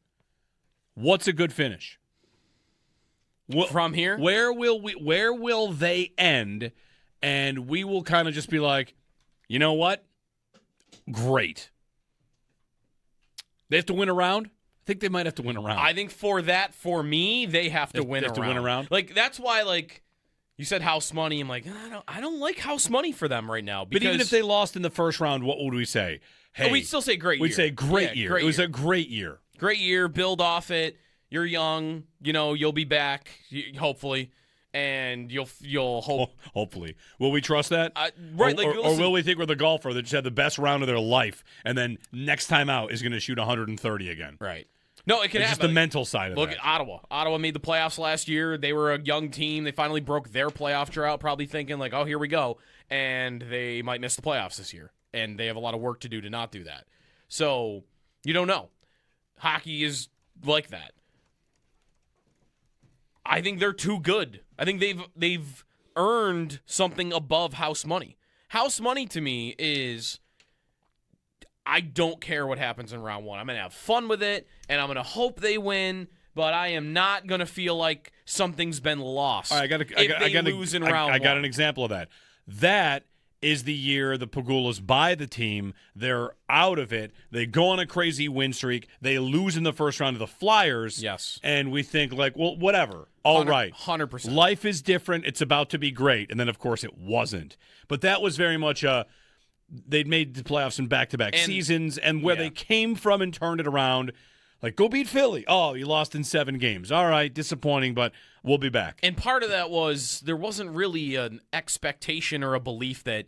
What's a good finish? From here? Where will they end? And we will kind of just be like, you know what? Great. They have to win a round? I think they might have to win a round. I think for me, they have to win a round. They have to win a round? Like, that's why, like, you said house money. I'm like, I don't like house money for them right now. But even if they lost in the first round, what would we say? Hey, we'd still say great year. We'd say great year. It was a great year. Great year. Build off it. You're young. You know, you'll be back, hopefully. And you'll hope. Hopefully. Will we trust that? Right. Or will we think we're the golfer that just had the best round of their life and then next time out is going to shoot 130 again? Right. No, it can happen. Just the mental side of Look that. at Ottawa. Ottawa made the playoffs last year. They were a young team. They finally broke their playoff drought, probably thinking like, oh, here we go. And they might miss the playoffs this year. And they have a lot of work to do to not do that. So you don't know. Hockey is like that. I think they're too good. I think they've earned something above house money. House money to me is I don't care what happens in round one. I'm going to have fun with it, and I'm going to hope they win, but I am not going to feel like something's been lost. All right, I got an example of that. That is the year the Pagulas buy the team. They're out of it. They go on a crazy win streak. They lose in the first round to the Flyers. Yes. And we think, like, well, whatever. All right. 100%. Life is different. It's about to be great. And then, of course, it wasn't. But that was very much they'd made the playoffs in back-to-back seasons, and where they came from and turned it around. Like, go beat Philly. Oh, you lost in 7 games. All right, disappointing, but we'll be back. And part of that was there wasn't really an expectation or a belief that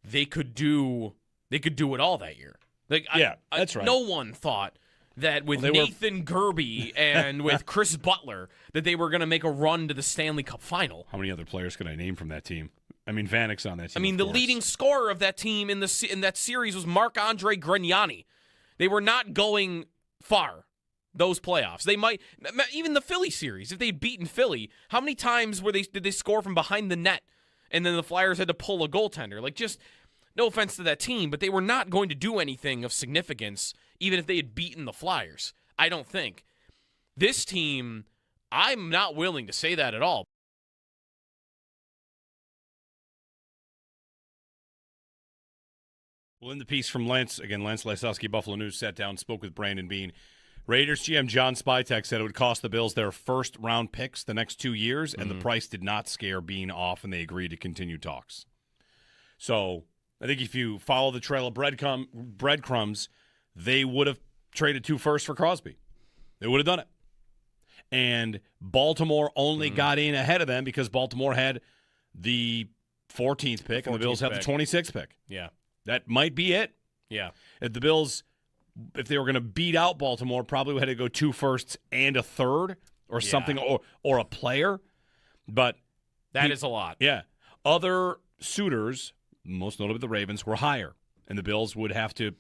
they could do it all that year. Like, that's right. No one thought that with Nathan Gerbe and with Chris Butler that they were going to make a run to the Stanley Cup final. How many other players could I name from that team? I mean, Vanek's on that team. I mean, the leading scorer of that team in that series was Marc-Andre Grignani. They were not going far. Those playoffs. They might even the Philly series. If they'd beaten Philly, how many times did they score from behind the net, and then the Flyers had to pull a goaltender? Like, just no offense to that team, but they were not going to do anything of significance, even if they had beaten the Flyers. I don't think this team. I'm not willing to say that at all. Well, in the piece from Lance Lysowski, Buffalo News, sat down and spoke with Brandon Beane. Raiders GM John Spytek said it would cost the Bills their first-round picks the next 2 years, and the price did not scare Beane off, and they agreed to continue talks. So I think if you follow the trail of breadcrumbs, they would have traded 2 firsts for Crosby. They would have done it. And Baltimore only got in ahead of them because Baltimore had the 14th pick, and the Bills have the 26th pick. Yeah. That might be it. Yeah. If the Bills, if they were going to beat out Baltimore, probably had to go 2 firsts and a third or something, or a player. But that is a lot. Yeah. Other suitors, most notably the Ravens, were higher. And the Bills would have to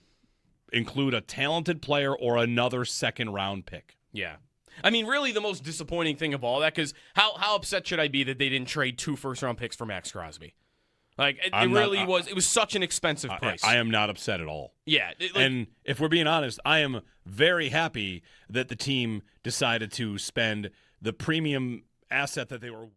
include a talented player or another second-round pick. Yeah. I mean, really the most disappointing thing of all that, because how upset should I be that they didn't trade 2 first-round picks for Max Crosby? Like it I'm not- really was. It was such an expensive price. I am not upset at all. Yeah, And if we're being honest, I am very happy that the team decided to spend the premium asset that they were.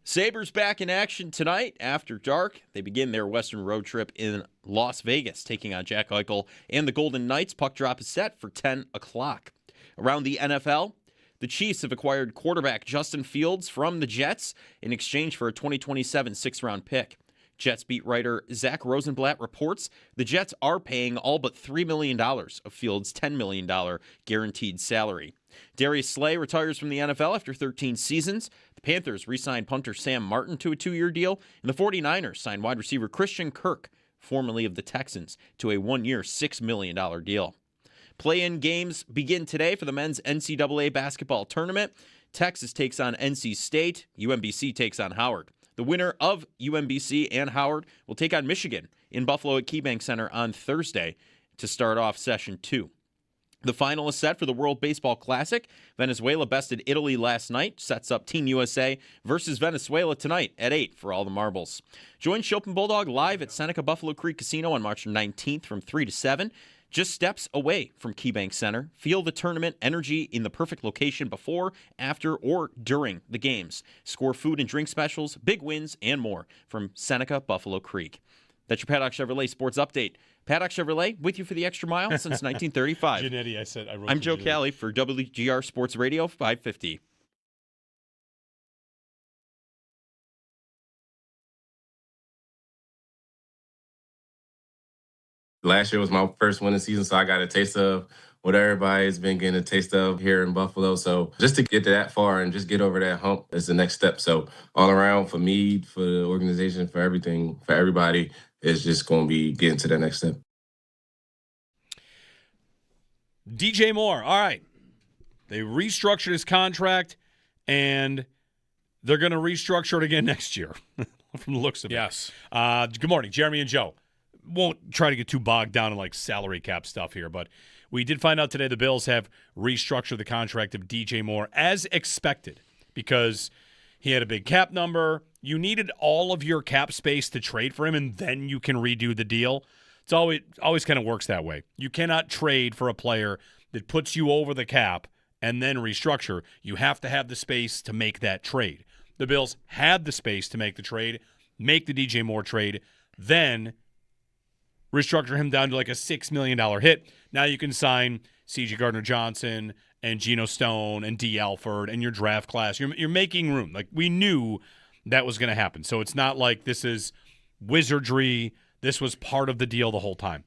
Sabres back in action tonight after dark. They begin their Western road trip in Las Vegas, taking on Jack Eichel and the Golden Knights. Puck drop is set for 10 o'clock. Around the NFL, the Chiefs have acquired quarterback Justin Fields from the Jets in exchange for a 2027 sixth-round pick. Jets beat writer Zach Rosenblatt reports the Jets are paying all but $3 million of Fields' $10 million guaranteed salary. Darius Slay retires from the NFL after 13 seasons. The Panthers re-signed punter Sam Martin to a 2-year deal, and the 49ers signed wide receiver Christian Kirk, formerly of the Texans, to a 1-year, $6 million deal. Play-in games begin today for the men's NCAA basketball tournament. Texas takes on NC State. UMBC takes on Howard. The winner of UMBC and Howard will take on Michigan in Buffalo at KeyBank Center on Thursday to start off Session 2. The final is set for the World Baseball Classic. Venezuela bested Italy last night, sets up Team USA versus Venezuela tonight at 8 for all the marbles. Join Chopin Bulldog live at Seneca Buffalo Creek Casino on March 19th from 3 to 7. Just steps away from KeyBank Center. Feel the tournament energy in the perfect location before, after, or during the games. Score food and drink specials, big wins, and more from Seneca Buffalo Creek. That's your Paddock Chevrolet Sports Update. Paddock Chevrolet, with you for the extra mile since 1935. Giannetti, I'm Joe Cali for WGR Sports Radio 550. Last year was my first winning season, so I got a taste of what everybody's been getting a taste of here in Buffalo. So just to get to that far and just get over that hump is the next step. So all around for me, for the organization, for everything, for everybody, it's just going to be getting to that next step. DJ Moore, all right. They restructured his contract, and they're going to restructure it again next year from the looks of it. Yes. Good morning, Jeremy and Joe. Won't try to get too bogged down in like salary cap stuff here, but we did find out today the Bills have restructured the contract of DJ Moore as expected because he had a big cap number. You needed all of your cap space to trade for him, and then you can redo the deal. It's always kind of works that way. You cannot trade for a player that puts you over the cap and then restructure. You have to have the space to make that trade. The Bills had the space to make the trade, make the DJ Moore trade, then restructure him down to like a $6 million hit. Now you can sign C.J. Gardner-Johnson and Geno Stone and D. Alford and your draft class. You're making room. Like, we knew that was going to happen. So it's not like this is wizardry. This was part of the deal the whole time.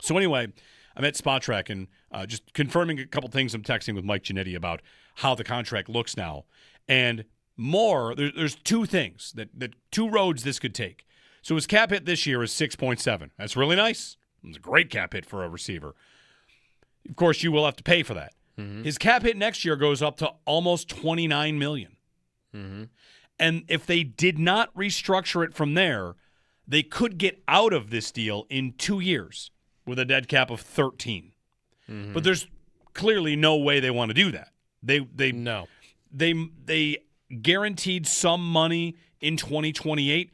So anyway, I'm at Spot Track and just confirming a couple things. I'm texting with Mike Giannetti about how the contract looks now. And more, there's two things, that two roads this could take. So his cap hit this year is 6.7. That's really nice. It's a great cap hit for a receiver. Of course, you will have to pay for that. Mm-hmm. His cap hit next year goes up to almost $29 million. Mm-hmm. And if they did not restructure it from there, they could get out of this deal in 2 years with a dead cap of 13. Mm-hmm. But there's clearly no way they want to do that. They guaranteed some money in 2028.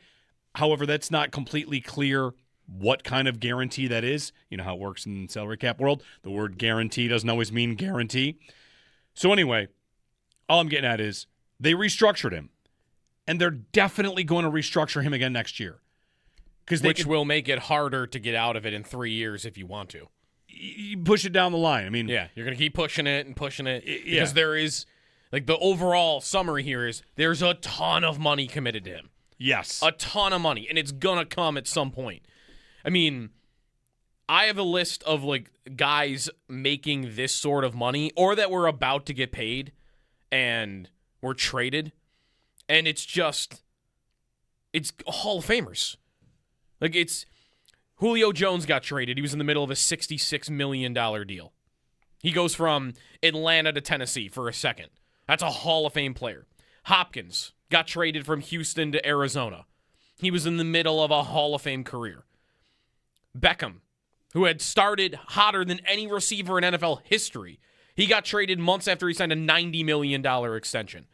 However, that's not completely clear what kind of guarantee that is. You know how it works in the salary cap world. The word guarantee doesn't always mean guarantee. So anyway, all I'm getting at is they restructured him, and they're definitely going to restructure him again next year. Which will make it harder to get out of it in 3 years if you want to. You push it down the line. I mean, yeah, you're going to keep pushing it and pushing it because there is, like, the overall summary here is there's a ton of money committed to him. Yes. A ton of money, and it's going to come at some point. I mean, I have a list of, like, guys making this sort of money or that were about to get paid and were traded, and it's Hall of Famers. Like, it's Julio Jones got traded. He was in the middle of a $66 million deal. He goes from Atlanta to Tennessee for a second. That's a Hall of Fame player. Hopkins got traded from Houston to Arizona. He was in the middle of a Hall of Fame career. Beckham, who had started hotter than any receiver in NFL history, he got traded months after he signed a $90 million extension.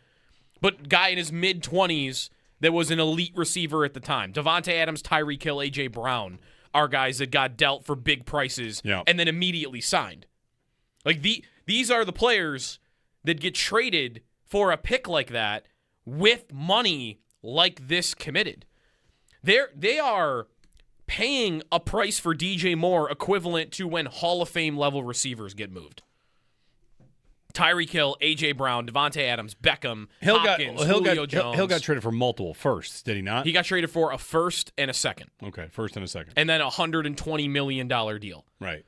but guy in his mid-20s that was an elite receiver at the time. Devontae Adams, Tyreek Hill, A.J. Brown are guys that got dealt for big prices and then immediately signed. Like these are the players that get traded for a pick like that with money like this committed. They are paying a price for DJ Moore equivalent to when Hall of Fame level receivers get moved. Tyreek Hill, A.J. Brown, Devontae Adams, Beckham, Hopkins, Julio Jones. Hill got traded for multiple firsts, did he not? He got traded for a first and a second. Okay, first and a second. And then a $120 million deal. Right.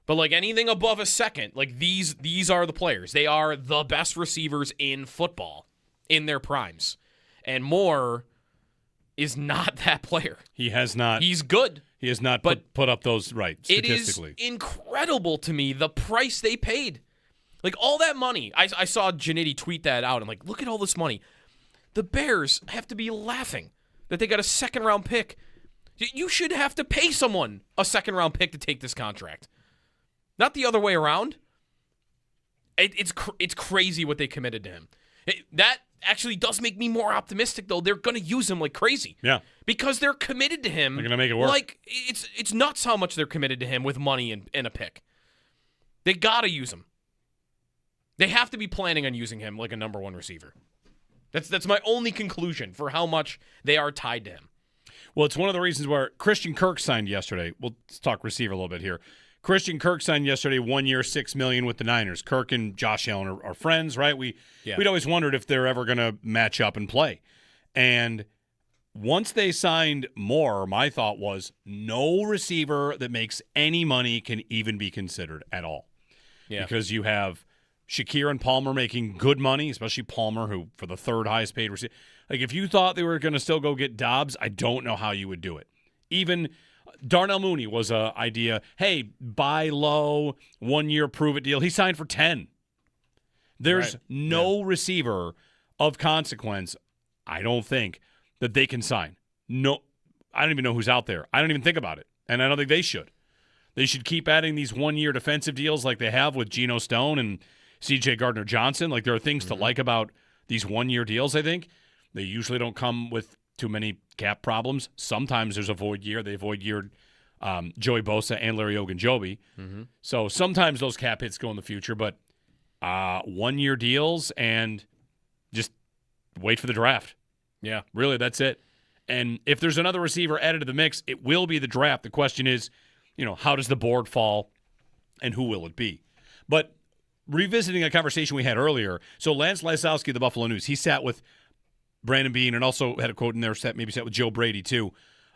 But like anything above a second, like these are the players. They are the best receivers in football in their primes. And Moore is not that player. He has not. He's good. He has not put up those, right, statistically. It is incredible to me the price they paid. Like, all that money. I saw Giannitti tweet that out. I'm like, look at all this money. The Bears have to be laughing that they got a second-round pick. You should have to pay someone a second-round pick to take this contract. Not the other way around. It's crazy what they committed to him. That actually does make me more optimistic, though. They're going to use him like crazy. Yeah. Because they're committed to him. They're going to make it work. Like, it's nuts how much they're committed to him with money and a pick. They got to use him. They have to be planning on using him like a number one receiver. That's my only conclusion for how much they are tied to him. Well, it's one of the reasons where Christian Kirk signed yesterday. Let's talk receiver a little bit here. Christian Kirk signed yesterday, 1 year, $6 million with the Niners. Kirk and Josh Allen are friends, right? We'd always wondered if they're ever going to match up and play. And once they signed Moore, my thought was no receiver that makes any money can even be considered at all. Yeah. Because you have Shakir and Palmer making good money, especially Palmer, who for the third highest paid receiver. Like, if you thought they were going to still go get Dobbs, I don't know how you would do it. Even Darnell Mooney was an idea. Hey, buy low, 1 year prove it deal. He signed for 10. There's no receiver of consequence, I don't think, that they can sign. No, I don't even know who's out there. I don't even think about it, and I don't think they should. They should keep adding these 1 year defensive deals like they have with Geno Stone and C.J. Gardner-Johnson. Like, there are things to like about these 1 year deals, I think. They usually don't come with too many cap problems. Sometimes there's a void year. They void yeared Joey Bosa and Larry Ogunjobi. So sometimes those cap hits go in the future, but 1 year deals and just wait for the draft. Yeah. Really, that's it. And if there's another receiver added to the mix, it will be the draft. The question is, how does the board fall and who will it be? But revisiting a conversation we had earlier, so Lance Lysowski of the Buffalo News, he sat with Brandon Beane and also had a quote in there, maybe sat with Joe Brady too,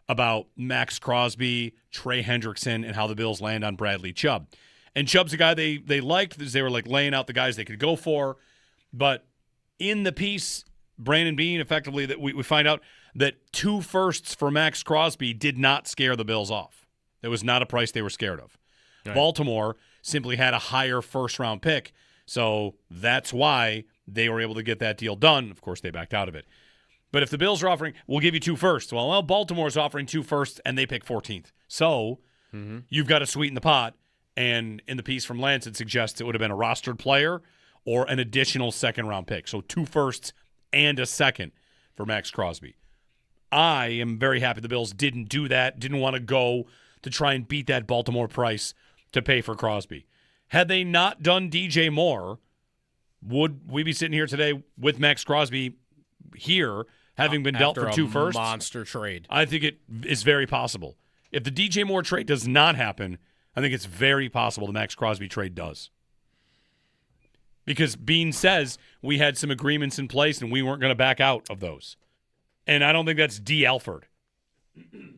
about Max Crosby, Trey Hendrickson, and how the Bills land on Bradley Chubb. And Chubb's a guy they liked because they were like laying out the guys they could go for. But in the piece, Brandon Beane, effectively, that we find out that 2 firsts for Max Crosby did not scare the Bills off. That was not a price they were scared of. Right. Baltimore simply had a higher first-round pick, so that's why they were able to get that deal done. Of course, they backed out of it. But if the Bills are offering, we'll give you 2 firsts. Well, Baltimore's offering 2 firsts, and they pick 14th. So you've got to sweeten the pot. And in the piece from Lance, it suggests it would have been a rostered player or an additional second-round pick. So 2 firsts and a second for Max Crosby. I am very happy the Bills didn't do that, didn't want to go to try and beat that Baltimore price to pay for Crosby. Had they not done DJ Moore, would we be sitting here today with Max Crosby here, having been dealt for 2 firsts? Monster trade. I think it is very possible. If the DJ Moore trade does not happen, I think it's very possible the Max Crosby trade does. Because Beane says we had some agreements in place and we weren't going to back out of those. And I don't think that's D. Alford.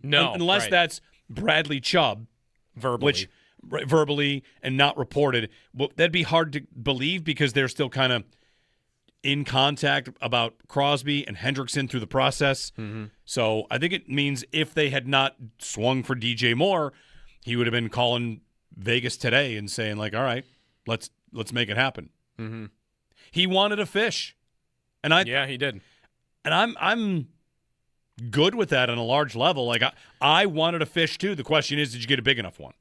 No. Unless that's Bradley Chubb. Verbally and not reported. Well, that'd be hard to believe because they're still kind of in contact about Crosby and Hendrickson through the process. So I think it means if they had not swung for DJ Moore, he would have been calling Vegas today and saying, like, all right, let's make it happen. He wanted a fish. And he did. And I'm good with that on a large level. Like, I wanted a fish too. The question is, did you get a big enough one?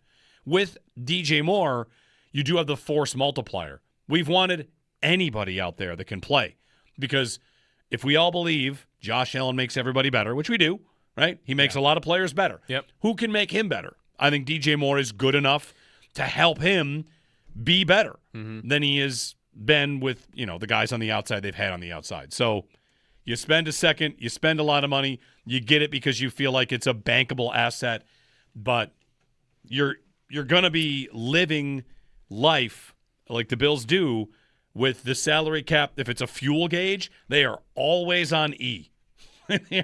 With DJ Moore, you do have the force multiplier. We've wanted anybody out there that can play because if we all believe Josh Allen makes everybody better, which we do, right? He makes a lot of players better. Yep. Who can make him better? I think DJ Moore is good enough to help him be better than he has been with, the guys on the outside they've had on the outside. So you spend a second, you spend a lot of money, you get it because you feel like it's a bankable asset, but you're going to be living life like the Bills do with the salary cap. If it's a fuel gauge, they are always on E. they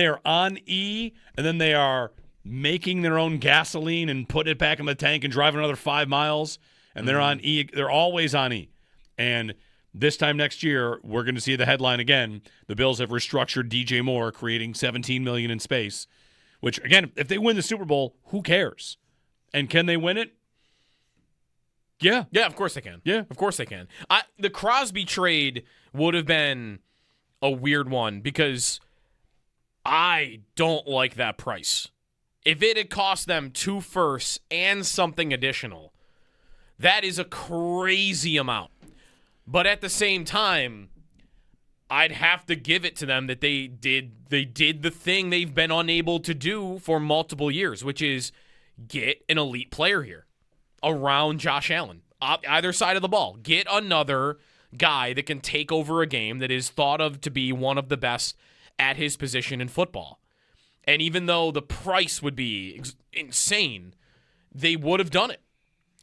are on E, and then they are making their own gasoline and putting it back in the tank and driving another 5 miles, and they're on E. They're always on E. And this time next year, we're going to see the headline again. The Bills have restructured DJ Moore, creating $17 million in space, which, again, if they win the Super Bowl, who cares? And can they win it? Yeah. Yeah, of course they can. Yeah. Of course they can. The Crosby trade would have been a weird one because I don't like that price. If it had cost them 2 firsts and something additional, that is a crazy amount. But at the same time, I'd have to give it to them that they did the thing they've been unable to do for multiple years, which is get an elite player here around Josh Allen, either side of the ball. Get another guy that can take over a game that is thought of to be one of the best at his position in football. And even though the price would be insane, they would have done it.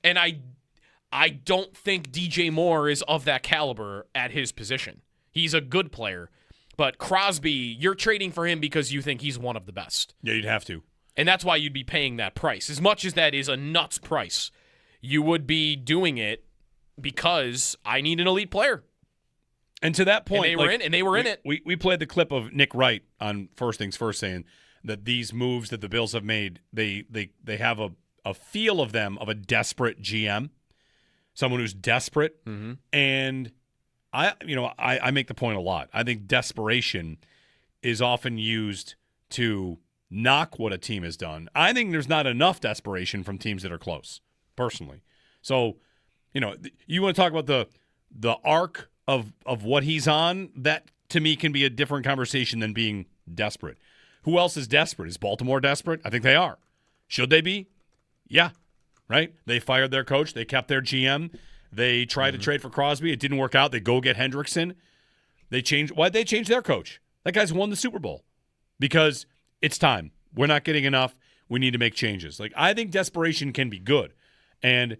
And I don't think DJ Moore is of that caliber at his position. He's a good player. But Crosby, you're trading for him because you think he's one of the best. Yeah, you'd have to. And that's why you'd be paying that price. As much as that is a nuts price, you would be doing it because I need an elite player. And to that point, and they were in it. We played the clip of Nick Wright on First Things First saying that these moves that the Bills have made, they have a feel of them of a desperate GM, someone who's desperate. And I make the point a lot. I think desperation is often used to knock what a team has done. I think there's not enough desperation from teams that are close, personally. So, you want to talk about the arc of what he's on, that to me can be a different conversation than being desperate. Who else is desperate? Is Baltimore desperate? I think they are. Should they be? Yeah. Right? They fired their coach. They kept their GM. They tried to trade for Crosby. It didn't work out. They go get Hendrickson. Why'd they change their coach? That guy's won the Super Bowl. Because it's time. We're not getting enough. We need to make changes. I think desperation can be good. And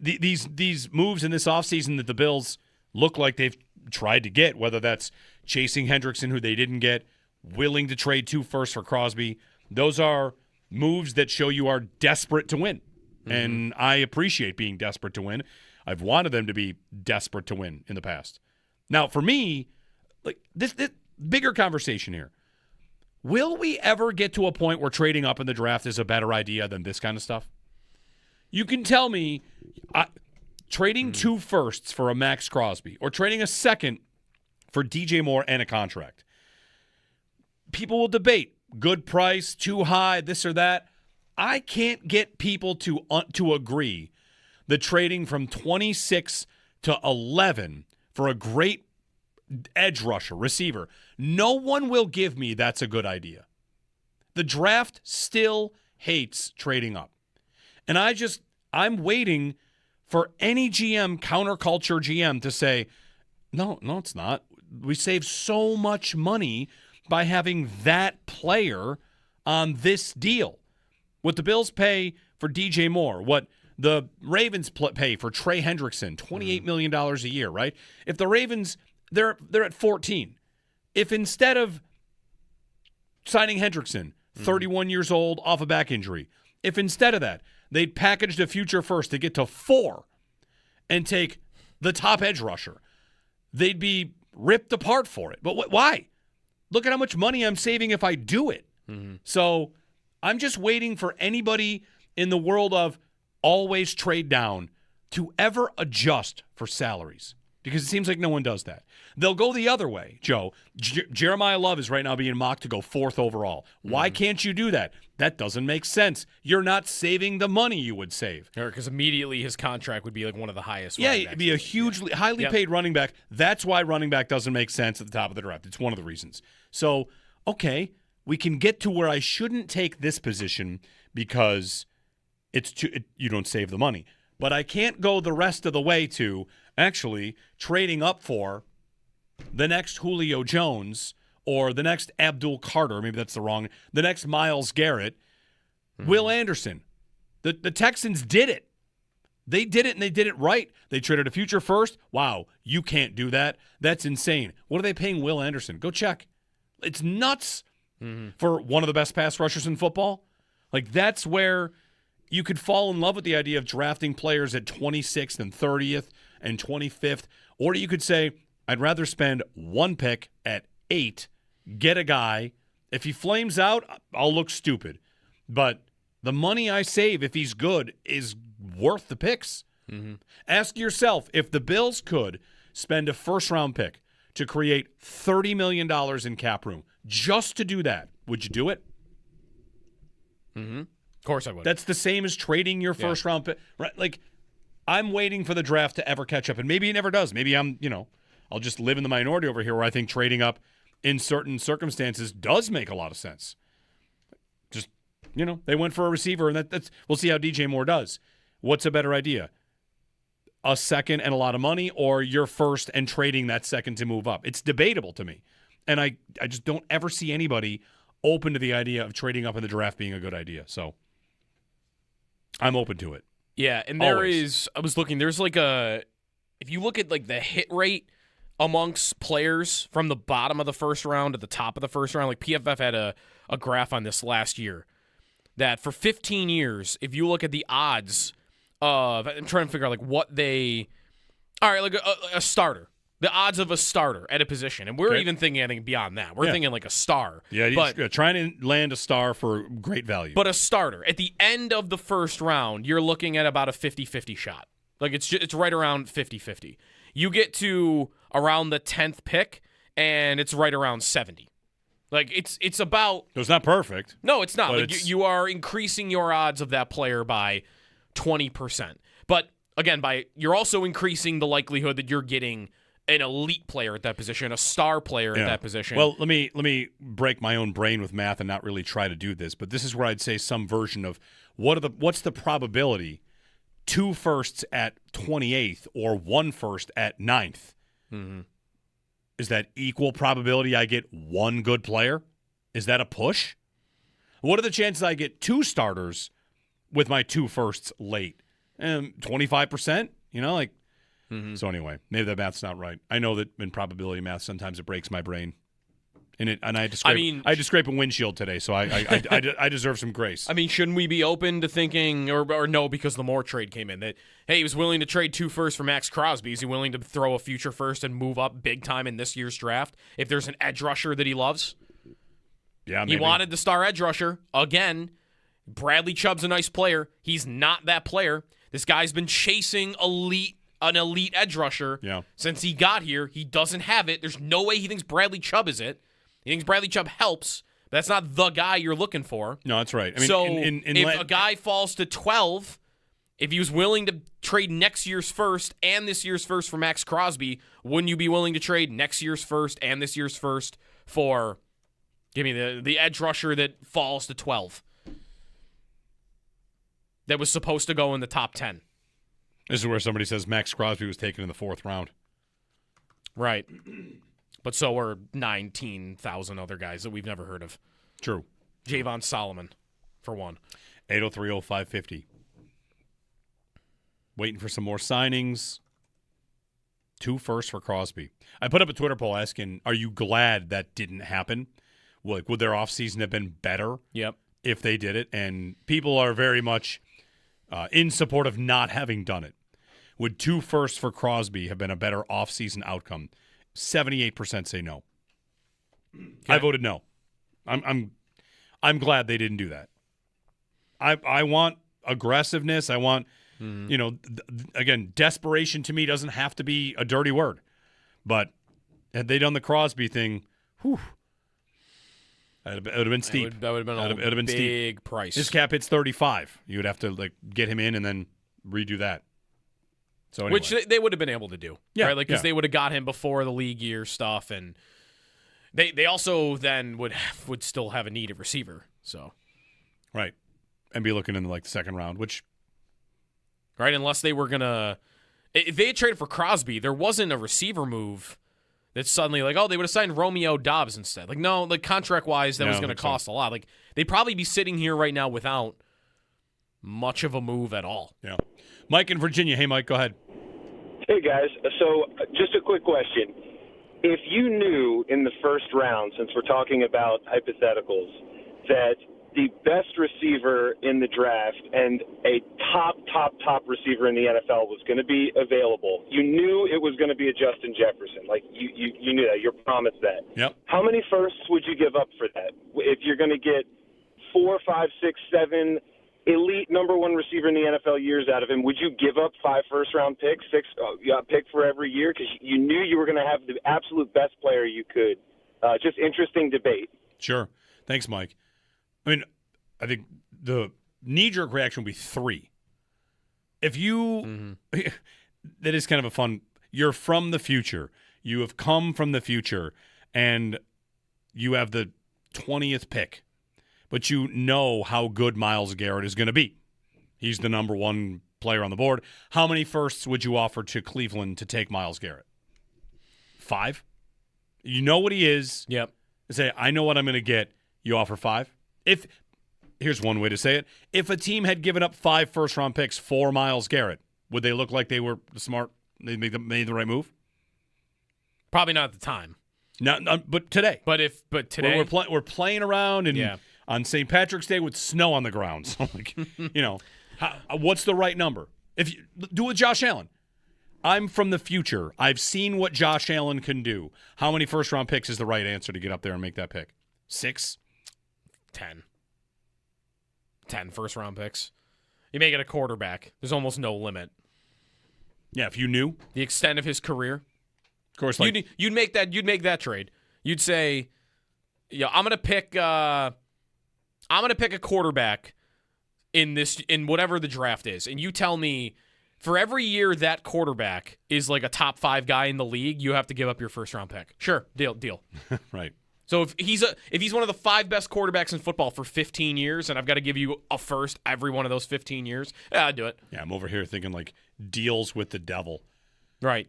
these moves in this offseason that the Bills look like they've tried to get, whether that's chasing Hendrickson, who they didn't get, willing to trade 2 firsts for Crosby, those are moves that show you are desperate to win. And I appreciate being desperate to win. I've wanted them to be desperate to win in the past. Now, for me, this bigger conversation here. Will we ever get to a point where trading up in the draft is a better idea than this kind of stuff? You can tell me trading 2 firsts for a Max Crosby or trading a second for DJ Moore and a contract. People will debate, good price, too high, this or that. I can't get people to agree that trading from 26 to 11 for a great edge rusher, receiver, no one will give me that's a good idea. The draft still hates trading up. And I'm waiting for any GM, counterculture GM, to say, no, it's not. We save so much money by having that player on this deal. What the Bills pay for DJ Moore, what the Ravens pay for Trey Hendrickson, $28 million a year, right? If the Ravens, they're at 14. If instead of signing Hendrickson, 31 years old, off a back injury, if instead of that, they'd packaged a future first to get to 4 and take the top edge rusher, they'd be ripped apart for it. But why? Look at how much money I'm saving if I do it. So I'm just waiting for anybody in the world of always trade down to ever adjust for salaries. because it seems like no one does that. They'll go the other way, Joe. Jeremiah Love is right now being mocked to go 4th overall. Why can't you do that? That doesn't make sense. You're not saving the money you would save. Because immediately his contract would be like one of the highest. Yeah, it'd be a hugely, highly paid running back. That's why running back doesn't make sense at the top of the draft. It's one of the reasons. So, okay, we can get to where I shouldn't take this position because you don't save the money. But I can't go the rest of the way to actually trading up for the next Julio Jones or the next Abdul Carter. Maybe that's the next Myles Garrett, Will Anderson. The Texans did it. They did it, and they did it right. They traded a future first. Wow, you can't do that. That's insane. What are they paying Will Anderson? Go check. It's nuts for one of the best pass rushers in football. Like, that's where you could fall in love with the idea of drafting players at 26th and 30th and 25th. Or you could say, I'd rather spend one pick at 8, get a guy. If he flames out, I'll look stupid. But the money I save, if he's good, is worth the picks. Ask yourself, if the Bills could spend a first-round pick to create $30 million in cap room just to do that, would you do it? Of course I would. That's the same as trading your first-round pick. Right? Like, I'm waiting for the draft to ever catch up, and maybe it never does. Maybe I'll just live in the minority over here where I think trading up in certain circumstances does make a lot of sense. Just, they went for a receiver, and that's we'll see how DJ Moore does. What's a better idea? A second and a lot of money, or your first and trading that second to move up? It's debatable to me. And I just don't ever see anybody open to the idea of trading up in the draft being a good idea. So I'm open to it. Yeah, and Always. I was looking, there's like if you look at like the hit rate amongst players from the bottom of the first round to the top of the first round, like PFF had a graph on this last year, that for 15 years, if you look at the odds of, I'm trying to figure out like what like a starter, the odds of a starter at a position. And we're even thinking, I think, beyond that. We're thinking like a star. Yeah, but trying to land a star for great value. But a starter. At the end of the first round, you're looking at about a 50-50 shot. Like, it's right around 50-50. You get to around the 10th pick, and it's right around 70. Like, it's about... So it's not perfect. No, it's not. Like, you are increasing your odds of that player by 20%. But, again, you're also increasing the likelihood that you're getting an elite player at that position, a star player at that position. Well, let me break my own brain with math and not really try to do this, but this is where I'd say some version of what's the probability 2 firsts at 28th or 1 first at 9th? Is that equal probability I get 1 good player? Is that a push? What are the chances I get 2 starters with my 2 firsts late? 25%? So anyway, maybe that math's not right. I know that in probability math, sometimes it breaks my brain. And I had to scrape a windshield today, so I deserve some grace. I mean, shouldn't we be open to thinking, or no, because the Moore trade came in, that, hey, he was willing to trade 2 firsts for Max Crosby. Is he willing to throw a future first and move up big time in this year's draft if there's an edge rusher that he loves? Yeah, maybe. He wanted the star edge rusher. Again, Bradley Chubb's a nice player. He's not that player. This guy's been chasing an elite edge rusher since he got here. He doesn't have it. There's no way he thinks Bradley Chubb is it. He thinks Bradley Chubb helps, but that's not the guy you're looking for. No, that's right. I mean, so if a guy falls to 12, if he was willing to trade next year's first and this year's first for Max Crosby, wouldn't you be willing to trade next year's first and this year's first for, give me the edge rusher that falls to 12? That was supposed to go in the top 10. This is where somebody says Max Crosby was taken in the 4th round. Right. But so were 19,000 other guys that we've never heard of. True. Javon Solomon, for one. 803-0550. Waiting for some more signings. 2 firsts for Crosby. I put up a Twitter poll asking, are you glad that didn't happen? Like, would their offseason have been better if they did it? And people are very much in support of not having done it. Would 2 firsts for Crosby have been a better offseason outcome? 78% say no. Okay. I voted no. I'm glad they didn't do that. I want aggressiveness. I want Again, desperation to me doesn't have to be a dirty word. But had they done the Crosby thing, whew, it would have been steep. That would have been a big price. His cap hits 35. You would have to get him in and then redo that. So anyway. Which they would have been able to do, yeah, right? Because they would have got him before the league year stuff, and they also then would still have a need at receiver. So, right, and be looking in the second round, which, right, unless they were gonna, if they had traded for Crosby, there wasn't a receiver move that suddenly they would have signed Romeo Dobbs instead. No, contract wise, that was going to cost a lot. They'd probably be sitting here right now without much of a move at all. Yeah. Mike in Virginia. Hey, Mike, go ahead. Hey, guys. So just a quick question. If you knew in the first round, since we're talking about hypotheticals, that the best receiver in the draft and a top receiver in the NFL was going to be available, you knew it was going to be a Justin Jefferson. You knew that. You promised that. Yep. How many firsts would you give up for that? If you're going to get 4, 5, 6, 7 elite number one receiver in the NFL years out of him, would you give up 5 first-round picks, 6 pick for every year? Because you knew you were going to have the absolute best player you could. Just interesting debate. Sure. Thanks, Mike. I mean, I think the knee-jerk reaction would be 3. If you that is kind of a fun – you're from the future. You have come from the future, and you have the 20th pick. But you know how good Myles Garrett is going to be. He's the number one player on the board. How many firsts would you offer to Cleveland to take Myles Garrett? 5? You know what he is. Yep. Say, I know what I'm going to get. You offer 5? Here's one way to say it. If a team had given up 5 first-round picks for Myles Garrett, would they look like they were smart? They made the right move? Probably not at the time. Not, but today. But today we're playing around and on St. Patrick's Day with snow on the ground. So what's the right number? If you do it with Josh Allen. I'm from the future. I've seen what Josh Allen can do. How many first-round picks is the right answer to get up there and make that pick? 6? 10 first-round picks. You make it a quarterback. There's almost no limit. Yeah, if you knew the extent of his career, of course, you'd make that trade. You'd say, I'm gonna pick a quarterback in whatever the draft is, and you tell me for every year that quarterback is a top 5 guy in the league, you have to give up your first-round pick. Sure, deal. Right. So if he's one of the 5 best quarterbacks in football for 15 years, and I've got to give you a first every one of those 15 years, I'd do it. Yeah, I'm over here thinking deals with the devil. Right.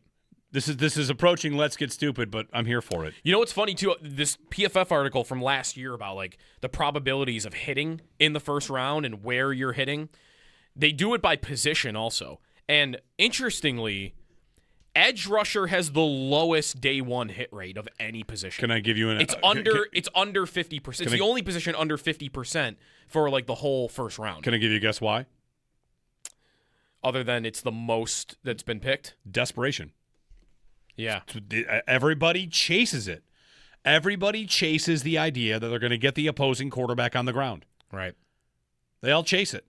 This is approaching Let's Get Stupid, but I'm here for it. You know what's funny too? This PFF article from last year about the probabilities of hitting in the first round and where you're hitting. They do it by position also, and interestingly, edge rusher has the lowest day one hit rate of any position. Can I give you an? It's under 50%. It's the only position under 50% for the whole first round. Can I give you a guess why? Other than it's the most that's been picked? Desperation. Yeah. Everybody chases it. Everybody chases the idea that they're going to get the opposing quarterback on the ground. Right. They all chase it.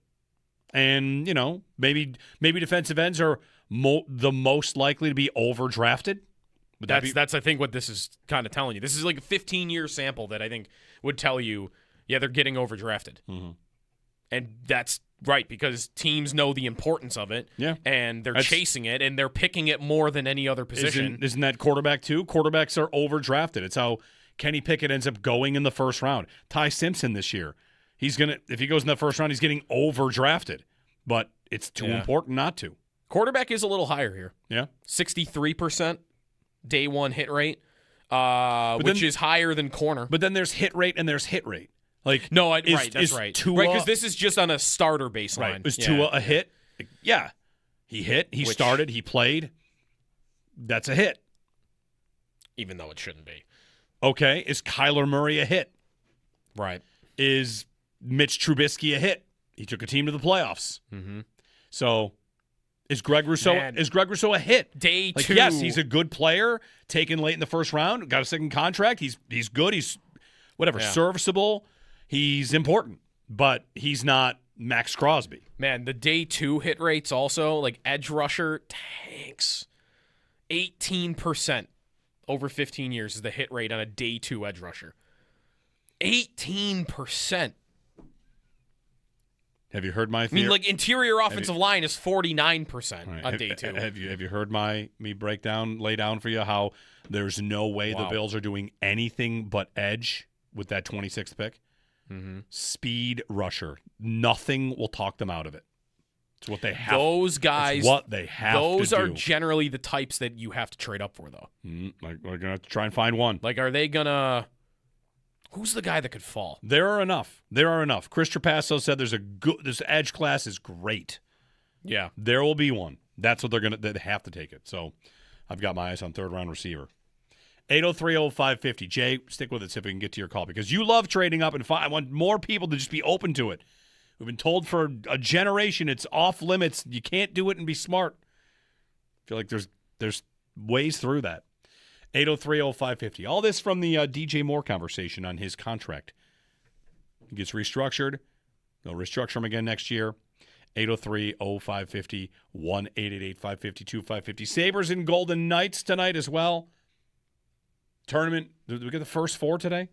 And, maybe defensive ends are the most likely to be overdrafted. That's I think what this is kind of telling you. This is a 15-year sample that I think would tell you, they're getting overdrafted. Mm-hmm. And that's right, because teams know the importance of it, and they're chasing it, and they're picking it more than any other position. Isn't that quarterback too? Quarterbacks are overdrafted. It's how Kenny Pickett ends up going in the first round. Ty Simpson this year, if he goes in the first round, he's getting overdrafted. But it's too important not to. Quarterback is a little higher here. Yeah. 63% day one hit rate, which is higher than corner. But then there's hit rate and there's hit rate. Right, that's right. Tua, right, because this is just on a starter baseline. Right. Is Tua a hit? Yeah. He hit, he started, he played. That's a hit. Even though it shouldn't be. Okay. Is Kyler Murray a hit? Right. Is Mitch Trubisky a hit? He took a team to the playoffs. Mm-hmm. So is Greg Rousseau a hit? Day 2. Yes, he's a good player, taken late in the first round, got a second contract. He's good. He's serviceable. He's important, but he's not Max Crosby. Man, the day 2 hit rates also, like edge rusher, tanks. 18% over 15 years is the hit rate on a day 2 edge rusher. 18%. Have you heard my I theory? mean, like interior offensive line is 49% Right. on day 2. Have you heard me lay down for you how there's no way the Bills are doing anything but edge with that 26th pick? Mm-hmm. Speed rusher. Nothing will talk them out of it. It's what they have. Those guys, it's what they have those to are do. Generally the types that you have to trade up for, though. Like we're gonna have to try and find one. Like, are they gonna? Who's the guy that could fall? There are enough. Chris Trapasso said this edge class is great. Yeah, there will be one. That's what they have to take it. So I've got my eyes on third round receiver. 803-0550. Jay, stick with it, see if we can get to your call, because you love trading up, and I want more people to just be open to it. We've been told for a generation it's off limits. You can't do it and be smart. I feel like there's ways through that. 803-0550. All this from the DJ Moore conversation on his contract. He gets restructured. They'll restructure him again next year. 803-0550, 1-888-552-550. Sabres and Golden Knights tonight as well. Tournament. Did we get the first 4 today?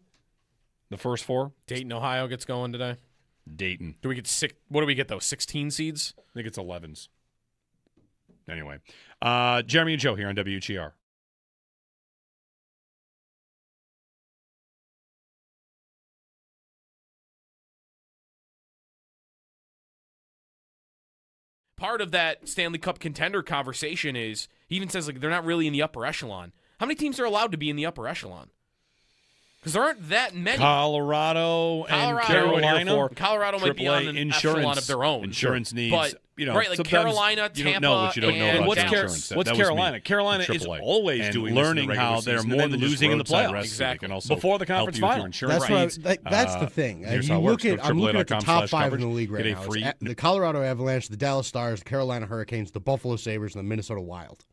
The first 4? Dayton, Ohio gets going today. Dayton. Do we get What do we get, though? 16 seeds? I think it's 11s. Anyway. Jeremy and Joe here on WGR. Part of that Stanley Cup contender conversation is, he even says, like, they're not really in the upper echelon. How many teams are allowed to be in the upper echelon? Because there aren't that many. Colorado and Carolina. Colorado might be on an echelon of their own. Insurance needs, but, right, like Carolina, Tampa, you don't know what you don't know about insurance. What's Carolina? Carolina is always doing learning how they're more than losing in the playoffs. Exactly. Before the conference final. That's the thing. I'm looking at the top 5 in the league right now. It's the Colorado Avalanche, the Dallas Stars, the Carolina Hurricanes, the Buffalo Sabres, and the Minnesota Wild.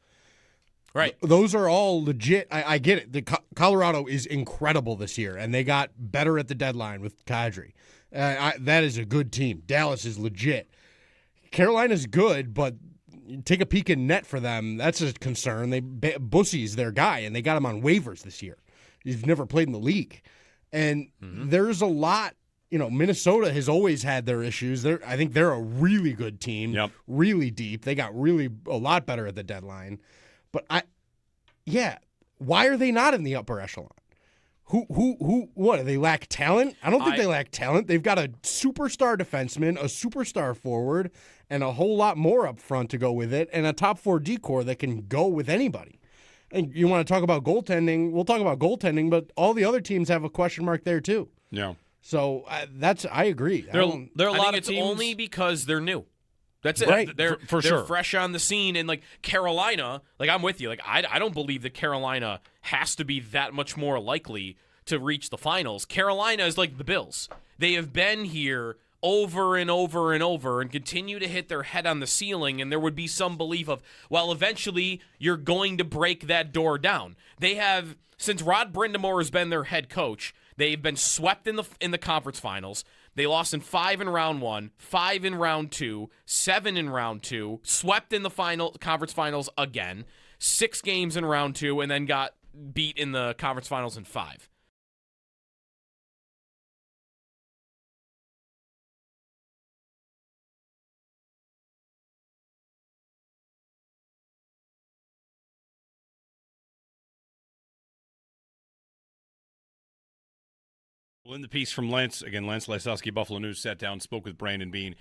Right. Those are all legit. I get it. The Colorado is incredible this year, and they got better at the deadline with Kadri. That is a good team. Dallas is legit. Carolina's good, but take a peek in net for them. That's a concern. Bussy's their guy, and they got him on waivers this year. He's never played in the league. And there's a lot. Minnesota has always had their issues. I think they're a really good team, really deep. They got a lot better at the deadline. But why are they not in the upper echelon? What? Do they lack talent? I don't think they lack talent. They've got a superstar defenseman, a superstar forward, and a whole lot more up front to go with it, and a top 4 decor that can go with anybody. And you want to talk about goaltending? We'll talk about goaltending, but all the other teams have a question mark there too. Yeah. So I agree. There are a lot of teams. It's only because they're new. That's it. Right. They're sure. fresh on the scene. And, like, Carolina, like, I'm with you. Like, I don't believe that Carolina has to be that much more likely to reach the finals. Carolina is like the Bills. They have been here over and over and over and continue to hit their head on the ceiling, and there would be some belief of, well, eventually you're going to break that door down. They have, since Rod Brindamore has been their head coach, they've been swept in the conference finals. They lost in 5 in round 1, 5 in round 2, 7 in round 2, swept in the conference finals again, 6 games in round 2, and then got beat in the conference finals in 5. Well, in the piece from Lance Lysowski, Buffalo News, sat down, spoke with Brandon Bean.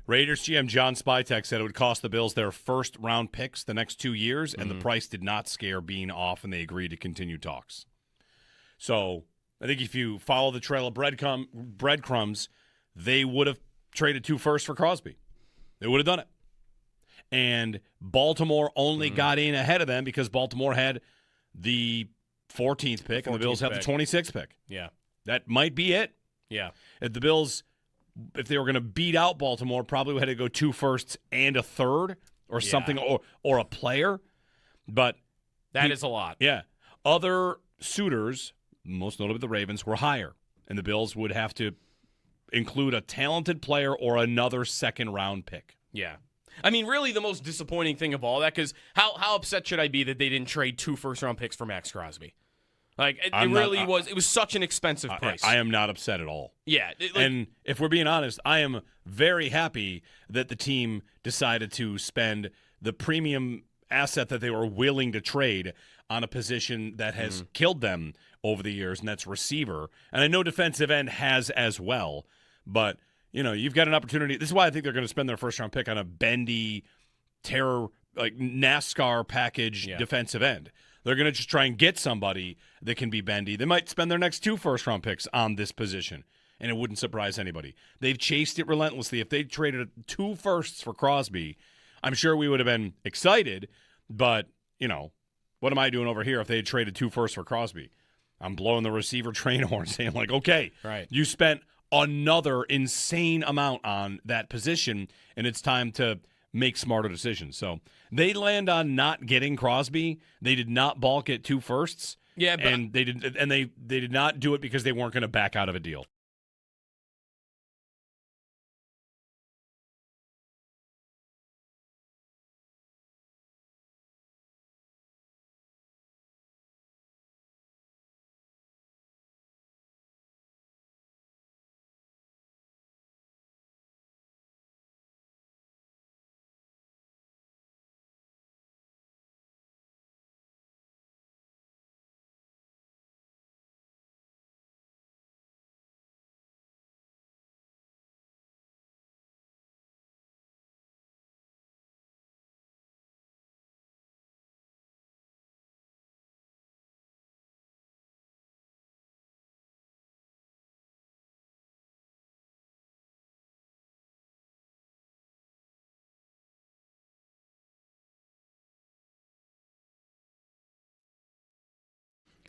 Raiders GM John Spytek said it would cost the Bills their first-round picks the next 2 years, and the price did not scare Bean off, and they agreed to continue talks. So I think if you follow the trail of breadcrumbs, they would have traded 2 firsts for Crosby. They would have done it. And Baltimore only got in ahead of them because Baltimore had the 14th pick, and the Bills have the 26th pick. Yeah. That might be it. Yeah. If the Bills, if they were going to beat out Baltimore, probably had to go 2 firsts and a third or something, or a player. But that is a lot. Yeah. Other suitors, most notably the Ravens, were higher. And the Bills would have to include a talented player or another second-round pick. Yeah. I mean, really the most disappointing thing of all that, because how upset should I be that they didn't trade 2 first-round picks for Max Crosby? Like, it was such an expensive price. I am not upset at all. Yeah. And if we're being honest, I am very happy that the team decided to spend the premium asset that they were willing to trade on a position that has killed them over the years, and that's receiver. And I know defensive end has as well, but you've got an opportunity. This is why I think they're going to spend their first-round pick on a bendy, terror, like NASCAR package defensive end. They're going to just try and get somebody that can be bendy. They might spend their next 2 first-round picks on this position, and it wouldn't surprise anybody. They've chased it relentlessly. If they traded 2 firsts for Crosby, I'm sure we would have been excited, but, what am I doing over here if they had traded 2 firsts for Crosby? I'm blowing the receiver train horn saying, like, okay, right. You spent another insane amount on that position, and it's time to make smarter decisions. So they land on not getting Crosby. They did not balk at 2 firsts. Yeah, but they did not do it because they weren't going to back out of a deal.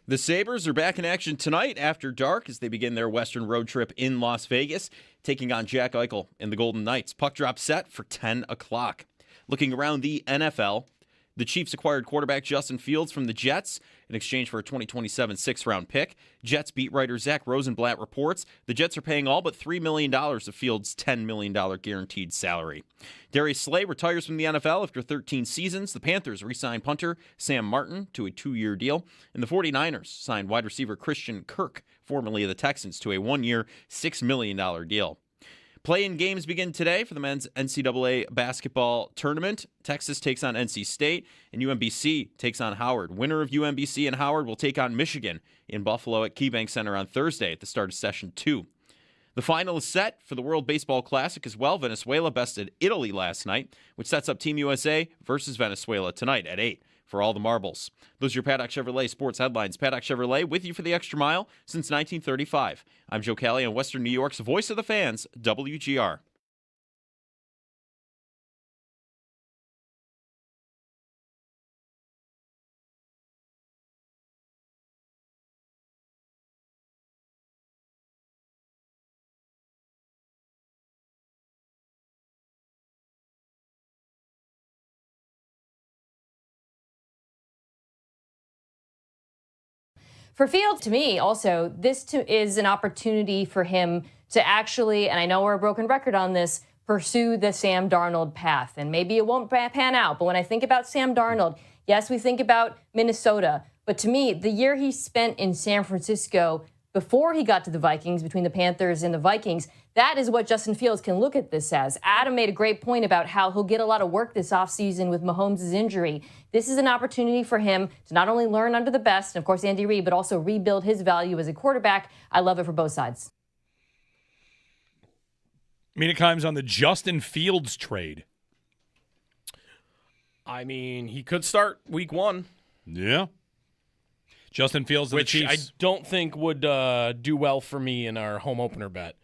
The Sabres are back in action tonight after dark as they begin their Western road trip in Las Vegas, taking on Jack Eichel and the Golden Knights. Puck drop set for 10 o'clock. Looking around the NFL, the Chiefs acquired quarterback Justin Fields from the Jets in exchange for a 2027 sixth-round pick. Jets beat writer Zach Rosenblatt reports the Jets are paying all but $3 million of Fields' $10 million guaranteed salary. Darius Slay retires from the NFL after 13 seasons. The Panthers re-signed punter Sam Martin to a 2-year deal, and the 49ers signed wide receiver Christian Kirk, formerly of the Texans, to a 1-year, $6 million deal. Play-in games begin today for the men's NCAA basketball tournament. Texas takes on NC State, and UMBC takes on Howard. Winner of UMBC and Howard will take on Michigan in Buffalo at KeyBank Center on Thursday at the start of Session 2. The final is set for the World Baseball Classic as well. Venezuela bested Italy last night, which sets up Team USA versus Venezuela tonight at 8 for all the marbles. Those are your Paddock Chevrolet sports headlines. Paddock Chevrolet with you for the extra mile since 1935. I'm Joe Kelly on Western New York's voice of the fans, WGR. For Fields, to me, also, is an opportunity for him to actually, and I know we're a broken record on this, pursue the Sam Darnold path. And maybe it won't pan out, but when I think about Sam Darnold, yes, we think about Minnesota, but to me, the year he spent in San Francisco before he got to the Vikings, between the Panthers and the Vikings, that is what Justin Fields can look at this as. Adam made a great point about how he'll get a lot of work this offseason with Mahomes' injury. This is an opportunity for him to not only learn under the best, and of course Andy Reid, but also rebuild his value as a quarterback. I love it for both sides. Mina Kimes on the Justin Fields trade. I mean, he could start week 1. Yeah. Justin Fields of the Chiefs. Which I don't think would do well for me in our home opener bet.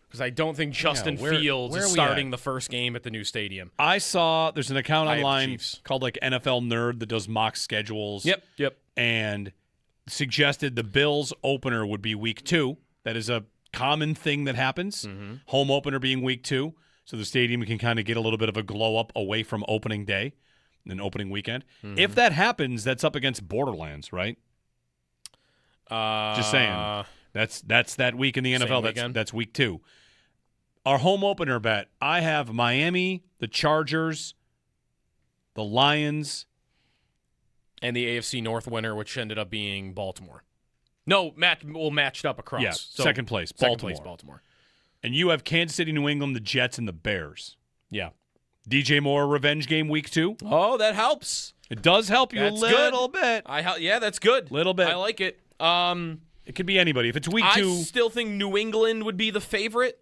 Because I don't think Justin Fields is starting the first game at the new stadium. I saw there's an account online called like NFL Nerd that does mock schedules. Yep. And suggested the Bills opener would be week 2. That is a common thing that happens. Mm-hmm. Home opener being week 2. So the stadium can kind of get a little bit of a glow up away from opening day and opening weekend. Mm-hmm. If that happens, that's up against Borderlands, right? Just saying. That's that week in the NFL. That's week 2. Our home opener bet, I have Miami, the Chargers, the Lions. And the AFC North winner, which ended up being Baltimore. No, matched up across. Yeah, So, second place, Baltimore. And you have Kansas City, New England, the Jets, and the Bears. Yeah. DJ Moore revenge game week 2. Oh, that helps. It does help you That's a little good. bit. Yeah, that's good. Little bit. I like it. It could be anybody. If it's week 2. I still think New England would be the favorite,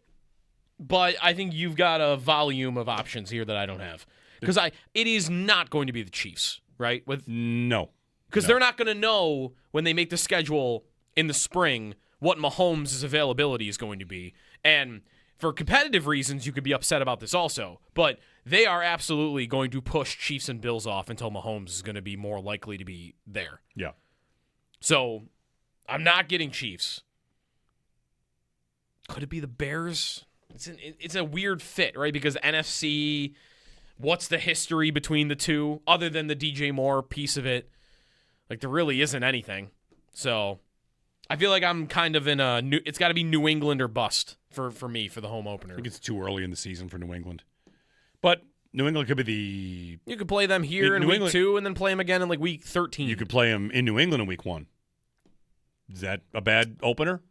but I think you've got a volume of options here that I don't have. Because it is not going to be the Chiefs, right? No. Because they're not going to know when they make the schedule in the spring what Mahomes' availability is going to be. And for competitive reasons, you could be upset about this also. But they are absolutely going to push Chiefs and Bills off until Mahomes is going to be more likely to be there. Yeah. So I'm not getting Chiefs. Could it be the Bears? It's a weird fit, right? Because NFC, what's the history between the two other than the DJ Moore piece of it? Like, there really isn't anything. So I feel like I'm kind of in it's got to be New England or bust for me for the home opener. I think it's too early in the season for New England. But New England could be You could play them here in week 2 and then play them again in like week 13. You could play them in New England in week 1. Is that a bad opener?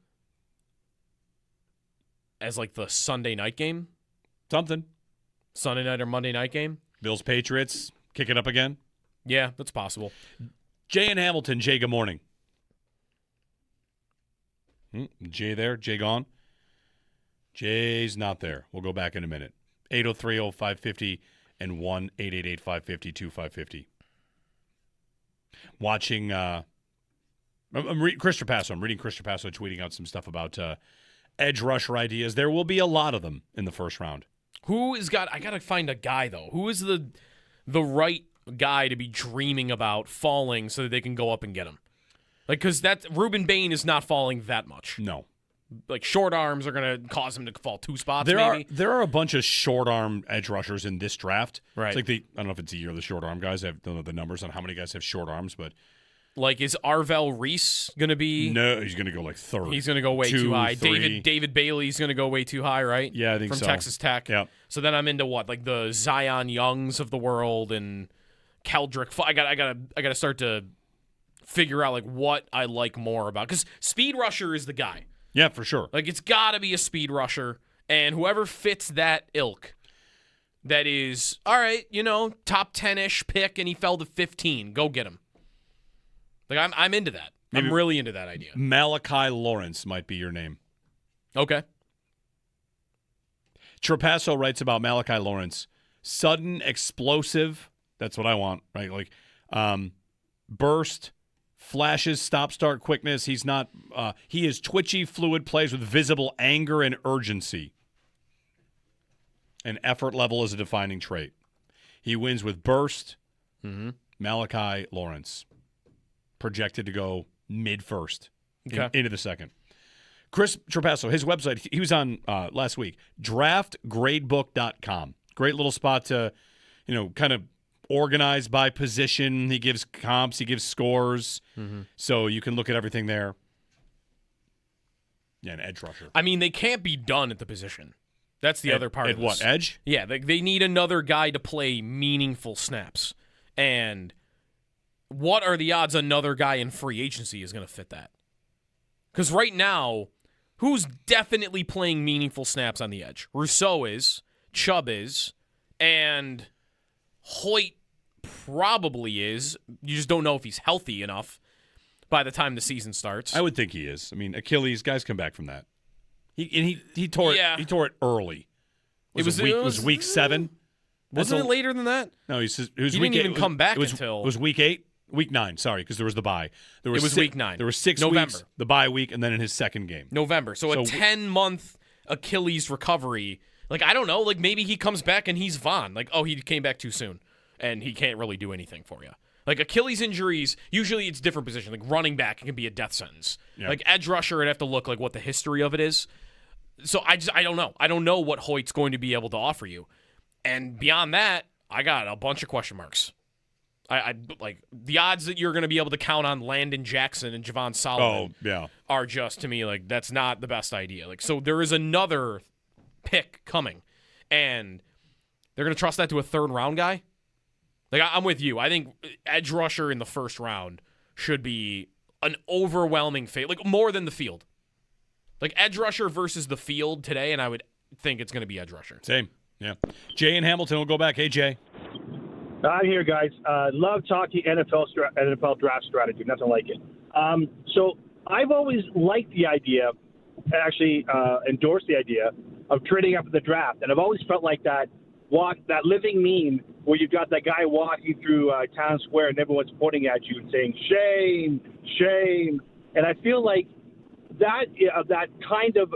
As like the Sunday night game? Something. Sunday night or Monday night game? Bills Patriots kick it up again? Yeah, that's possible. Jay in Hamilton. Jay, good morning. Jay there? Jay gone? Jay's not there. We'll go back in a minute. 803-0550 and 1-888-550-2550. Watching Chris Trapasso. I'm reading Chris Trapasso tweeting out some stuff about edge rusher ideas. There will be a lot of them in the first round. I got to find a guy, though. Who is the right guy to be dreaming about falling so that they can go up and get him? Like, because Reuben Bain is not falling that much. No. Like, short arms are going to cause him to fall 2 spots, There are a bunch of short arm edge rushers in this draft. Right. It's like I don't know if it's a year of the short arm guys. I don't know the numbers on how many guys have short arms, but like, is Arvell Reese going to be? No, he's going to go like third. He's going to go way too high. 3. David Bailey's going to go way too high, right? Yeah, I think From so. Texas Tech. Yeah. So then I'm into what, like the Zion Youngs of the world and Keldrick. I got to start to figure out like what I like more about, because speed rusher is the guy. Yeah, for sure. Like, it's got to be a speed rusher, and whoever fits that ilk, that is, all right, top 10-ish pick, and he fell to 15. Go get him. Like, I'm into that. I'm really into that idea. Malachi Lawrence might be your name. Okay. Trapasso writes about Malachi Lawrence. Sudden, explosive. That's what I want, right? Like, burst, flashes, stop-start quickness. He is twitchy, fluid, plays with visible anger and urgency. And effort level is a defining trait. He wins with burst. Mm-hmm. Malachi Lawrence. Projected to go mid-first into the second. Chris Trapasso, his website, he was on last week, draftgradebook.com. Great little spot to, kind of organize by position. He gives comps, he gives scores. Mm-hmm. So you can look at everything there. Yeah, an edge rusher. I mean, they can't be done at the position. That's the other part of this. At what, edge? Yeah, they need another guy to play meaningful snaps. And what are the odds another guy in free agency is going to fit that? Because right now, who's definitely playing meaningful snaps on the edge? Rousseau is, Chubb is, and Hoyt probably is. You just don't know if he's healthy enough by the time the season starts. I would think he is. I mean, Achilles, guys come back from that. He tore it. He tore it early. It was week 7. Wasn't it later than that? No, he didn't even come back until it was week 8. Week 9, sorry, because there was the bye. It was week 9. There were 6 November. weeks, the bye week, and then in his second game. November. So a 10-month Achilles recovery. Like, I don't know. Like, maybe he comes back and he's Vaughn. Like, oh, he came back too soon, and he can't really do anything for you. Like, Achilles injuries, usually it's different position. Like, running back, it can be a death sentence. Yeah. Like, edge rusher, it'd have to look like what the history of it is. So I don't know. I don't know what Hoyt's going to be able to offer you. And beyond that, I got a bunch of question marks. I like the odds that you're going to be able to count on Landon Jackson and Javon Solomon are just, to me, like, that's not the best idea. Like, so there is another pick coming, and they're going to trust that to a third-round guy? Like, I'm with you. I think edge rusher in the first round should be an overwhelming favorite, like more than the field. Like edge rusher versus the field today, and I would think it's going to be edge rusher. Same, yeah. Jay in Hamilton will go back. Hey, Jay. I'm here, guys. Love talking NFL draft strategy. Nothing like it. So I've always liked the idea, actually endorsed the idea of trading up in the draft, and I've always felt like that living meme where you've got that guy walking through town square and everyone's pointing at you and saying shame, shame, and I feel like that kind of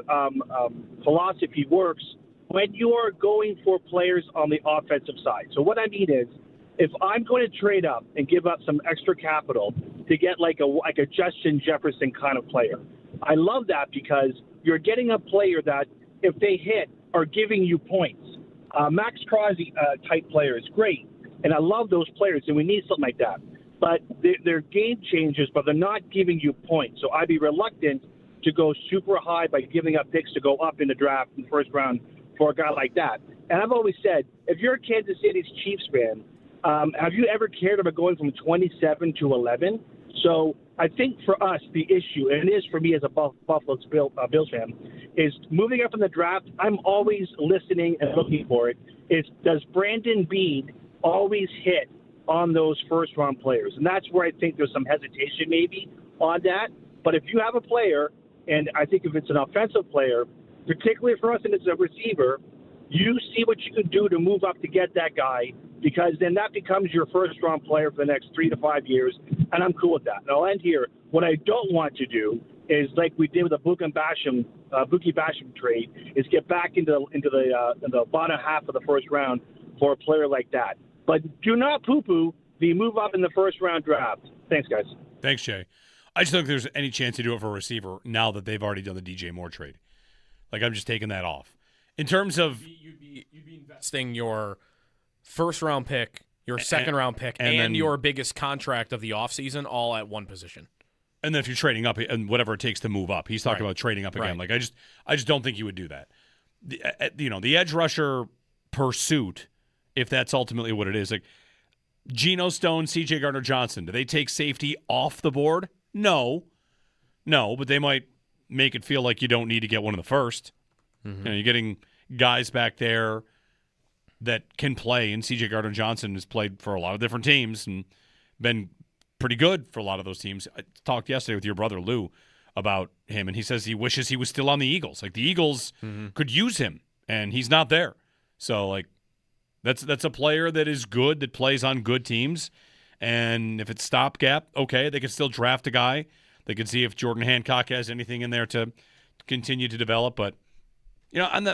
philosophy works when you are going for players on the offensive side. So what I mean is, if I'm going to trade up and give up some extra capital to get like a Justin Jefferson kind of player, I love that because you're getting a player that, if they hit, are giving you points. Max Crosby type player is great, and I love those players, and we need something like that. But they're game changers, but they're not giving you points. So I'd be reluctant to go super high by giving up picks to go up in the draft in the first round for a guy like that. And I've always said, if you're a Kansas City Chiefs fan, have you ever cared about going from 27 to 11? So I think for us, the issue, and it is for me as a Buffalo Bills fan, is moving up in the draft. I'm always listening and looking for it. Does Brandon Beane always hit on those first-round players? And that's where I think there's some hesitation maybe on that. But if you have a player, and I think if it's an offensive player, particularly for us and it's a receiver, you see what you can do to move up to get that guy, because then that becomes your first-round player for the next 3 to 5 years, and I'm cool with that. And I'll end here. What I don't want to do is, like we did with the Buki Basham trade, is get back into the bottom half of the first round for a player like that. But do not poo-poo the move up in the first-round draft. Thanks, guys. Thanks, Jay. I just don't think there's any chance to do it for a receiver now that they've already done the DJ Moore trade. Like, I'm just taking that off. In terms of... You'd be investing your first-round pick, your second-round pick, and then your biggest contract of the offseason all at one position. And then if you're trading up and whatever it takes to move up, he's talking about trading up again. Right. Like, I just don't think you would do that. The edge rusher pursuit, if that's ultimately what it is, like Geno Stone, C.J. Gardner-Johnson, do they take safety off the board? No, but they might make it feel like you don't need to get one in the first. Mm-hmm. You're getting guys back there that can play, and C.J. Gardner-Johnson has played for a lot of different teams and been pretty good for a lot of those teams. I talked yesterday with your brother Lou about him, and he says he wishes he was still on the Eagles. Like, the Eagles could use him, and he's not there. So, like, that's a player that is good, that plays on good teams. And if it's stopgap, okay, they can still draft a guy. They can see if Jordan Hancock has anything in there to continue to develop. But, on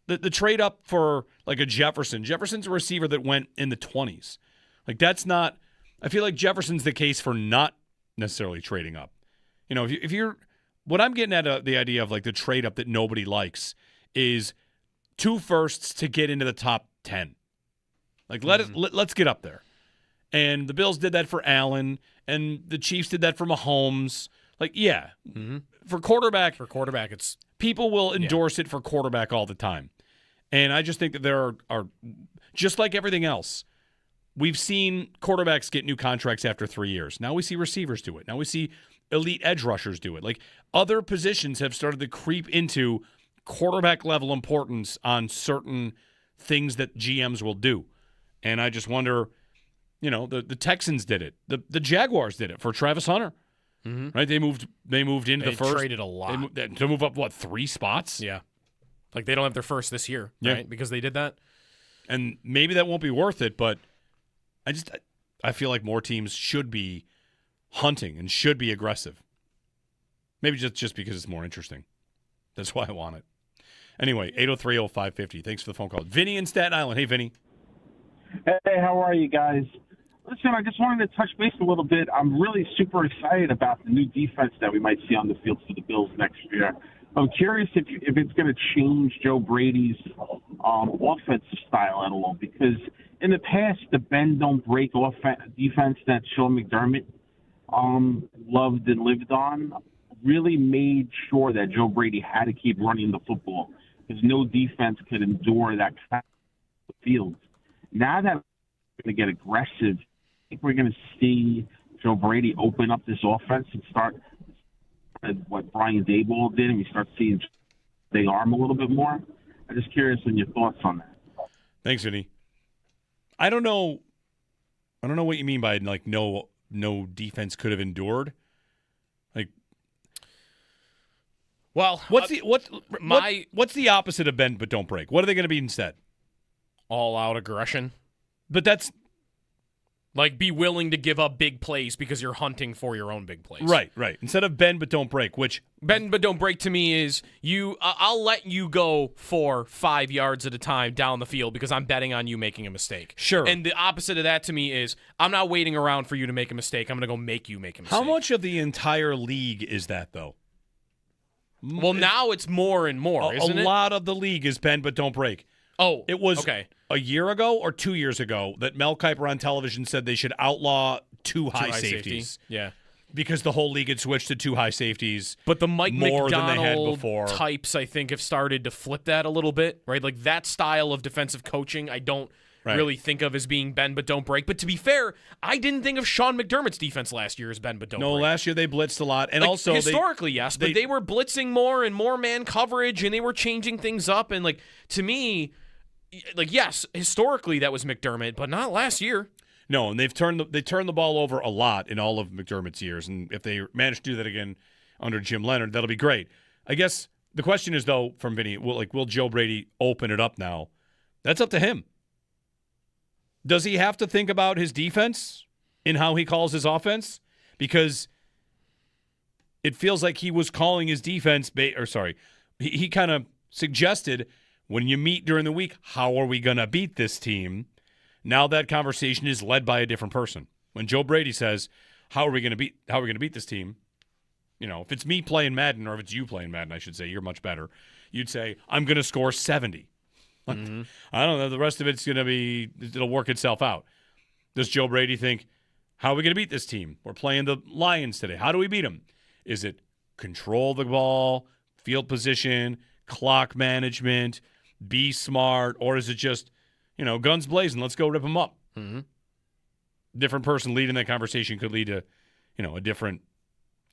the trade up for, like, a Jefferson's a receiver that went in the 20s. Like, that's not – I feel like Jefferson's the case for not necessarily trading up. If you're – what I'm getting at the idea of, like, the trade up that nobody likes is 2 firsts to get into the top 10. Like, let's get up there. And the Bills did that for Allen, and the Chiefs did that for Mahomes. Like, yeah, for quarterback, it's people will endorse it for quarterback all the time. And I just think that there are just like everything else. We've seen quarterbacks get new contracts after 3 years. Now we see receivers do it. Now we see elite edge rushers do it. Like, other positions have started to creep into quarterback level importance on certain things that GMs will do. And I just wonder. The Texans did it. The Jaguars did it for Travis Hunter. Mm-hmm. Right? They moved into the first. They traded a lot. To move up, 3 spots? Yeah. Like, they don't have their first this year, right? Because they did that. And maybe that won't be worth it, but I feel like more teams should be hunting and should be aggressive. Maybe just because it's more interesting. That's why I want it. Anyway, 803-0550. Thanks for the phone call. Vinny in Staten Island. Hey, Vinny. Hey, how are you guys? Listen, I just wanted to touch base a little bit. I'm really super excited about the new defense that we might see on the field for the Bills next year. I'm curious if it's going to change Joe Brady's offensive style at all, because in the past, the bend don't break defense that Sean McDermott loved and lived on really made sure that Joe Brady had to keep running the football. because no defense could endure that kind of field. Now that we're going to get aggressive, I think we're going to see Joe Brady open up this offense and start what Brian Daboll did, and we start seeing the arm a little bit more. I'm just curious on your thoughts on that. Thanks, Vinny. I don't know what you mean by like no defense could have endured. Like, well, what's the opposite of bend but don't break? What are they going to be instead? All out aggression. But that's like be willing to give up big plays because you're hunting for your own big plays. Right. Instead of bend but don't break, which bend but don't break to me is I'll let you go for 5 yards at a time down the field because I'm betting on you making a mistake. Sure. And the opposite of that to me is I'm not waiting around for you to make a mistake. I'm going to go make you make a mistake. How much of the entire league is that though? Well, now it's more and more, isn't it? A lot of the league is bend but don't break. Oh, it was okay. A year ago or 2 years ago that Mel Kiper on television said they should outlaw two high safeties. Safety. Yeah. Because the whole league had switched to two high safeties. But the Mike more McDonald than they had before. Types, I think, have started to flip that a little bit, right? Like that style of defensive coaching, I don't really think of as being bend but don't break. But to be fair, I didn't think of Sean McDermott's defense last year as bend but don't break. No, last year they blitzed a lot. And like, also historically, yes, but they were blitzing more and more man coverage, and they were changing things up. And like to me, like yes, historically that was McDermott, but not last year. No, and they turned the ball over a lot in all of McDermott's years, and if they manage to do that again under Jim Leonard, that'll be great. I guess the question is though, from Vinny, will Joe Brady open it up now? That's up to him. Does he have to think about his defense in how he calls his offense? Because it feels like he was calling his defense, he kind of suggested when you meet during the week, how are we going to beat this team? Now that conversation is led by a different person. When Joe Brady says, how are we going to beat this team? You know, if it's me playing Madden, or if it's you playing Madden, I should say, you're much better. You'd say, I'm going to score 70. Mm-hmm. I don't know. The rest of it'll work itself out. Does Joe Brady think, how are we going to beat this team? We're playing the Lions today. How do we beat them? Is it control the ball, field position, clock management, be smart, or is it just, guns blazing, let's go rip them up? Mm-hmm. Different person leading that conversation could lead to, a different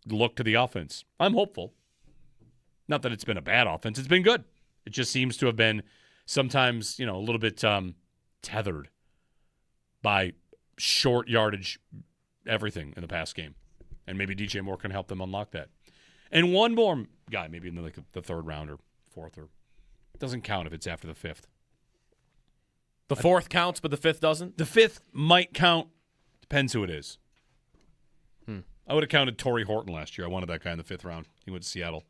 look to the offense. I'm hopeful. Not that it's been a bad offense. It's been good. It just seems to have been sometimes, a little bit tethered by short yardage everything in the past game. And maybe DJ Moore can help them unlock that. And one more guy, maybe in the third round or fourth, or it doesn't count if it's after the fifth. The fourth counts, but the fifth doesn't? The fifth might count. Depends who it is. I would have counted Torrey Horton last year. I wanted that guy in the fifth round. He went to Seattle.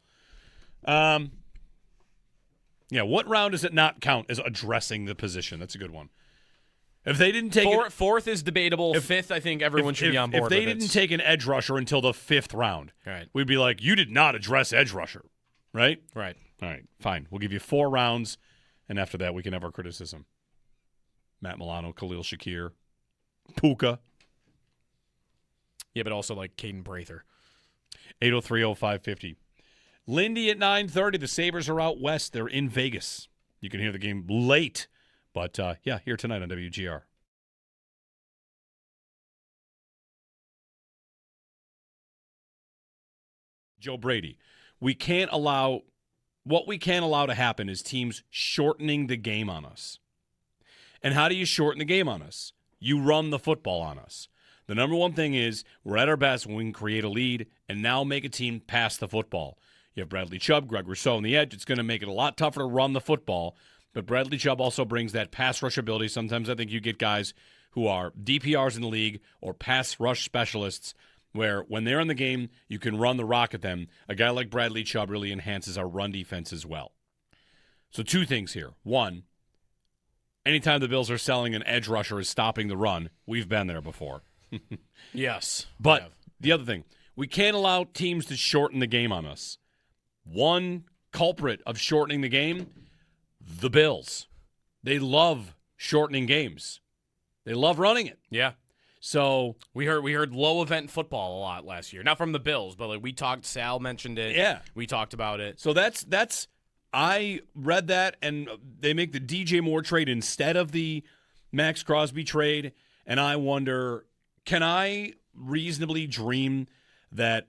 Yeah, what round does it not count as addressing the position? That's a good one. If they didn't take fourth is debatable. Fifth, I think everyone should be on board. If they didn't take an edge rusher until the fifth round, right, we'd be like, you did not address edge rusher, right? Right. All right, fine. We'll give you 4 rounds, and after that, we can have our criticism. Matt Milano, Khalil Shakir, Puka. Yeah, but also like Caden Prather. 803-0550. Lindy at 9:30. The Sabres are out west. They're in Vegas. You can hear the game late, but here tonight on WGR. Joe Brady. What we can't allow to happen is teams shortening the game on us. And how do you shorten the game on us? You run the football on us. The number one thing is we're at our best when we can create a lead and now make a team pass the football. You have Bradley Chubb, Greg Rousseau on the edge. It's going to make it a lot tougher to run the football. But Bradley Chubb also brings that pass rush ability. Sometimes I think you get guys who are DPRs in the league or pass rush specialists where when they're in the game, you can run the rock at them. A guy like Bradley Chubb really enhances our run defense as well. So 2 things here. 1, anytime the Bills are selling an edge rusher as stopping the run, we've been there before. Yes. But the other thing, we can't allow teams to shorten the game on us. One culprit of shortening the game, the Bills. They love shortening games. They love running it. Yeah. So we heard low event football a lot last year. Not from the Bills, but like we talked, Sal mentioned it. Yeah. We talked about it. So that's I read that, and they make the DJ Moore trade instead of the Max Crosby trade, and I wonder, can I reasonably dream that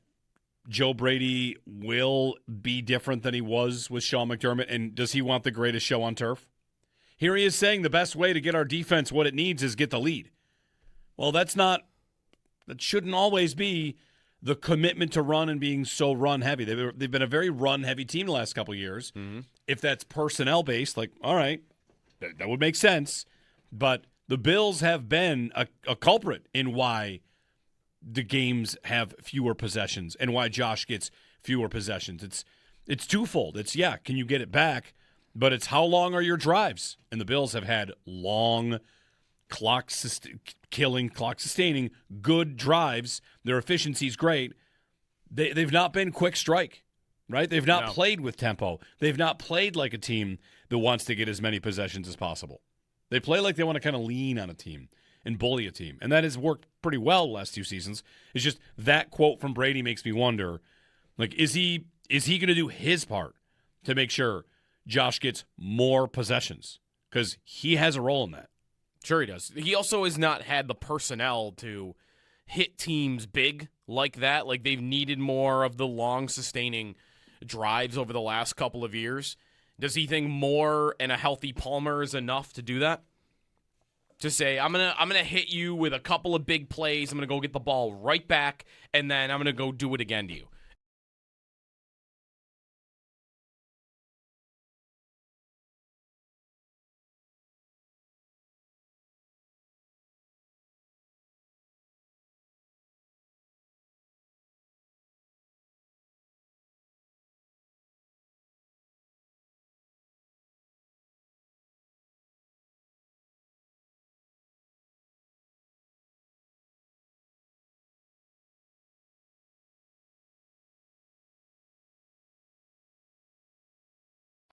Joe Brady will be different than he was with Sean McDermott, and does he want the greatest show on turf? Here he is saying the best way to get our defense what it needs is get the lead. Well, that shouldn't always be the commitment to run and being so run-heavy. They've been a very run-heavy team the last couple of years. Mm-hmm. If that's personnel-based, like, all right, that would make sense. But the Bills have been a culprit in why the games have fewer possessions and why Josh gets fewer possessions. It's twofold. It's, can you get it back? But it's how long are your drives? And the Bills have had long clock-sustaining, good drives. Their efficiency's great. They've not been quick strike, right? They've not played with tempo. They've not played like a team that wants to get as many possessions as possible. They play like they want to kind of lean on a team and bully a team. And that has worked pretty well the last 2 seasons. It's just that quote from Brady makes me wonder, like, is he going to do his part to make sure Josh gets more possessions? Because he has a role in that. Sure he does. He also has not had the personnel to hit teams big like that. Like, they've needed more of the long, sustaining drives over the last couple of years. Does he think Moore and a healthy Palmer is enough to do that? To say, I'm gonna hit you with a couple of big plays, I'm gonna go get the ball right back, and then I'm gonna go do it again to you.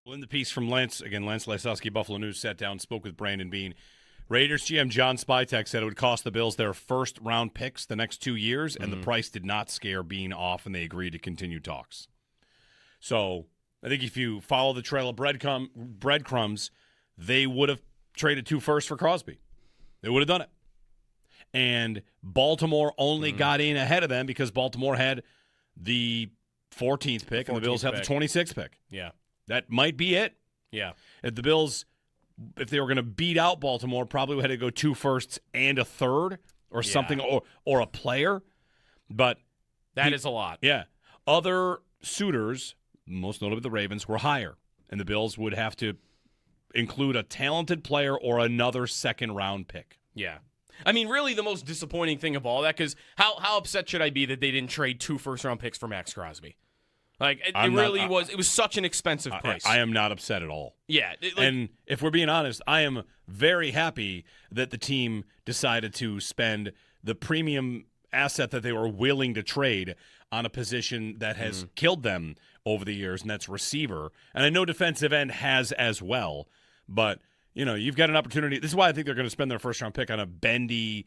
Well, in the piece from Lance Lysowski, Buffalo News, sat down and spoke with Brandon Beane. Raiders GM John Spytek said it would cost the Bills their first-round picks the next 2 years, and the price did not scare Beane off, and they agreed to continue talks. So I think if you follow the trail of breadcrumbs, they would have traded 2 firsts for Crosby. They would have done it. And Baltimore only got in ahead of them because Baltimore had the 14th pick, and the Bills have the 26th pick. Yeah. That might be it. Yeah. If the Bills, if they were going to beat out Baltimore, probably had to go 2 firsts and a third or something, or a player. But that is a lot. Yeah. Other suitors, most notably the Ravens, were higher. And the Bills would have to include a talented player or another second-round pick. Yeah. I mean, really the most disappointing thing of all that, because how upset should I be that they didn't trade 2 first-round picks for Max Crosby? Like, it was such an expensive price. I am not upset at all. Yeah. And if we're being honest, I am very happy that the team decided to spend the premium asset that they were willing to trade on a position that has killed them over the years, and that's receiver. And I know defensive end has as well, but, you've got an opportunity. This is why I think they're going to spend their first-round pick on a bendy,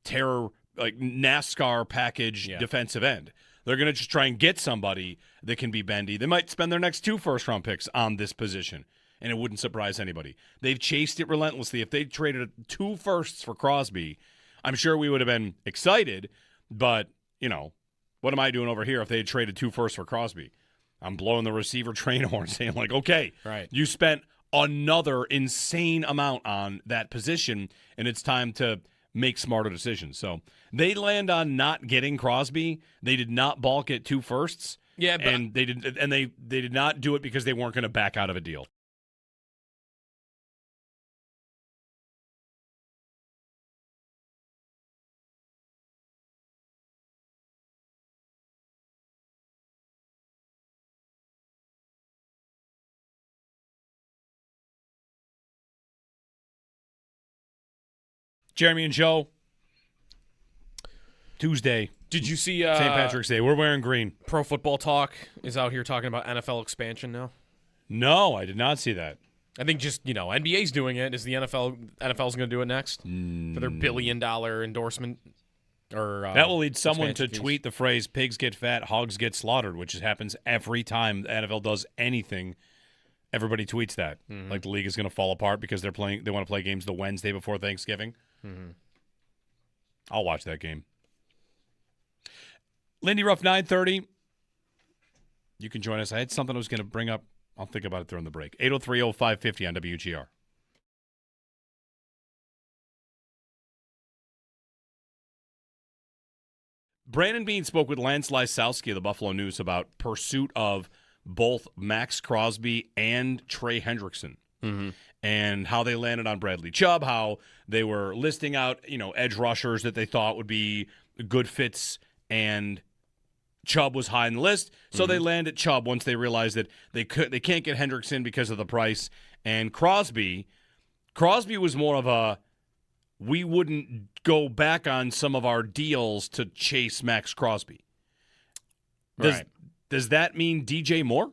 terror, like NASCAR package defensive end. They're going to just try and get somebody that can be bendy. They might spend their next 2 first-round picks on this position, and it wouldn't surprise anybody. They've chased it relentlessly. If they traded 2 firsts for Crosby, I'm sure we would have been excited, but, what am I doing over here if they had traded 2 firsts for Crosby? I'm blowing the receiver train horn saying, like, okay, right. You spent another insane amount on that position, and it's time to make smarter decisions. So they land on not getting Crosby. They did not balk at 2 firsts. Yeah, but they did not do it because they weren't going to back out of a deal. Jeremy and Joe, Tuesday. Did you see St. Patrick's Day? We're wearing green. Pro Football Talk is out here talking about NFL expansion now? No, I did not see that. I think just, NBA's doing it. Is the NFL's going to do it next for their $1 billion endorsement? Or that will lead someone to fees. tweet the phrase "pigs get fat, hogs get slaughtered," which happens every time the NFL does anything Everybody tweets that. Like the league is going to fall apart because they want to play games the Wednesday before Thanksgiving. I'll watch that game. Lindy Ruff, 9:30. You can join us. I had something I was going to bring up. I'll think about it during the break. 803-0550 on WGR. Brandon Beane spoke with Lance Lysowski of the Buffalo News about pursuit of both Max Crosby and Trey Hendrickson, and how they landed on Bradley Chubb, how they were listing out, edge rushers that they thought would be good fits, and Chubb was high on the list, so they land at Chubb once they realized that they can't get Hendrickson because of the price. And Crosby was more of a, we wouldn't go back on some of our deals to chase Max Crosby. Does that mean DJ Moore?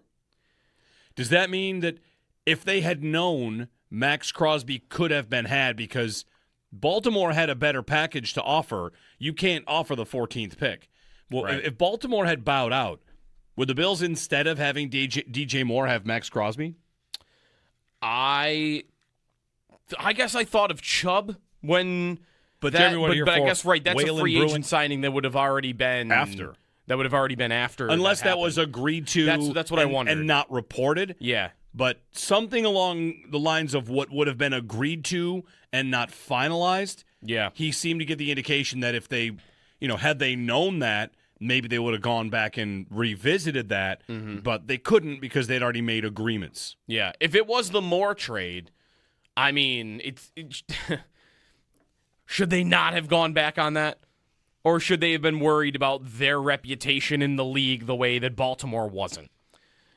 Does that mean that if they had known Max Crosby could have been had because Baltimore had a better package to offer, you can't offer the 14th pick. Well, if Baltimore had bowed out, would the Bills, instead of having DJ Moore, have Max Crosby? I guess I thought of Chubb when, but I guess that's Waylon a free Bruin agent signing that would have already been after. That would have already been after, unless that was agreed to. That's what I wondered, and not reported. Yeah, but something along the lines of what would have been agreed to and not finalized. Yeah, he seemed to get the indication that if they, had they known that, maybe they would have gone back and revisited that, but they couldn't because they'd already made agreements. Yeah, if it was the Moore trade, I mean, should they not have gone back on that? Or should they have been worried about their reputation in the league the way that Baltimore wasn't?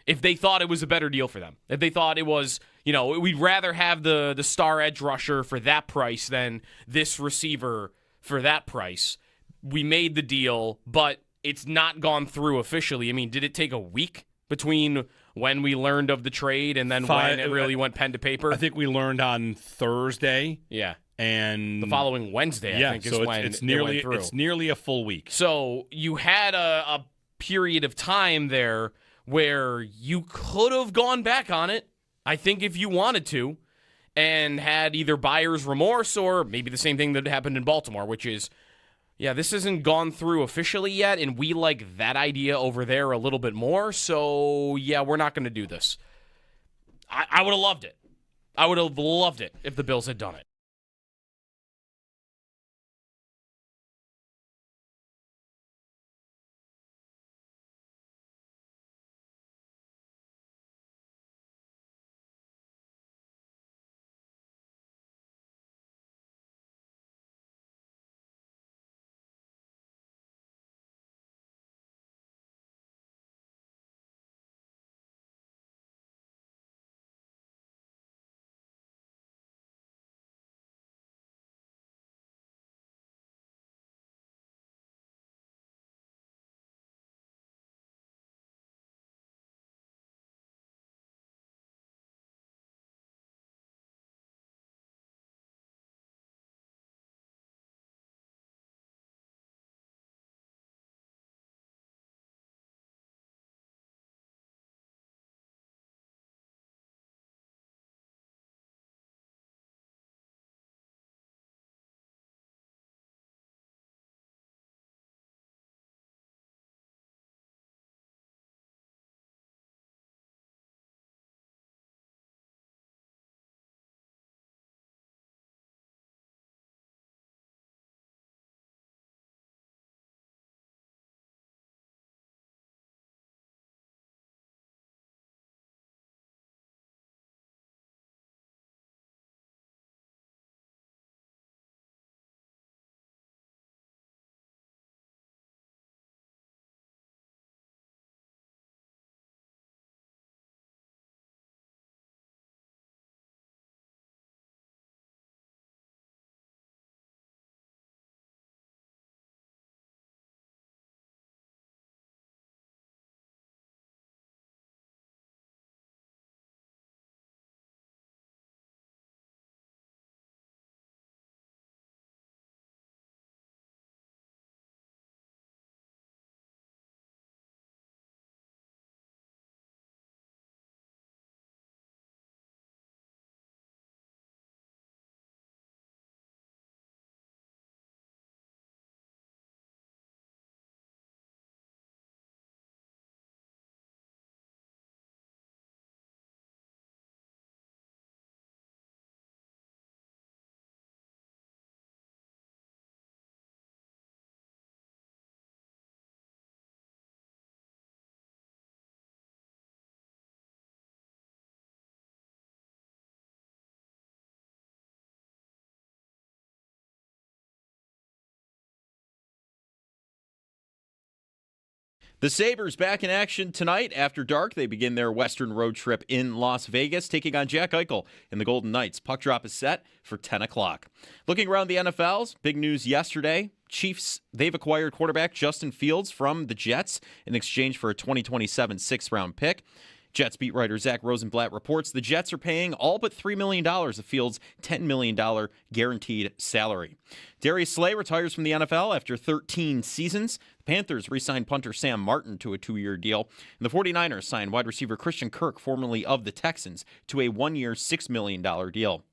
If they thought it was a better deal for them. If they thought it was, we'd rather have the star edge rusher for that price than this receiver for that price. We made the deal, but it's not gone through officially. I mean, did it take a week between when we learned of the trade and then when it really went pen to paper? I think we learned on Thursday. Yeah. And the following Wednesday, I think, is when it's nearly it went through. It's nearly a full week. So you had a period of time there where you could have gone back on it, I think, if you wanted to, and had either buyer's remorse or maybe the same thing that happened in Baltimore, which is, this hasn't gone through officially yet, and we like that idea over there a little bit more, so, we're not going to do this. I would have loved it. I would have loved it if the Bills had done it. The Sabres back in action tonight after dark. They begin their Western road trip in Las Vegas, taking on Jack Eichel and the Golden Knights. Puck drop is set for 10 o'clock. Looking around the NFLs, big news yesterday. Chiefs, they've acquired quarterback Justin Fields from the Jets in exchange for a 2027 sixth-round pick. Jets beat writer Zach Rosenblatt reports the Jets are paying all but $3 million of Fields' $10 million guaranteed salary. Darius Slay retires from the NFL after 13 seasons. The Panthers re-signed punter Sam Martin to a 2-year deal. And the 49ers signed wide receiver Christian Kirk, formerly of the Texans, to a 1-year, $6 million deal.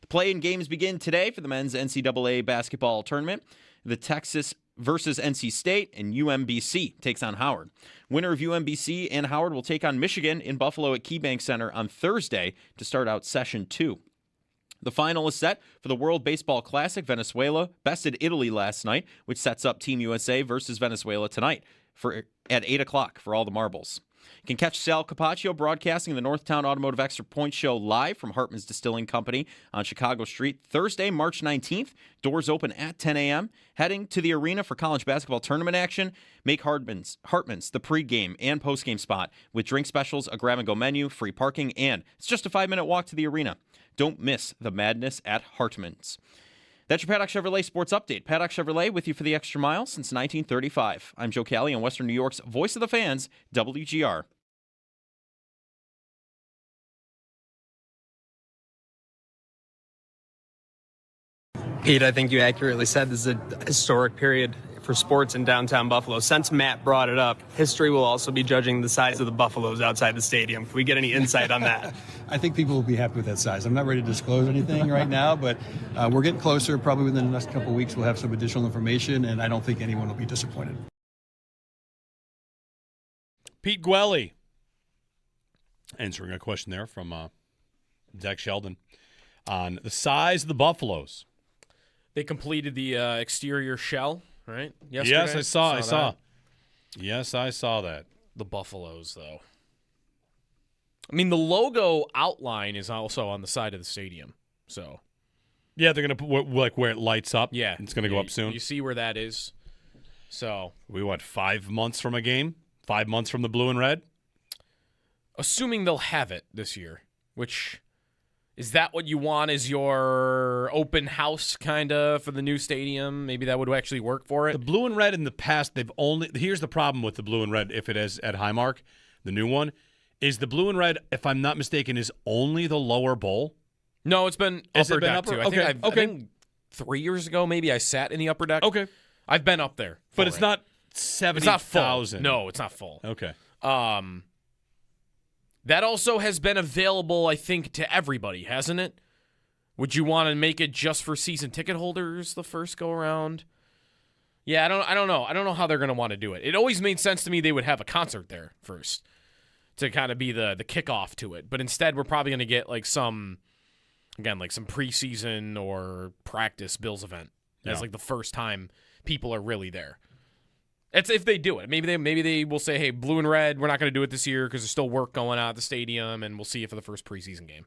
The play-in games begin today for the men's NCAA basketball tournament. The Texas versus NC State, and UMBC takes on Howard. Winner of UMBC and Howard will take on Michigan in Buffalo at KeyBank Center on Thursday to start out Session 2. The final is set for the World Baseball Classic. Venezuela bested Italy last night, which sets up Team USA versus Venezuela tonight at 8 o'clock for all the marbles. You can catch Sal Capaccio broadcasting the Northtown Automotive Extra Point Show live from Hartman's Distilling Company on Chicago Street Thursday, March 19th. Doors open at 10 a.m. Heading to the arena for college basketball tournament action. Make Hartman's the pregame and postgame spot with drink specials, a grab-and-go menu, free parking, and it's just a 5-minute walk to the arena. Don't miss the madness at Hartman's. That's your Paddock Chevrolet Sports Update. Paddock Chevrolet with you for the extra mile since 1935. I'm Joe Cali on Western New York's Voice of the Fans, WGR. Pete, I think you accurately said this is a historic period for sports in downtown Buffalo. Since Matt brought it up, history will also be judging the size of the Buffaloes outside the stadium. Can we get any insight on that? I think people will be happy with that size. I'm not ready to disclose anything right now, but we're getting closer. Probably within the next couple of weeks, we'll have some additional information, and I don't think anyone will be disappointed. Pete Gwelly answering a question there from Zach Sheldon on the size of the Buffaloes. They completed the exterior shell, right? Yesterday. Yes, I saw. Yes, I saw that. The Buffaloes, though. I mean, the logo outline is also on the side of the stadium. So, yeah, they're gonna put like where it lights up. Yeah, it's gonna go up soon. You see where that is. So we 5 months from a game? 5 months from the blue and red? Assuming they'll have it this year, which. Is that what you want as your open house kind of for the new stadium? Maybe that would actually work for it. The blue and red in the past, here's the problem with the blue and red, if it is at Highmark, the new one, is the blue and red, if I'm not mistaken, is only the lower bowl? No, it's been upper deck too. Okay. I think 3 years ago maybe I sat in the upper deck. Okay. I've been up there. But it's not 70,000. It's not full. No, it's not full. Okay. That also has been available, I think, to everybody, hasn't it? Would you want to make it just for season ticket holders the first go around? Yeah, I don't know. I don't know how they're going to want to do it. It always made sense to me they would have a concert there first to kind of be the kickoff to it. But instead, we're probably going to get some preseason or practice Bills event as the first time people are really there. It's if they do it. Maybe they will say, hey, blue and red, we're not going to do it this year because there's still work going on at the stadium, and we'll see you for the first preseason game.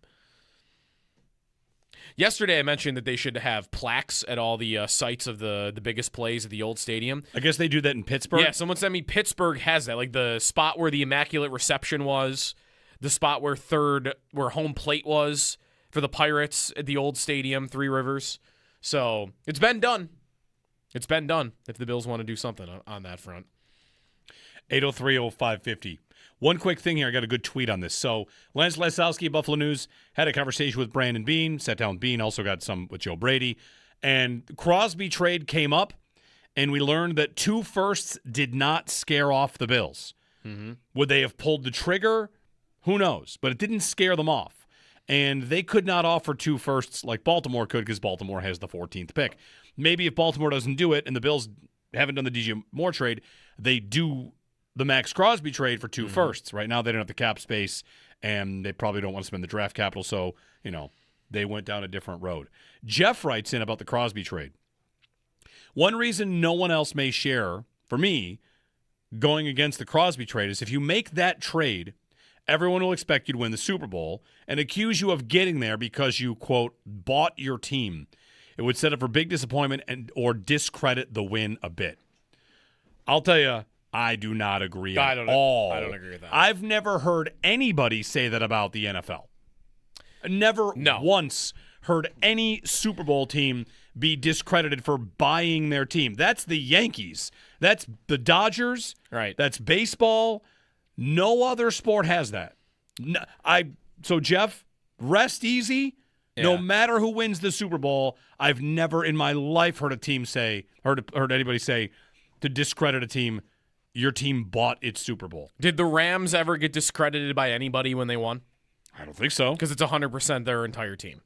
Yesterday I mentioned that they should have plaques at all the sites of the biggest plays at the old stadium. I guess they do that in Pittsburgh? Yeah, someone sent me Pittsburgh has that. Like the spot where the Immaculate Reception was, the spot where home plate was for the Pirates at the old stadium, Three Rivers. So it's been done. It's been done if the Bills want to do something on that front. 803-0550. One quick thing here. I got a good tweet on this. So Lance Lasowski, Buffalo News, had a conversation with Brandon Beane, sat down with Beane, also got some with Joe Brady. And the Crosby trade came up, and we learned that 2 firsts did not scare off the Bills. Mm-hmm. Would they have pulled the trigger? Who knows? But it didn't scare them off. And they could not offer 2 firsts like Baltimore could because Baltimore has the 14th pick. Maybe if Baltimore doesn't do it and the Bills haven't done the DJ Moore trade, they do the Max Crosby trade for 2 firsts. Right now they don't have the cap space, and they probably don't want to spend the draft capital, so, they went down a different road. Jeff writes in about the Crosby trade. One reason no one else may share, for me, going against the Crosby trade is if you make that trade, everyone will expect you to win the Super Bowl and accuse you of getting there because you, quote, bought your team. It would set up for big disappointment or discredit the win a bit. I'll tell you, I do not agree I at don't all. I don't agree with that. I've never heard anybody say that about the NFL. Never once heard any Super Bowl team be discredited for buying their team. That's the Yankees. That's the Dodgers. Right. That's baseball. No other sport has that. So, Jeff, rest easy. Yeah. No matter who wins the Super Bowl, I've never in my life heard a team say, heard anybody say to discredit a team, your team bought its Super Bowl. Did the Rams ever get discredited by anybody when they won? I don't think so. Because it's 100% their entire team.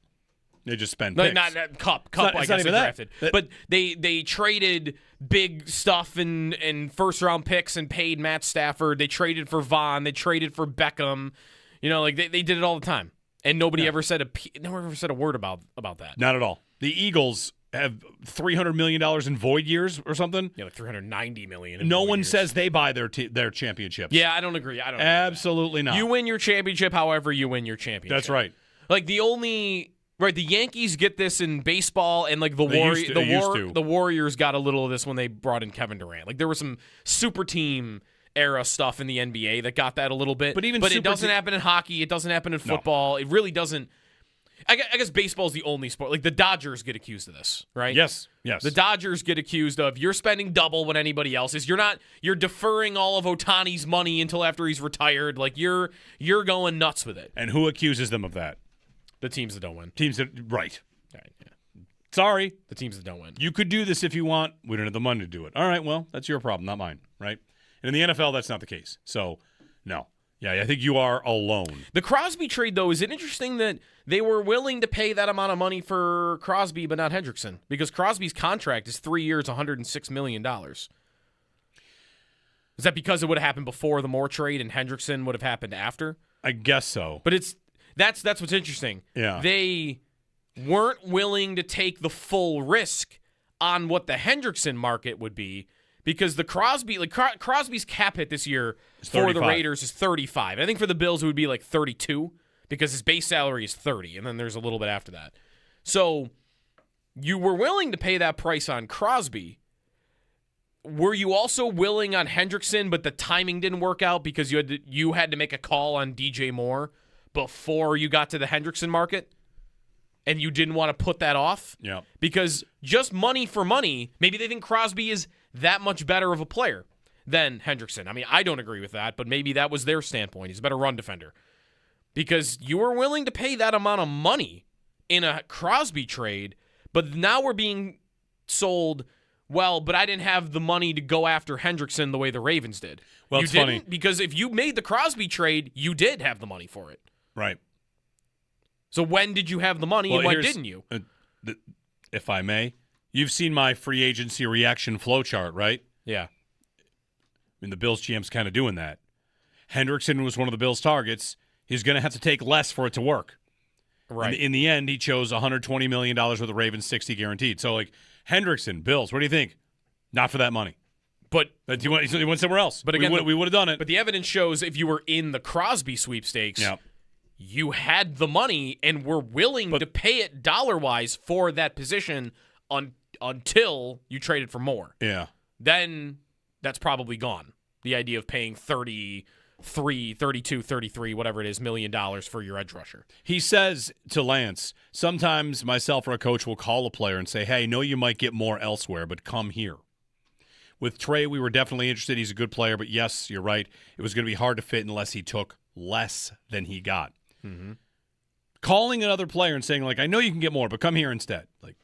They just spend Like, picks. not Cup, not I guess they even that. drafted. But they traded big stuff and first-round picks and paid Matt Stafford. They traded for Vaughn. They traded for Beckham. You know, like they did it all the time. And nobody ever said a word about that. Not at all. The Eagles have $300 million in void years or something. Yeah, like $390 million. No one says they buy their championships. Yeah, I don't agree. Absolutely not. You win your championship however you win your championship. That's right. Like the Yankees get this in baseball, and like the Warriors got a little of this when they brought in Kevin Durant. Like there was some super team era stuff in the NBA that got that a little bit. But it doesn't happen in hockey. It doesn't happen in football. It really doesn't. I guess baseball is the only sport. Like the Dodgers get accused of this, right? Yes. The Dodgers get accused of you're spending double when anybody else is. You're deferring all of Ohtani's money until after he's retired. Like you're going nuts with it. And who accuses them of that? The teams that don't win. Right. Right, yeah. Sorry. The teams that don't win. You could do this if you want. We don't have the money to do it. All right, well, that's your problem, not mine, right? And in the NFL, that's not the case. So, no. Yeah, I think you are alone. The Crosby trade, though, is it interesting that they were willing to pay that amount of money for Crosby but not Hendrickson? Because Crosby's contract is 3 years, $106 million. Is that because it would have happened before the Moore trade and Hendrickson would have happened after? I guess so. But that's what's interesting. Yeah. They weren't willing to take the full risk on what the Hendrickson market would be because the Crosby's cap hit this year for the Raiders is 35. I think for the Bills it would be like 32 because his base salary is 30, and then there's a little bit after that. So you were willing to pay that price on Crosby. Were you also willing on Hendrickson, but the timing didn't work out because you had to make a call on DJ Moore before you got to the Hendrickson market, and you didn't want to put that off? Yeah. Because just money for money, maybe they think Crosby is that much better of a player than Hendrickson. I mean, I don't agree with that, but maybe that was their standpoint. He's a better run defender. Because you were willing to pay that amount of money in a Crosby trade, but now we're being sold, well, but I didn't have the money to go after Hendrickson the way the Ravens did. Well, you it's didn't, funny. because if you made the Crosby trade, you did have the money for it. Right. So when did you have the money and when didn't you? If I may, you've seen my free agency reaction flow chart, right? Yeah. I mean, the Bills GM's kind of doing that. Hendrickson was one of the Bills' targets. He's going to have to take less for it to work. Right. In the end, he chose $120 million with the Ravens, 60 guaranteed. So, like, Hendrickson, Bills, what do you think? Not for that money. But he went somewhere else. But again, we would have done it. But the evidence shows if you were in the Crosby sweepstakes, yeah, you had the money and were willing to pay it dollar-wise for that position until you traded for more. Yeah. Then that's probably gone. The idea of paying 32, whatever it is, $1 million for your edge rusher. He says to Lance, sometimes myself or a coach will call a player and say, hey, I know you might get more elsewhere, but come here. With Trey, we were definitely interested. He's a good player, but yes, you're right. It was going to be hard to fit unless he took less than he got. Mm-hmm. Calling another player and saying, like, I know you can get more, but come here instead. Like,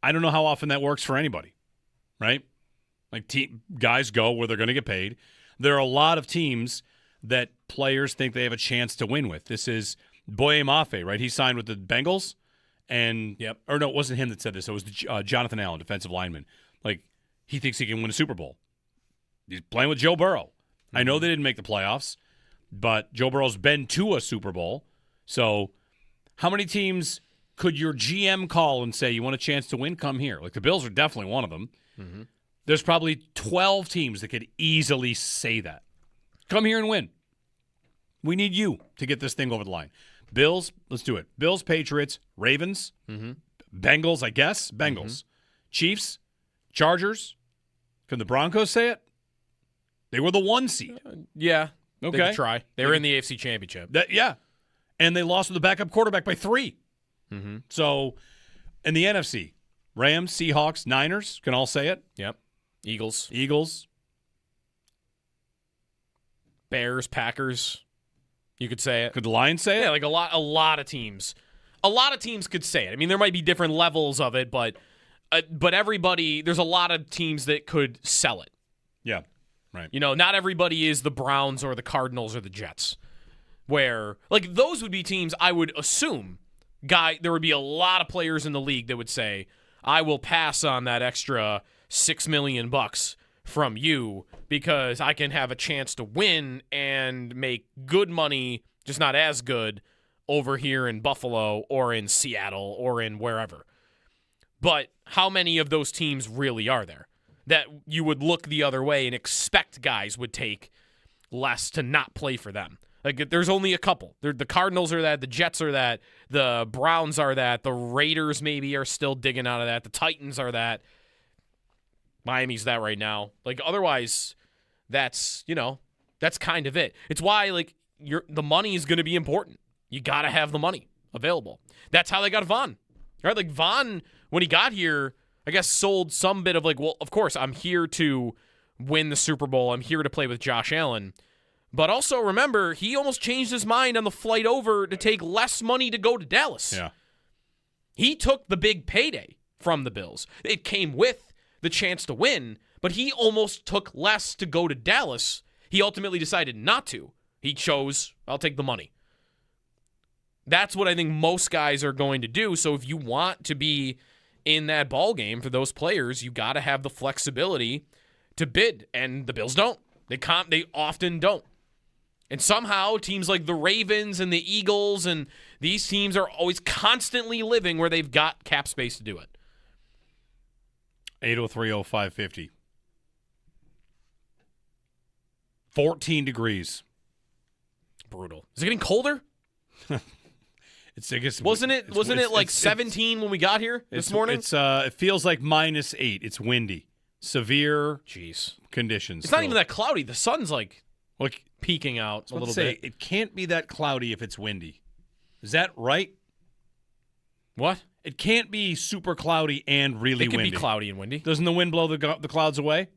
I don't know how often that works for anybody, right? Like, guys go where they're going to get paid. There are a lot of teams that players think they have a chance to win with. This is Boye Mafe, right? He signed with the Bengals, and or no, it wasn't him that said this. It was Jonathan Allen, defensive lineman. Like, he thinks he can win a Super Bowl. He's playing with Joe Burrow. Mm-hmm. I know they didn't make the playoffs, but Joe Burrow's been to a Super Bowl. So how many teams could your GM call and say, you want a chance to win? Come here. Like, the Bills are definitely one of them. Mm-hmm. There's probably 12 teams that could easily say that. Come here and win. We need you to get this thing over the line. Bills, let's do it. Bills, Patriots, Ravens, Bengals, I guess. Bengals. Chiefs, Chargers. Can the Broncos say it? They were the 1 seed. Yeah. Okay. They could try. They were in the AFC Championship. Yeah. And they lost with the backup quarterback by 3. Mm-hmm. So, in the NFC, Rams, Seahawks, Niners, can all say it. Yep. Eagles. Bears, Packers. You could say it. Could the Lions say it? Yeah, like a lot of teams. A lot of teams could say it. I mean, there might be different levels of it, but everybody, there's a lot of teams that could sell it. Yeah, right. You know, not everybody is the Browns or the Cardinals or the Jets, where, like, those would be teams I would assume, there would be a lot of players in the league that would say, I will pass on that extra $6 million from you because I can have a chance to win and make good money, just not as good, over here in Buffalo or in Seattle or in wherever. But how many of those teams really are there that you would look the other way and expect guys would take less to not play for them? Like, there's only a couple. The Cardinals are that, the Jets are that, the Browns are that, the Raiders maybe are still digging out of that, the Titans are that. Miami's that right now. Like, otherwise, that's kind of it. It's why, like, the money is going to be important. You got to have the money available. That's how they got Von. Right? Like, Von, when he got here, I guess sold some bit of, like, well, of course, I'm here to win the Super Bowl. I'm here to play with Josh Allen. But also, remember, he almost changed his mind on the flight over to take less money to go to Dallas. Yeah. He took the big payday from the Bills. It came with the chance to win, but he almost took less to go to Dallas. He ultimately decided not to. He chose, I'll take the money. That's what I think most guys are going to do. So if you want to be in that ball game for those players, you got to have the flexibility to bid, and the Bills don't. They often don't. And somehow teams like the Ravens and the Eagles and these teams are always constantly living where they've got cap space to do it. 8030550. 14 degrees. Brutal. Is it getting colder? Wasn't it like 17 when we got here this morning? It feels like -8. It's windy. Severe conditions. It's not even that cloudy. The sun's like peeking out a little bit. It can't be that cloudy if it's windy. Is that right? What? It can't be super cloudy and really windy. It can be cloudy and windy. Doesn't the wind blow the clouds away?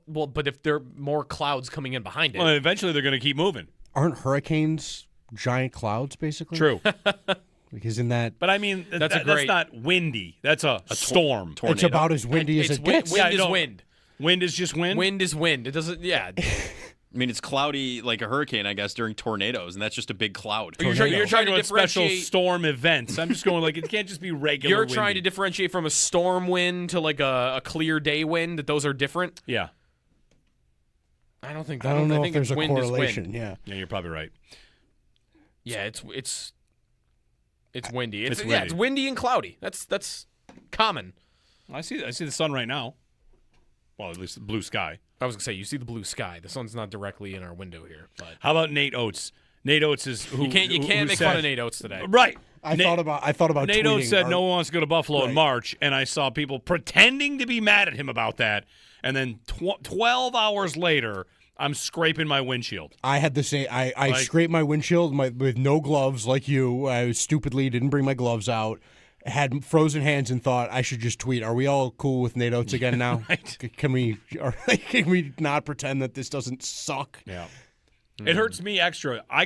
Well, but if there are more clouds coming in behind it. Well, eventually they're going to keep moving. Aren't hurricanes giant clouds, basically? True. Because in that... But I mean, that's not windy. That's a storm. Tornado. It's about as windy as it gets. Wind is wind. Wind is just wind? Wind is wind. It doesn't, yeah. I mean, it's cloudy like a hurricane, I guess, during tornadoes, and that's just a big cloud. You're trying to about special differentiate storm events. I'm just going like it can't just be regular. You're trying to differentiate from a storm wind to like a clear day wind, that those are different? Yeah. I don't know if there's a correlation. Yeah, you're probably right. Yeah, it's windy. It's windy. Yeah, it's windy and cloudy. That's common. I see the sun right now. Well, at least the blue sky. I was gonna say, you see the blue sky. The sun's not directly in our window here. But how about Nate Oates? Nate Oates is you can't make fun of Nate Oates today. Right. I thought about Nate Oates said no one wants to go to Buffalo in Right. March, and I saw people pretending to be mad at him about that. And then 12 hours later, I'm scraping my windshield. I had the same. I scraped my windshield with no gloves, like you. I stupidly didn't bring my gloves out. Had frozen hands and thought I should just tweet. Are we all cool with Nate Oates again now? Right. Can we not pretend that this doesn't suck? Yeah. It hurts me extra. I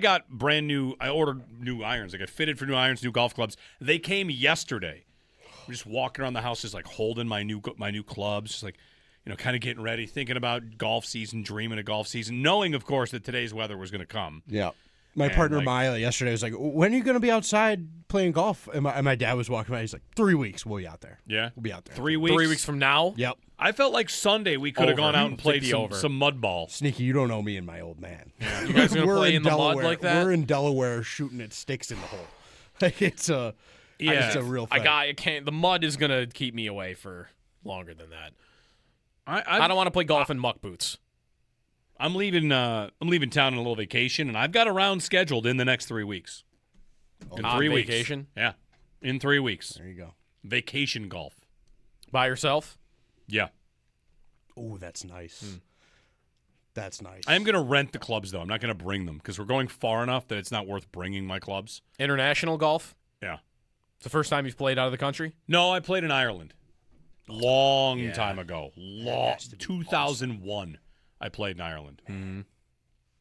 ordered new irons. I got fitted for new irons, new golf clubs. They came yesterday. I'm just walking around the house, just like holding my new clubs, just like, kind of getting ready, thinking about golf season, dreaming of golf season, knowing, of course, that today's weather was going to come. Yeah. My partner Maya yesterday was like, "When are you going to be outside playing golf?" And my dad was walking by. He's like, 3 weeks. We'll be out there. Yeah, we'll be out there. 3 weeks. 3 weeks from now. Yep. I felt like Sunday we could have gone out and played some mud ball. Sneaky, you don't know me and my old man. Yeah. You guys going to play in the mud like that? We're in Delaware shooting at sticks in the hole. Like it's a real thing. I can't. The mud is going to keep me away for longer than that. I don't want to play golf in muck boots. I'm leaving town on a little vacation, and I've got a round scheduled in the next 3 weeks. In 3 weeks. Vacation? Yeah. In 3 weeks. There you go. Vacation golf. By yourself? Yeah. Oh, that's nice. That's nice. I am going to rent the clubs, though. I'm not going to bring them because we're going far enough that it's not worth bringing my clubs. International golf? Yeah. It's the first time you've played out of the country? No, I played in Ireland. Long time ago. 2001, I played in Ireland. Mm-hmm.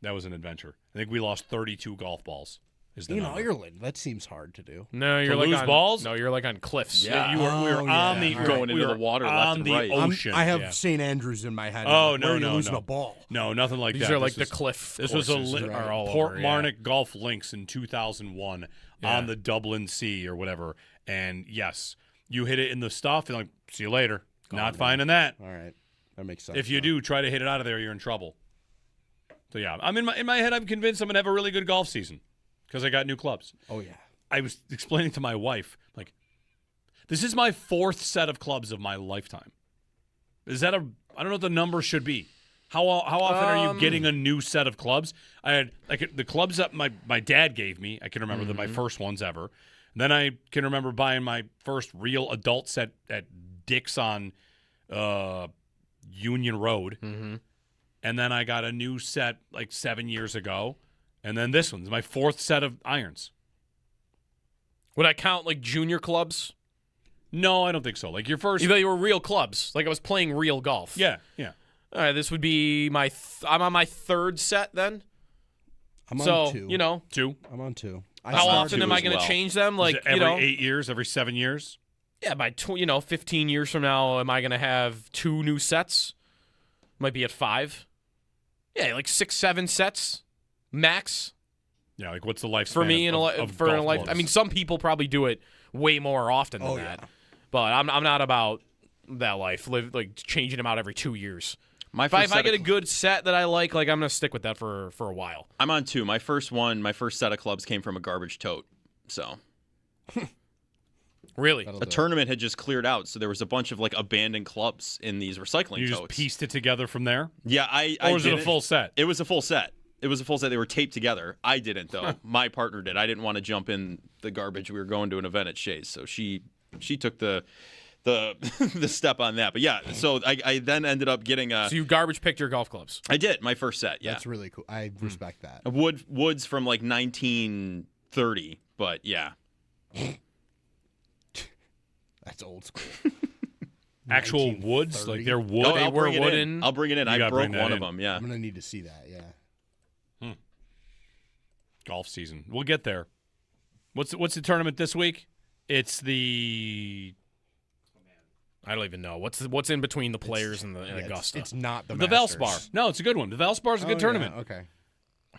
That was an adventure. I think we lost 32 golf balls. In Ireland, that seems hard to do. No, you're To like lose on balls? No, you're like on cliffs. Yeah, we were on the Going into the water left on and the right. ocean. I have Yeah. St. Andrews in my head. Oh, Where are you no, losing no. a ball. No, nothing like These that. are like This the cliff This was a courses are all Port over, Marnock Golf Links in 2001 Yeah. on the Dublin Sea or whatever. And yes, you hit it in the stuff and like, see you later. Not finding that. All right. That makes sense. If you do try to hit it out of there, you're in trouble. So yeah, I'm in my head. I'm convinced I'm gonna have a really good golf season because I got new clubs. Oh yeah. I was explaining to my wife, like, this is my 4th set of clubs of my lifetime. Is that I don't know what the number should be. How often are you getting a new set of clubs? I had like the clubs that my dad gave me. I can remember my first ones ever. Then I can remember buying my first real adult set at Dick's on Union Road. Mm-hmm. And then I got a new set like 7 years ago. And then this one's my 4th set of irons. Would I count like junior clubs? No, I don't think so. Like your first. Even though you were real clubs. Like I was playing real golf. Yeah. All right, this would be I'm on my 3rd set then. I'm so, on 2. you know. 2. I'm on 2. How often am I going to change them? Like, every you know, 8 years, every 7 years? Yeah, by 15 years from now, am I going to have 2 new sets? Might be at 5. Yeah, like 6, 7 sets max. Yeah, like what's the lifespan for me of in a golf life? clubs? I mean, some people probably do it way more often than that. But I'm not about that life. Like changing them out every 2 years. If I get a good set that I like I'm going to stick with that for a while. I'm on 2. My first set of clubs came from a garbage tote. So really, a tournament had just cleared out, so there was a bunch of like abandoned clubs in these recycling You totes. just pieced it together from there? Yeah, Or was it a full set? It was a full set. It was a full set. They were taped together. I didn't though. My partner did. I didn't want to jump in the garbage. We were going to an event at Shays, so she took the the step on that. But yeah, so I then ended up getting a. So you garbage picked your golf clubs? I did my first set. Yeah, That's really cool. I respect that. Woods from like 1930, but yeah. That's old school. Actual woods, like they're wood. Oh, They I'll were bring it wooden. in. I'll bring it in. You I gotta broke bring that one of in. them. Yeah. I'm gonna need to see that. Yeah. Golf season. We'll get there. What's the tournament this week? It's the. I don't even know what's in between the players and Augusta. It's not the Valspar. No, it's a good one. The Valspar's a good tournament. Yeah, okay.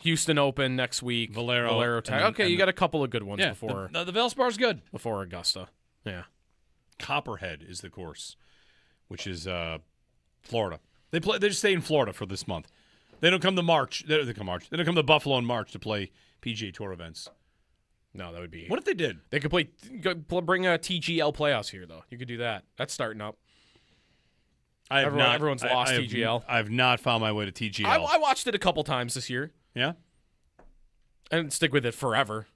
Houston Open next week. Valero Tag. Okay, you got a couple of good ones before. The Valspar's good before Augusta. Yeah. Copperhead is the course, which is Florida. They just stay in Florida for this month. They don't come to March. They don't come to Buffalo in March to play PGA Tour events. No, that would be. What if they did? They could bring a TGL playoffs here though. You could do that. That's starting up. Everyone's lost TGL. I've not found my way to TGL. I watched it a couple times this year. Yeah, and stick with it forever.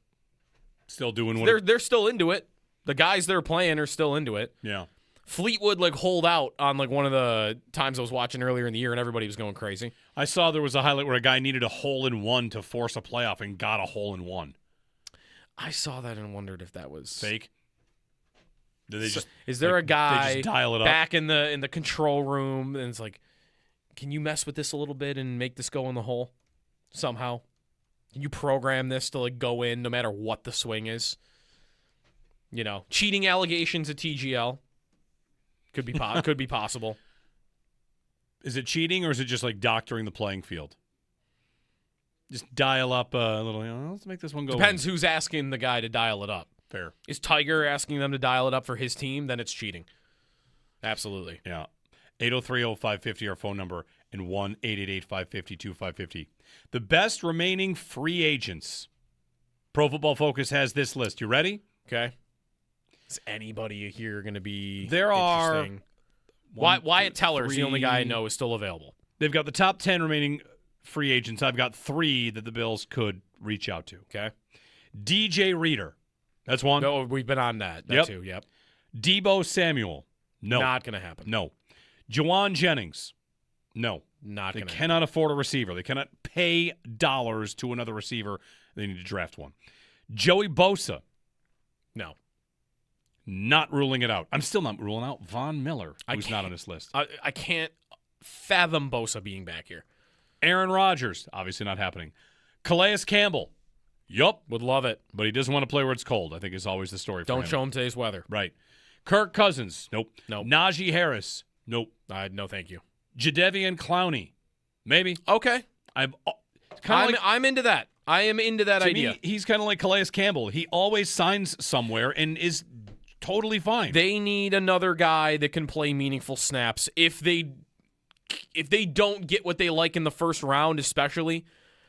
Still doing what they're still into it. The guys they're playing are still into it. Yeah. Fleetwood hold out on one of the times I was watching earlier in the year, and everybody was going crazy. I saw there was a highlight where a guy needed a hole-in-one to force a playoff and got a hole-in-one. I saw that and wondered if that was fake. Did they just? Is there a guy they just dial it up? back in the control room and it's like, can you mess with this a little bit and make this go in the hole somehow? Can you program this to go in no matter what the swing is? Cheating allegations at TGL could be possible. Is it cheating or is it just doctoring the playing field? Just dial up a little. Let's make this one go. Depends who's asking the guy to dial it up. Fair. Is Tiger asking them to dial it up for his team? Then it's cheating. Absolutely. Yeah. 803-0550 our phone number and 1-888-550-2550. The best remaining free agents. Pro Football Focus has this list. You ready? Okay. Is anybody here going to be There are interesting? Wyatt Teller's the only guy I know is still available. They've got the top 10 remaining free agents. I've got 3 that the Bills could reach out to. Okay. DJ Reader. That's one. No, we've been on that. Yep. Too. Yep. Debo Samuel. No. Not going to happen. No. Juwan Jennings. No. Not They going to. cannot afford a receiver. They cannot pay dollars to another receiver. They need to draft one. Joey Bosa. No. Not ruling it out. I'm still not ruling out Von Miller, who's not on this list. I can't fathom Bosa being back here. Aaron Rodgers, obviously not happening. Calais Campbell. Yup. Would love it. But he doesn't want to play where it's cold, I think is always the story for him. Don't show him today's weather. Right. Kirk Cousins. Nope. Nope. Najee Harris. Nope. No, thank you. Jadeveon Clowney. Maybe. Okay. I'm into that. I am into that to idea. me, he's kind of like Calais Campbell. He always signs somewhere and is totally fine. They need another guy that can play meaningful snaps. If they don't get what they like in the first round, especially,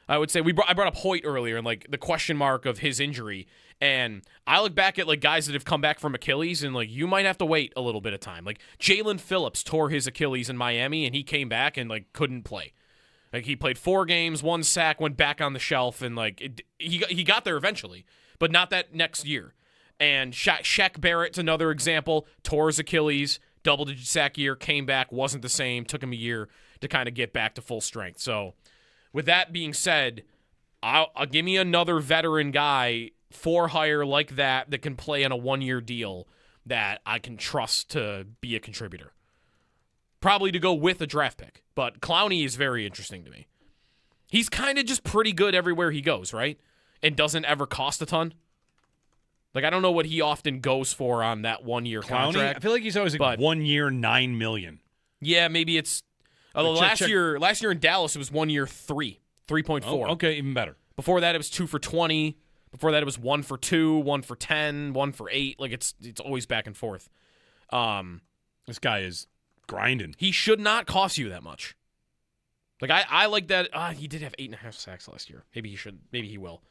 I would say I brought up Hoyt earlier and like the question mark of his injury. And I look back at like guys that have come back from Achilles and like you might have to wait a little bit of time. Like Jalen Phillips tore his Achilles in Miami and he came back and like couldn't play. Like he played 4 games, 1 sack, went back on the shelf, and like he got there eventually, but not that next year. And Shaq Barrett's another example. Tore his Achilles, double-digit sack year, came back, wasn't the same. Took him a year to kind of get back to full strength. So, with that being said, I'll give me another veteran guy for hire like that can play on a 1-year deal that I can trust to be a contributor. Probably to go with a draft pick, but Clowney is very interesting to me. He's kind of just pretty good everywhere he goes, right? And doesn't ever cost a ton. Like, I don't know what he often goes for on that 1-year contract. I feel like he's always like 1 year, $9 million. Yeah, maybe it's last year in Dallas it was 1 year 3.4. Oh, okay, even better. Before that it was 2 for 20. Before that it was 1 for 2, 1 for 10, 1 for 8. Like it's always back and forth. This guy is grinding. He should not cost you that much. Like I like that. He did have 8.5 sacks last year. Maybe he should. Maybe he will.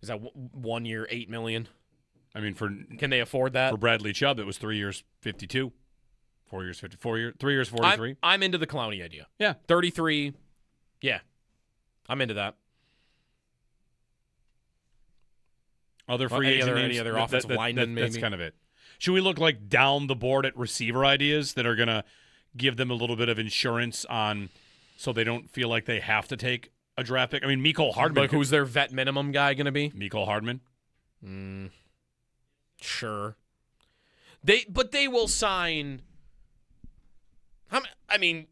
Is that 1 year, $8 million? I mean, can they afford that? For Bradley Chubb, it was 3 years, 52. 4 years, 54. 3 years, 43. I'm into the Clowney idea. Yeah, 33. Yeah, I'm into that. Other free agent names? Any other offensive linemen? Maybe that's kind of it. Should we look like down the board at receiver ideas that are going to give them a little bit of insurance on, so they don't feel like they have to take a draft pick? I mean, Mecole Hardman. Like who's their vet minimum guy going to be? Mecole Hardman. Sure. They will sign. How many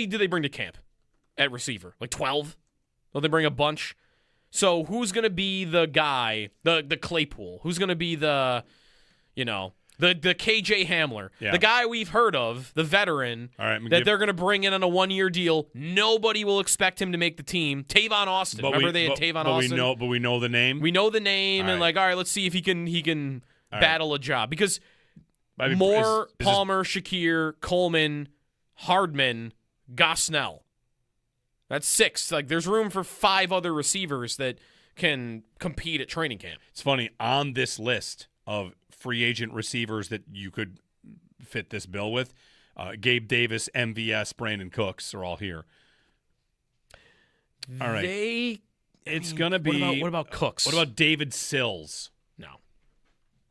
do they bring to camp at receiver? Like 12? Will they bring a bunch? So who's going to be the guy, the Claypool? Who's going to be the KJ Hamler? Yeah. The guy we've heard of, the veteran, that they're going to bring in on a 1-year deal. Nobody will expect him to make the team. Tavon Austin. Remember they had Tavon Austin? But we know the name? We know the name, and all right, let's see if he can battle a job. Because Palmer, Shakir, Coleman, Hardman, Gosnell. That's 6. Like, there's room for 5 other receivers that can compete at training camp. It's funny, on this list of free agent receivers that you could fit this bill with, Gabe Davis, MVS, Brandon Cooks are all here. All right. It's going to be... What about Cooks? What about David Sills? No.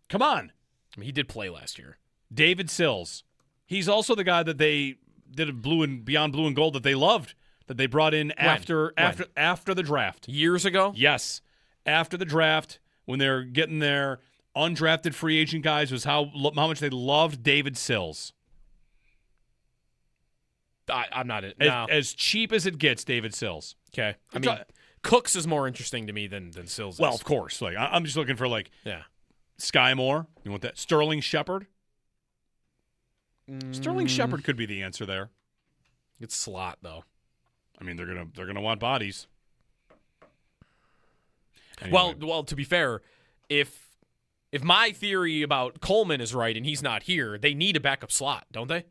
Come on. I mean, he did play last year. David Sills. He's also the guy that they did a Beyond Blue and Gold that they loved. That they brought in after the draft. Years ago? Yes. After the draft, when they're getting their undrafted free agent guys, was how much they loved David Sills. I'm not it. As cheap as it gets, David Sills. Okay. I mean, Cooks is more interesting to me than Sills is. Well, of course. Like I'm just looking for Sky Moore. You want that? Sterling Shepard? Sterling Shepard could be the answer there. It's slot, though. I mean, they're gonna want bodies. Anyway. Well, to be fair, if my theory about Coleman is right and he's not here, they need a backup slot, don't they?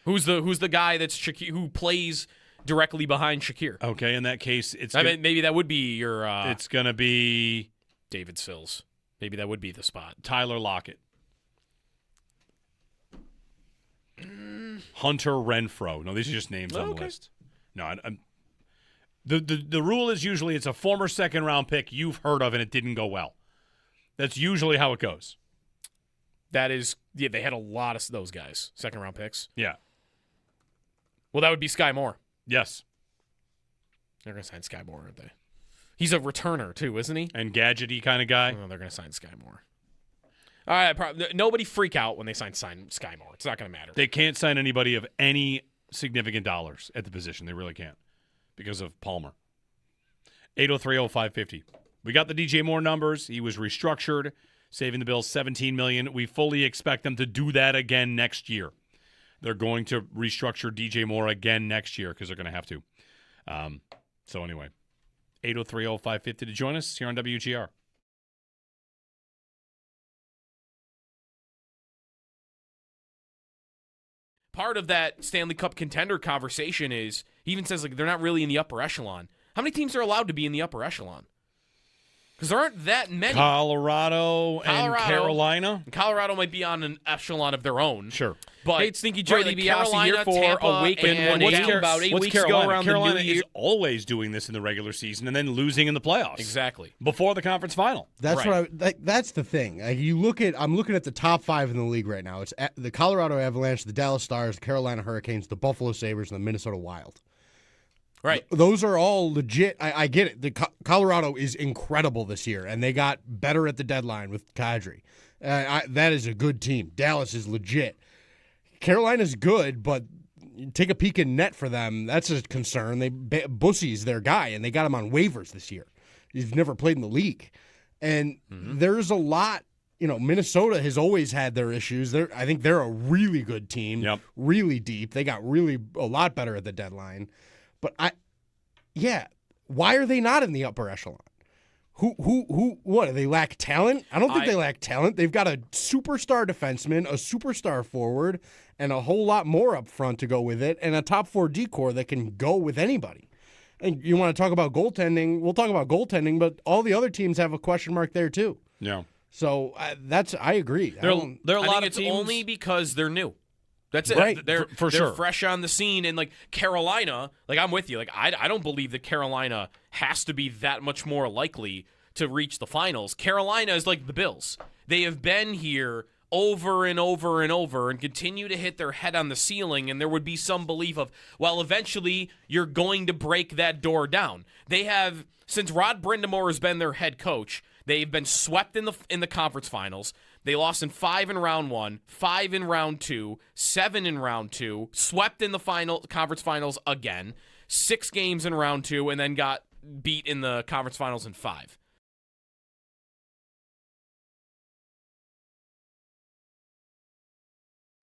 Who's the guy that's who plays directly behind Shakir? Okay, in that case, maybe that would be your. It's gonna be David Sills. Maybe that would be the spot. Tyler Lockett. Hunter Renfrow. No, these are just names on the list. No, the rule is usually it's a former second-round pick you've heard of and it didn't go well. That's usually how it goes. That is, they had a lot of those guys, second-round picks. Yeah. Well, that would be Sky Moore. Yes. They're going to sign Sky Moore, aren't they? He's a returner, too, isn't he? And gadgety kind of guy. Oh, they're going to sign Sky Moore. All right, nobody freak out when they sign Sky Moore. It's not going to matter. They can't sign anybody of any significant dollars at the position. They really can't because of Palmer. 803-0550. We got the DJ Moore numbers. He was restructured, saving the Bills $17 million. We fully expect them to do that again next year. They're going to restructure DJ Moore again next year because they're going to have to. So anyway, 803-0550 to join us here on WGR. Part of that Stanley Cup contender conversation is, he even says, like, they're not really in the upper echelon. How many teams are allowed to be in the upper echelon? Because there aren't that many. Colorado and Carolina. Colorado might be on an echelon of their own. Sure. But hey, Stinky Joe like DiBiase here for Tampa, Awaken and 180 about 8 weeks Carolina? ago around Carolina the new year. is always doing this in the regular season and then losing in the playoffs. Exactly. Before the conference final. That's that's the thing. I'm looking at the top 5 in the league right now. It's the Colorado Avalanche, the Dallas Stars, the Carolina Hurricanes, the Buffalo Sabres, and the Minnesota Wild. Right. Those are all legit. I get it. Colorado is incredible this year, and they got better at the deadline with Kadri. That is a good team. Dallas is legit. Carolina's good, but take a peek in net for them. That's a concern. Bussy's their guy, and they got him on waivers this year. He's never played in the league. And there's a lot. Minnesota has always had their issues. I think they're a really good team, really deep. They got a lot better at the deadline. But why are they not in the upper echelon? What, do they lack talent? I don't think they lack talent. They've got a superstar defenseman, a superstar forward, and a whole lot more up front to go with it, and a top 4 D-core that can go with anybody. And you want to talk about goaltending, we'll talk about goaltending, but all the other teams have a question mark there too. Yeah. So I agree. There are a lot of teams. It's only because they're new. That's it. Right. They're sure. fresh on the scene. And, like, Carolina, like, I'm with you. Like, I don't believe that Carolina has to be that much more likely to reach the finals. Carolina is like the Bills. They have been here over and over and over and continue to hit their head on the ceiling, and there would be some belief of, well, eventually you're going to break that door down. They have, since Rod Brindamore has been their head coach, they've been swept in the conference finals. They lost in 5 in round 1, 5 in round 2, 7 in round 2, swept in the conference finals again, 6 games in round 2, and then got beat in the conference finals in 5.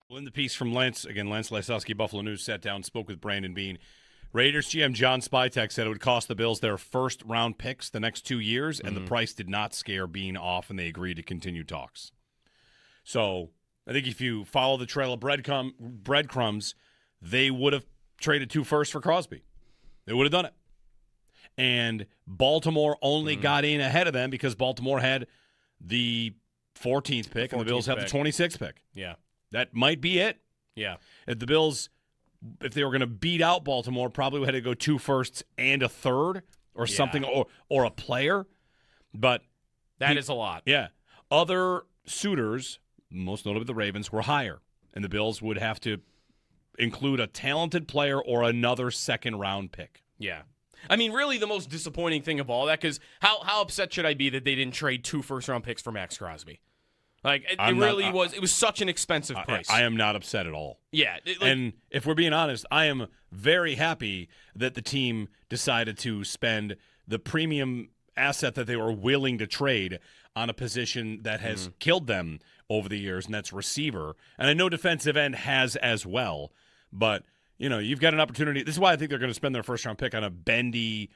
Well, in the piece from Lance Lysowski, Buffalo News, sat down, spoke with Brandon Beane. Raiders GM John Spytek said it would cost the Bills their first-round picks the next 2 years, and the price did not scare Beane off, and they agreed to continue talks. So I think if you follow the trail of breadcrumbs, they would have traded 2 firsts for Crosby. They would have done it. And Baltimore only got in ahead of them because Baltimore had the 14th pick, and the Bills have the 26th pick. Yeah. That might be it. Yeah. If the Bills, if they were going to beat out Baltimore, probably had to go 2 firsts and a third or something, or a player. But that is a lot. Yeah. Other suitors, most notably the Ravens, were higher, and the Bills would have to include a talented player or another second-round pick. Yeah. I mean, really the most disappointing thing of all that, because how upset should I be that they didn't trade 2 first-round picks for Max Crosby? Like, it was such an expensive price. I am not upset at all. Yeah. And if we're being honest, I am very happy that the team decided to spend the premium asset that they were willing to trade on a position that has killed them over the years, and that's receiver. And I know defensive end has as well, but, you've got an opportunity. This is why I think they're going to spend their first-round pick on a bendy,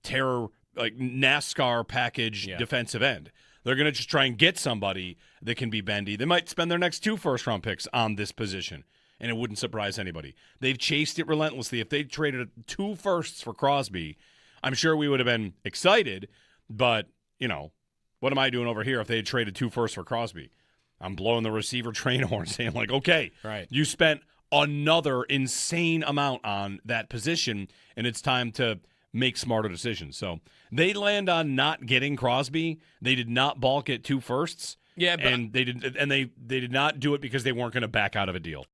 terror, like NASCAR package defensive end. They're going to just try and get somebody that can be bendy. They might spend their next 2 first-round picks on this position, and it wouldn't surprise anybody. They've chased it relentlessly. If they traded 2 firsts for Crosby, I'm sure we would have been excited, but, what am I doing over here if they had traded 2 firsts for Crosby? I'm blowing the receiver train horn saying, like, okay, you spent another insane amount on that position, and it's time to make smarter decisions. So they land on not getting Crosby. They did not balk at 2 firsts. Yeah, but and they did not do it because they weren't going to back out of a deal.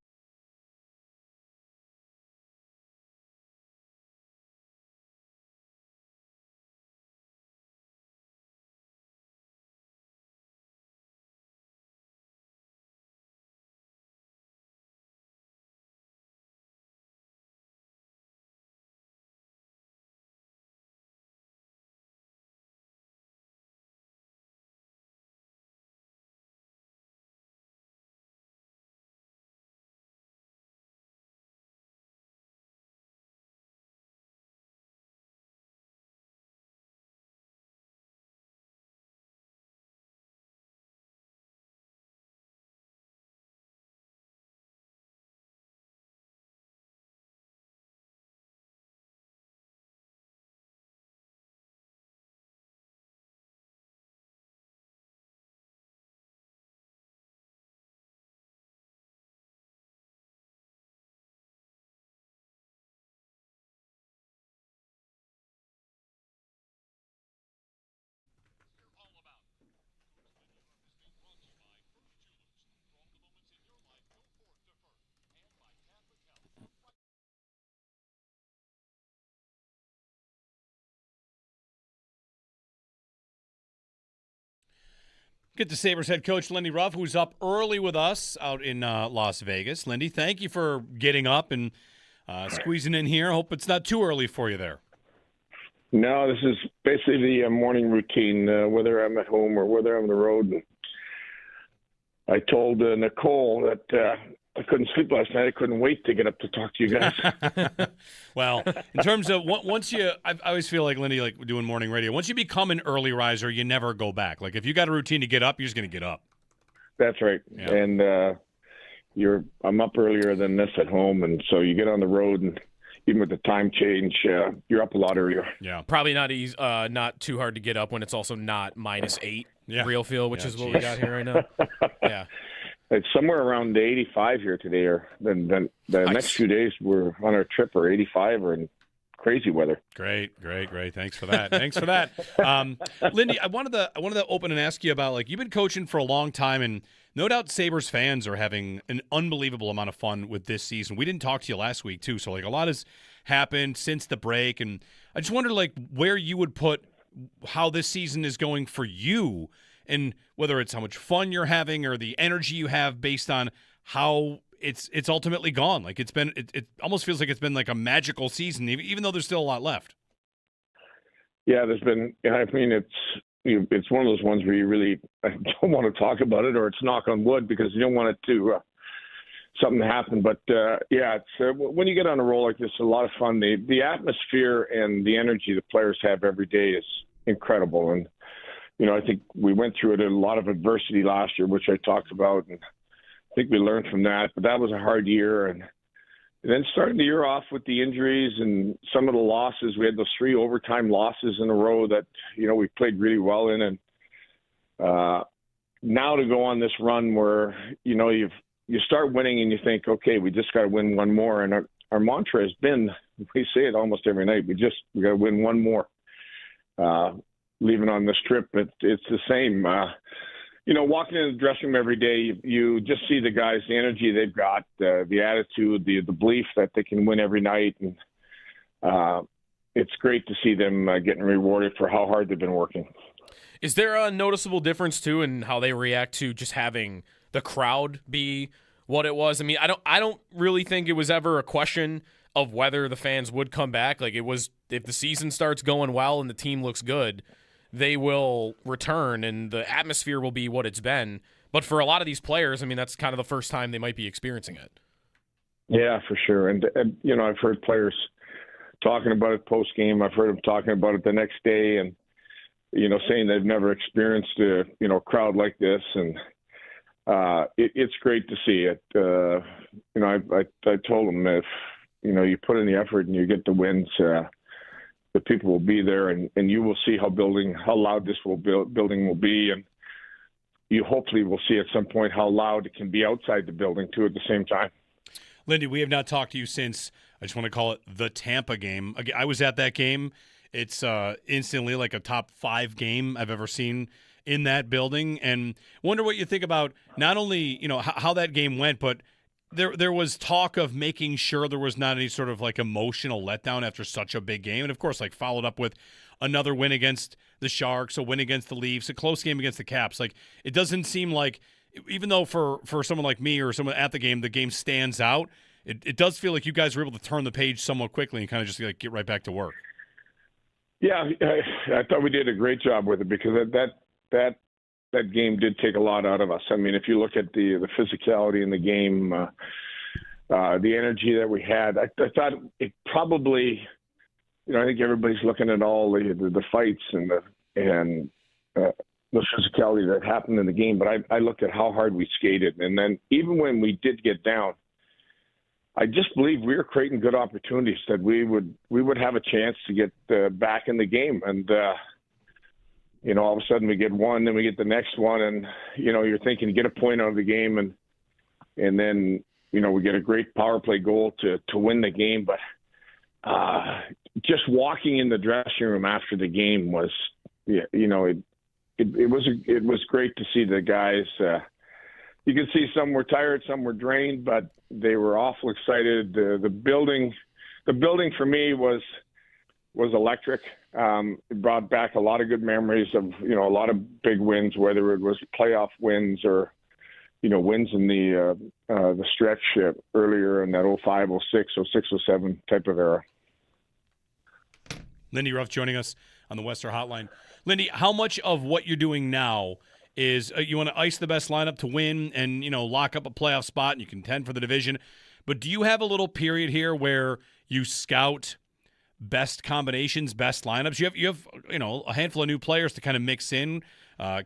Get to Sabres head coach Lindy Ruff, who's up early with us out in Las Vegas. Lindy, thank you for getting up and squeezing in here. Hope it's not too early for you there. No, this is basically the morning routine, whether I'm at home or whether I'm on the road. And I told Nicole that I couldn't sleep last night. I couldn't wait to get up to talk to you guys. Well, in terms of once I always feel like, Lindy, like doing morning radio, once you become an early riser, you never go back. Like if you got a routine to get up, you're just going to get up. That's right. Yeah. And I'm up earlier than this at home, and so you get on the road, and even with the time change, you're up a lot earlier. Yeah, probably not too hard to get up when it's also not -8 real feel, which is what we got here right now. Yeah. It's somewhere around the 85 here today, or then the next few days we're on our trip are 85 or in crazy weather. Great. Thanks for that. Lindy, I wanted to open and ask you about, like, you've been coaching for a long time, and no doubt Sabres fans are having an unbelievable amount of fun with this season. We didn't talk to you last week too, so like a lot has happened since the break, and I just wondered like where you would put how this season is going for you. And whether it's how much fun you're having or the energy you have based on how it's ultimately gone. Like it almost feels like it's been like a magical season, even though there's still a lot left. Yeah, there's been. I mean, it's one of those ones where you really don't want to talk about it, or it's knock on wood because you don't want it to something to happen. But yeah, it's when you get on a roll like this, it's a lot of fun. The atmosphere and the energy the players have every day is incredible. And I think we went through a lot of adversity last year, which I talked about, and I think we learned from that. But that was a hard year, and then starting the year off with the injuries and some of the losses, we had those 3 overtime losses in a row that we played really well in, and now to go on this run where you start winning and you think, okay, we just got to win one more, and our mantra has been, we say it almost every night, we got to win one more. Leaving on this trip, it's the same. Walking in the dressing room every day, you just see the guys, the energy they've got, the attitude, the belief that they can win every night, and it's great to see them getting rewarded for how hard they've been working. Is there a noticeable difference too in how they react to just having the crowd be what it was? I mean, I don't really think it was ever a question of whether the fans would come back. Like it was, if the season starts going well and the team looks good, they will return and the atmosphere will be what it's been. But for a lot of these players, I mean, that's kind of the first time they might be experiencing it. Yeah, for sure. And I've heard players talking about it post game. I've heard them talking about it the next day, and saying they've never experienced a crowd like this, and it's great to see it. I told them if you put in the effort and you get the wins, the people will be there, and you will see how loud this building will be, and you hopefully will see at some point how loud it can be outside the building too at the same time. Lindy, we have not talked to you since, I just want to call it the Tampa game. I was at that game. It's instantly like a top 5 game I've ever seen in that building, and wonder what you think about not only how that game went, but there was talk of making sure there was not any sort of like emotional letdown after such a big game, and of course, like followed up with another win against the Sharks, a win against the Leafs, a close game against the Caps. Like it doesn't seem like, even though for someone like me or someone at the game stands out, it does feel like you guys were able to turn the page somewhat quickly and kind of just like get right back to work. Yeah, I thought we did a great job with it because that game did take a lot out of us. I mean, if you look at the physicality in the game, the energy that we had, I thought it probably, I think everybody's looking at all the fights and the physicality that happened in the game. But I looked at how hard we skated, and then even when we did get down, I just believe we were creating good opportunities that we would have a chance to get back in the game. And all of a sudden we get one, then we get the next one, and you're thinking get a point out of the game, and then we get a great power play goal to win the game. But just walking in the dressing room after the game was, it was great to see the guys. You could see some were tired, some were drained, but they were awful excited. The building for me was electric. It brought back a lot of good memories of, a lot of big wins, whether it was playoff wins or, wins in the stretch earlier in that 05, 06, 06, 07 type of era. Lindy Ruff joining us on the Western Hotline. Lindy, how much of what you're doing now is you want to ice the best lineup to win and, lock up a playoff spot and you contend for the division, but do you have a little period here where you scout best combinations, best lineups? You have a handful of new players to kind of mix in,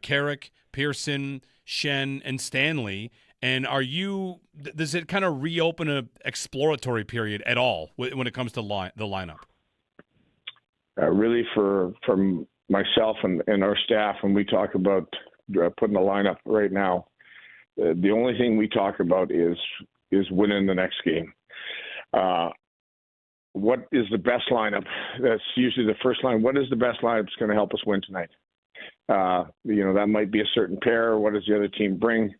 Carrick, Pearson, Shen, and Stanley. And does it kind of reopen an exploratory period at all when it comes to the lineup? Really, from myself and our staff, when we talk about putting the lineup right now, the only thing we talk about is winning the next game. What is the best lineup? That's usually the first line. What is the best lineup that's going to help us win tonight? That might be a certain pair. What does the other team bring?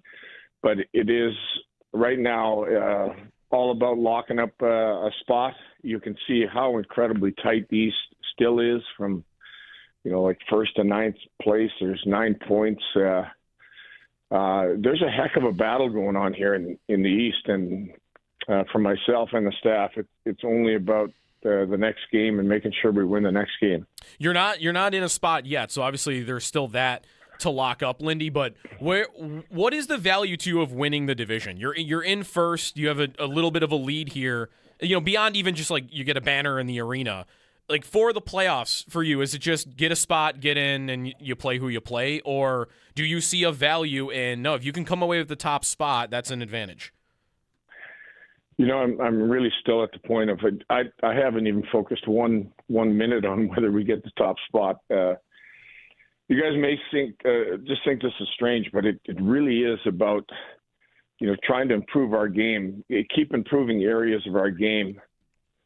But it is right now all about locking up a spot. You can see how incredibly tight the East still is from, like first to ninth place. There's 9 points. There's a heck of a battle going on here in the East. And for myself and the staff, it's only about the next game and making sure we win the next game. You're not in a spot yet, so obviously there's still that to lock up, Lindy. But what is the value to you of winning the division? You're in first. You have a little bit of a lead here. Beyond even just like you get a banner in the arena. Like for the playoffs for you, is it just get a spot, get in, and you play who you play, or do you see a value in if you can come away with the top spot, that's an advantage? I'm really still at the point of it. I haven't even focused one minute on whether we get the top spot. You guys may think this is strange, but it really is about trying to improve our game, keep improving areas of our game,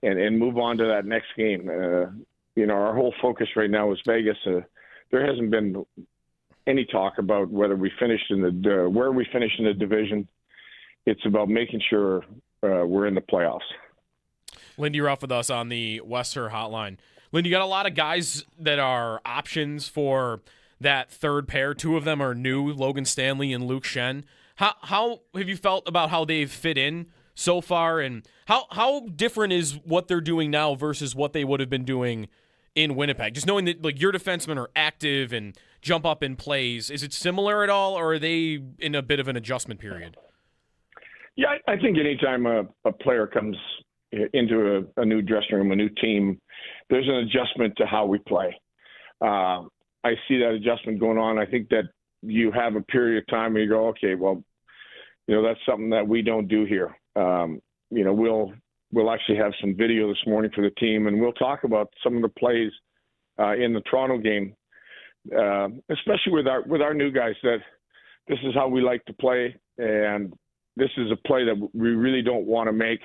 and move on to that next game. Our whole focus right now is Vegas. There hasn't been any talk about whether we finished where we finished in the division. It's about making sure we're in the playoffs. Lindy Ruff with us on the Western Hotline. Lindy, you got a lot of guys that are options for that third pair. Two of them are new, Logan Stanley and Luke Shen. How have you felt about how they've fit in so far, and how different is what they're doing now versus what they would have been doing in Winnipeg? Just knowing that your defensemen are active and jump up in plays, is it similar at all, or are they in a bit of an adjustment period? Yeah, I think anytime a player comes into a new dressing room, a new team, there's an adjustment to how we play. I see that adjustment going on. I think that you have a period of time where you go, okay, well, that's something that we don't do here. We'll actually have some video this morning for the team, and we'll talk about some of the plays in the Toronto game, especially with our new guys, that this is how we like to play, and this is a play that we really don't want to make.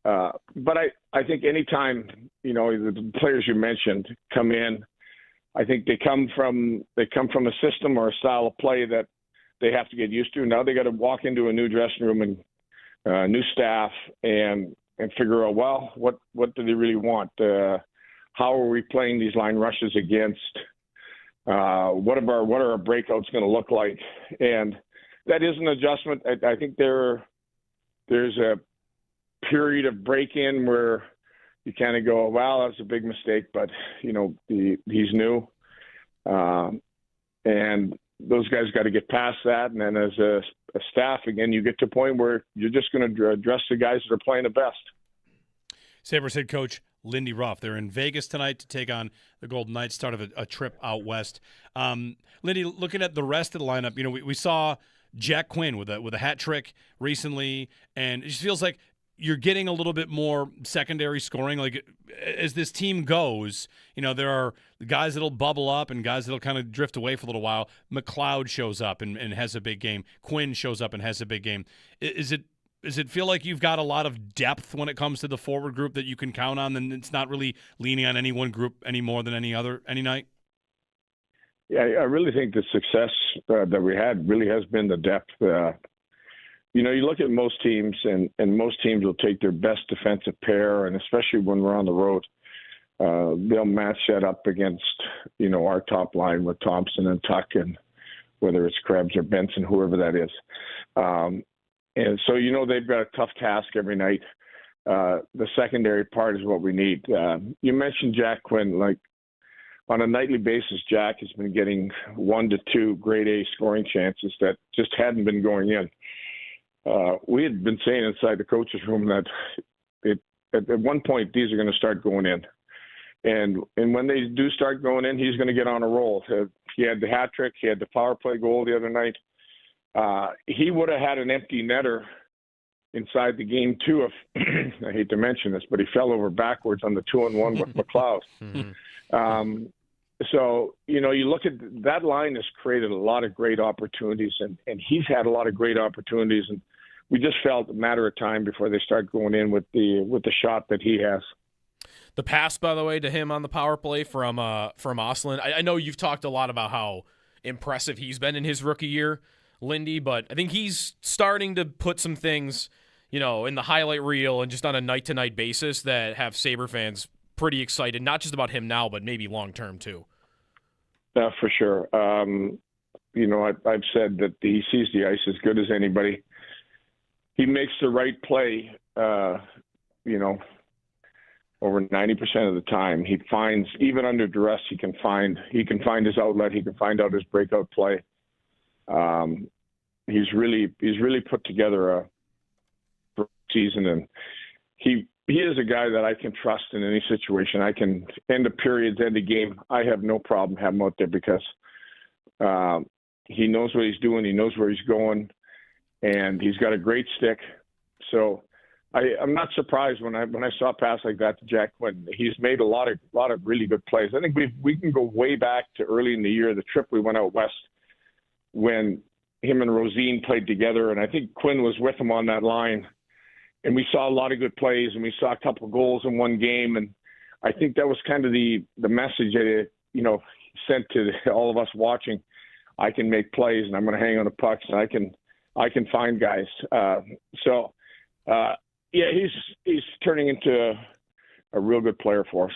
But I think anytime, the players you mentioned come in, I think they come from a system or a style of play that they have to get used to. Now they got to walk into a new dressing room and new staff and figure out, well, what do they really want? How are we playing these line rushes against? What are our breakouts going to look like? And that is an adjustment. I think there's a period of break-in where you kind of go, wow, that's a big mistake, but, he's new. And those guys got to get past that. And then as a staff, again, you get to a point where you're just going to address the guys that are playing the best. Sabres head coach Lindy Ruff. They're in Vegas tonight to take on the Golden Knights, start of a trip out west. Lindy, looking at the rest of the lineup, we saw Jack Quinn with a hat trick recently, and it just feels like you're getting a little bit more secondary scoring. Like as this team goes, there are guys that'll bubble up and guys that'll kind of drift away for a little while. McLeod shows up and has a big game. Quinn shows up and has a big game. Does it feel like you've got a lot of depth when it comes to the forward group that you can count on, and it's not really leaning on any one group any more than any night? Yeah, I really think the success that we had really has been the depth. You look at most teams, and most teams will take their best defensive pair, and especially when we're on the road, they'll match that up against, our top line with Thompson and Tuck, and whether it's Krebs or Benson, whoever that is. And so, they've got a tough task every night. The secondary part is what we need. You mentioned Jack Quinn. Like, on a nightly basis, Jack has been getting 1 to 2 grade A scoring chances that just hadn't been going in. We had been saying inside the coach's room that at one point these are going to start going in. And when they do start going in, he's going to get on a roll. He had the hat trick. He had the power play goal the other night. He would have had an empty netter inside the game too if I hate to mention this, but he fell over backwards on the 2-on-1 with McLeod. So, you look at that line has created a lot of great opportunities, and he's had a lot of great opportunities, and we just felt a matter of time before they start going in with the shot that he has. The pass, by the way, to him on the power play from Oslin. I know you've talked a lot about how impressive he's been in his rookie year, Lindy, but I think he's starting to put some things, in the highlight reel and just on a night-to-night basis that have Sabre fans pretty excited, not just about him now, but maybe long-term too. For sure. I've said that he sees the ice as good as anybody. He makes the right play, over 90% of the time. He finds, even under duress, he can find his outlet. He can find out his breakout play. He's really put together a season, and he is a guy that I can trust in any situation. I can end of periods, end of game. I have no problem having him out there because he knows what he's doing. He knows where he's going, and he's got a great stick. So I'm not surprised when I saw a pass like that to Jack Quinn. He's made a lot of really good plays. I think we can go way back to early in the year, the trip we went out west when him and Rosine played together, and I think Quinn was with him on that line. And we saw a lot of good plays, and we saw a couple of goals in one game. And I think that was kind of the message that it, sent to all of us watching. I can make plays, and I'm going to hang on the pucks, and I can find guys. He's turning into a real good player for us.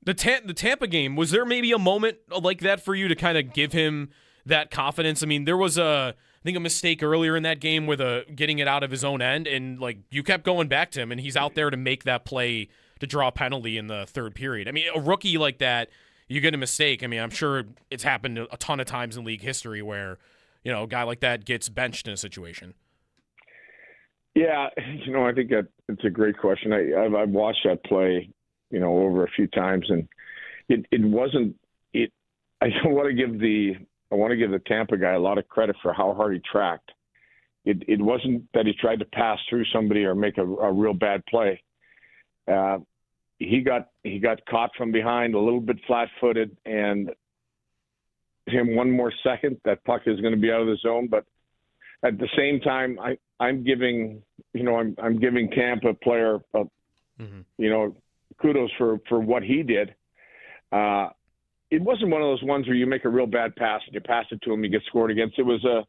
The Tampa game, was there maybe a moment like that for you to kind of give him that confidence? I mean, there was a mistake earlier in that game with getting it out of his own end, and you kept going back to him, and he's out there to make that play to draw a penalty in the third period. I mean, a rookie like that, you get a mistake. I mean, I'm sure it's happened a ton of times in league history where, a guy like that gets benched in a situation. Yeah, I think that it's a great question. I've watched that play, over a few times, and it wasn't. I want to give the Tampa guy a lot of credit for how hard he tracked. It wasn't that he tried to pass through somebody or make a real bad play. He got caught from behind, a little bit flat-footed, and him one more second, that puck is going to be out of the zone. But at the same time, I'm giving Tampa player, kudos for what he did. It wasn't one of those ones where you make a real bad pass and you pass it to him, you get scored against. It was a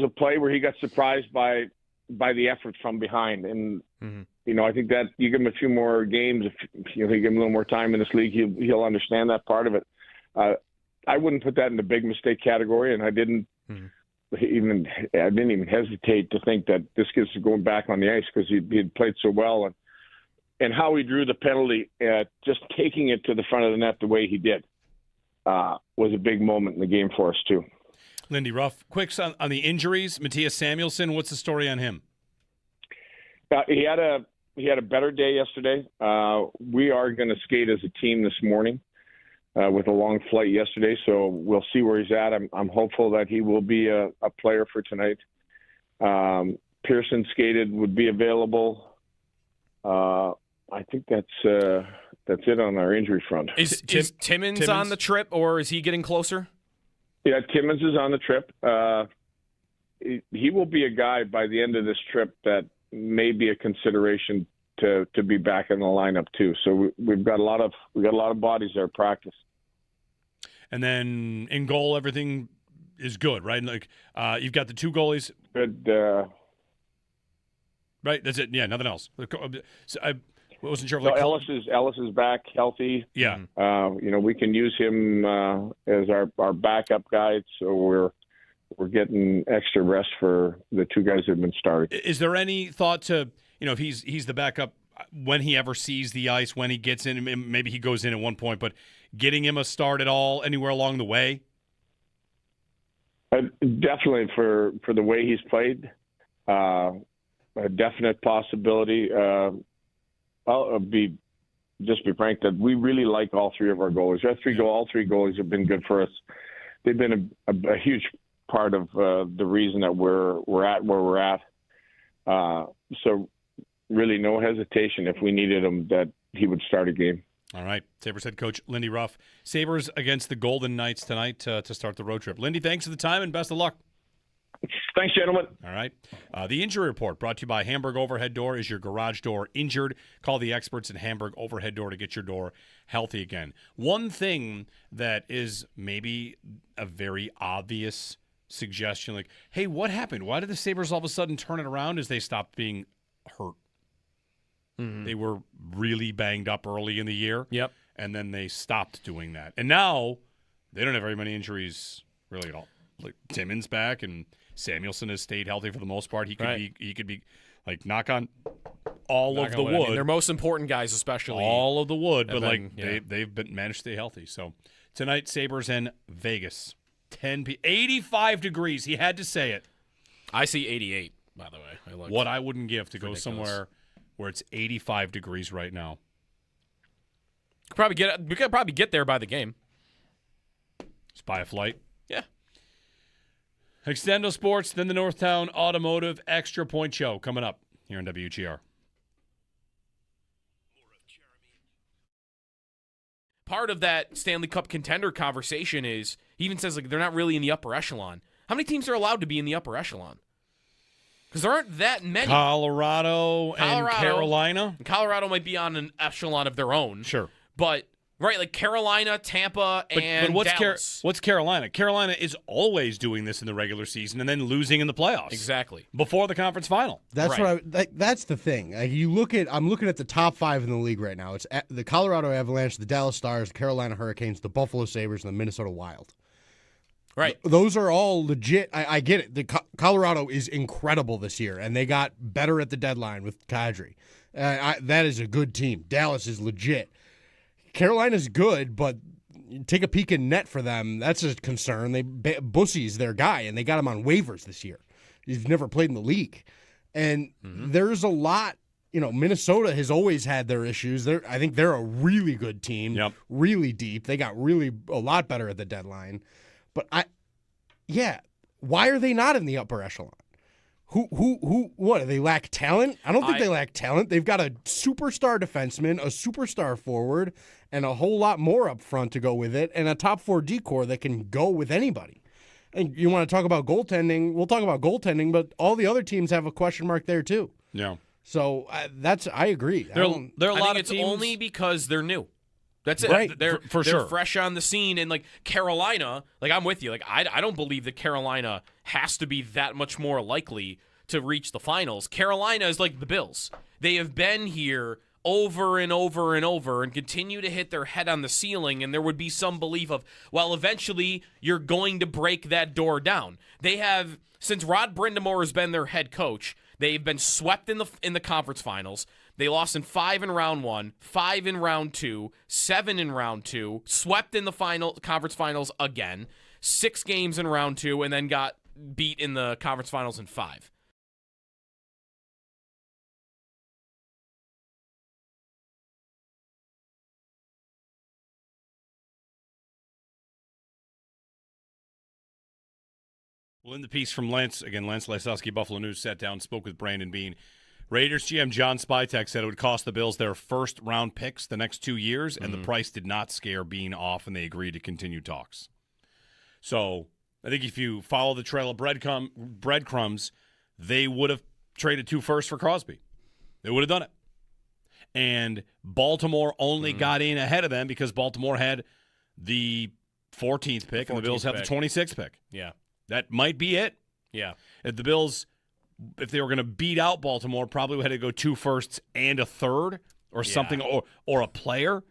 play where he got surprised by the effort from behind, and I think that you give him a few more games, if you give him a little more time in this league, he'll understand that part of it. I wouldn't put that in the big mistake category, and I didn't even hesitate to think that this kid's going back on the ice because he had played so well, and how he drew the penalty, just taking it to the front of the net the way he did. Was a big moment in the game for us, too. Lindy Ruff, quick on the injuries. Matthias Samuelsson, what's the story on him? He had a better day yesterday. We are going to skate as a team this morning with a long flight yesterday, so we'll see where he's at. I'm hopeful that he will be a player for tonight. Pearson skated, would be available. I think that's it on our injury front. Is Timmins on the trip, or is he getting closer? Yeah, Timmins is on the trip. He will be a guy by the end of this trip that may be a consideration to be back in the lineup too. So we've got a lot of bodies there at practice. And then in goal, everything is good, right? You've got the two goalies. Good. Right, that's it. Yeah, nothing else. Wasn't sure if So like Ellis is back healthy. Yeah. We can use him as our backup guy, so we're getting extra rest for the two guys that have been starting. Is there any thought to, if he's the backup, when he ever sees the ice, when he gets in, maybe he goes in at one point, but getting him a start at all anywhere along the way? Definitely for the way he's played, a definite possibility. I'll be frank that we really like all three of our goalies. All three goalies have been good for us. They've been a huge part of the reason that we're at where we're at. So really no hesitation if we needed him that he would start a game. All right. Sabres head coach Lindy Ruff. Sabres against the Golden Knights tonight to start the road trip. Lindy, thanks for the time and best of luck. Thanks, gentlemen. All right. The injury report brought to you by Hamburg Overhead Door. Is your garage door injured? Call the experts at Hamburg Overhead Door to get your door healthy again. One thing that is maybe a very obvious suggestion, like, hey, what happened? Why did the Sabres all of a sudden turn it around as they stopped being hurt? Mm-hmm. They were really banged up early in the year. Yep. And then they stopped doing that. And now they don't have very many injuries really at all. Like Timmins back and Samuelson has stayed healthy for the most part. He could be like knock on all of the wood. I mean, their most important guys, especially all of the wood, but been, they've been managed to stay healthy. So tonight, Sabres in Vegas, 85 degrees. He had to say it. I see 88. By the way, what I wouldn't give to go somewhere where it's 85 degrees right now. We could probably get there by the game. Just buy a flight. Yeah. Extendo Sports, then the Northtown Automotive Extra Point Show coming up here on WGR. Part of that Stanley Cup contender conversation is he even says like they're not really in the upper echelon. How many teams are allowed to be in the upper echelon? Because there aren't that many. Colorado and Carolina. Colorado might be on an echelon of their own. Sure. But, right, like Carolina, Tampa, and Dallas. What's Carolina? Carolina is always doing this in the regular season and then losing in the playoffs. Exactly. Before the conference final. That's that's the thing. Like I'm looking at the top 5 in the league right now. It's the Colorado Avalanche, the Dallas Stars, the Carolina Hurricanes, the Buffalo Sabres, and the Minnesota Wild. Right. Those are all legit. I get it. The Colorado is incredible this year, and they got better at the deadline with Kadri. That is a good team. Dallas is legit. Carolina's good, but take a peek in net for them. That's a concern. Bussy's their guy, and they got him on waivers this year. He's never played in the league. And there's a lot. Minnesota has always had their issues. I think they're a really good team, really deep. They got a lot better at the deadline. But why are they not in the upper echelon? What, do they lack talent? I don't think they lack talent. They've got a superstar defenseman, a superstar forward, and a whole lot more up front to go with it, and a top 4 D-core that can go with anybody. And you want to talk about goaltending, we'll talk about goaltending, but all the other teams have a question mark there too. Yeah. So I agree. There are a lot of teams. It's only because they're new. That's it. Right. They're sure. fresh on the scene. And, like, Carolina, like, I'm with you. Like, I don't believe that Carolina has to be that much more likely to reach the finals. Carolina is like the Bills. They have been here over and over and over and continue to hit their head on the ceiling, and there would be some belief of, well, eventually you're going to break that door down. They have, since Rod Brindamore has been their head coach, they've been swept in the conference finals. They lost in 5 in round 1, 5 in round 2, 7 in round 2, swept in the conference finals again, 6 games in round 2, and then got beat in the conference finals in 5. Well, in the piece from Lance Lysowski, Buffalo News, sat down, spoke with Brandon Bean. Raiders GM John Spytek said it would cost the Bills their first-round picks the next 2 years, and the price did not scare Bean off, and they agreed to continue talks. So I think if you follow the trail of breadcrumbs, they would have traded 2 firsts for Crosby. They would have done it. And Baltimore only got in ahead of them because Baltimore had the 14th pick, and the Bills have the 26th pick. Yeah. That might be it. Yeah. If the Bills, if they were going to beat out Baltimore, probably had to go 2 firsts and a third, or something, or a player.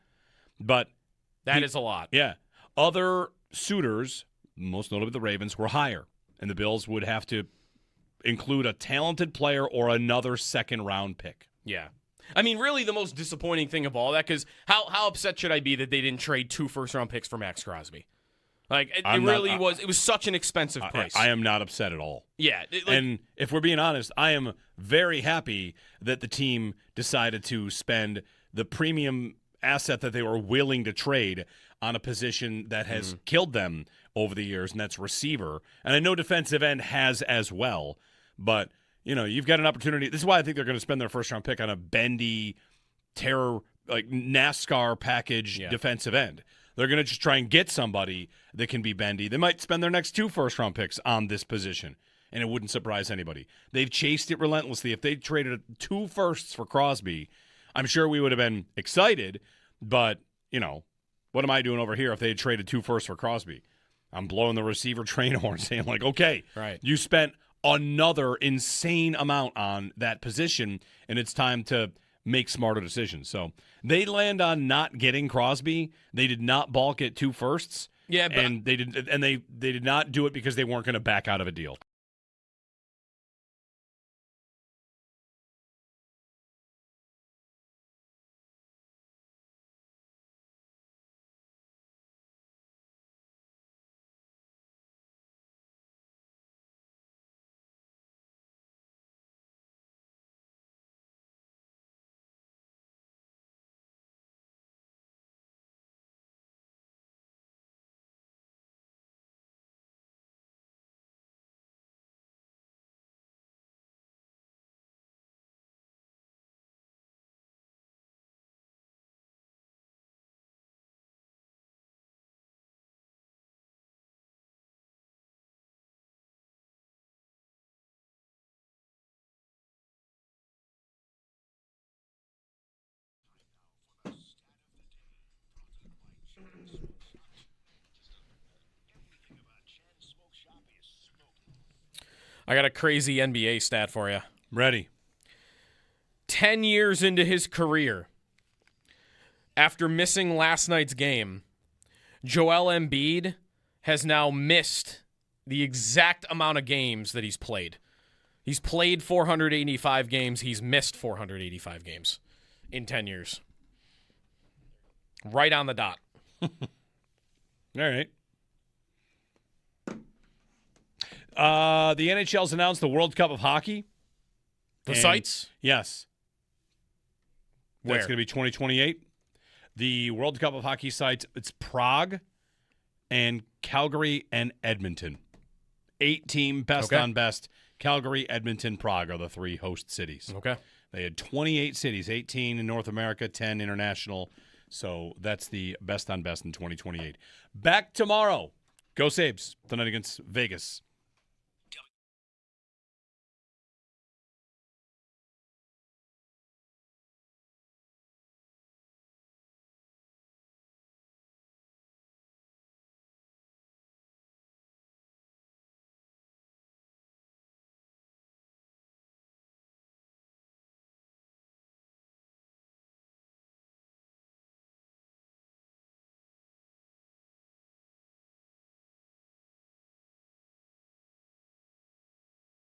But that is a lot. Yeah. Other suitors, most notably the Ravens, were higher, and the Bills would have to include a talented player or another second-round pick. Yeah. I mean, really the most disappointing thing of all that, because how upset should I be that they didn't trade 2 first-round picks for Max Crosby? Like, it was such an expensive price. I am not upset at all. Yeah. And if we're being honest, I am very happy that the team decided to spend the premium asset that they were willing to trade on a position that has killed them over the years, and that's receiver. And I know defensive end has as well, but you've got an opportunity. This is why I think they're going to spend their first-round pick on a bendy, terror, like NASCAR package defensive end. They're going to just try and get somebody that can be bendy. They might spend their next 2 first-round picks on this position, and it wouldn't surprise anybody. They've chased it relentlessly. If they traded 2 firsts for Crosby, I'm sure we would have been excited, but, what am I doing over here if they had traded 2 firsts for Crosby? I'm blowing the receiver train horn saying, like, okay, right. You spent another insane amount on that position, and it's time to make smarter decisions. So they land on not getting Crosby. They did not balk at 2 firsts. Yeah, but they did not do it because they weren't going to back out of a deal. I got a crazy NBA stat for you. Ready. 10 years into his career, after missing last night's game, Joel Embiid has now missed the exact amount of games that he's played. He's played 485 games. He's missed 485 games in 10 years. Right on the dot. All right. The NHL's announced the World Cup of Hockey. The sites? Yes. Where? That's going to be 2028. The World Cup of Hockey sites, it's Prague and Calgary and Edmonton. 8-team best on best. Calgary, Edmonton, Prague are the 3 host cities. Okay. They had 28 cities, 18 in North America, 10 international. So that's the best on best in 2028. Back tomorrow. Go Sabres tonight against Vegas.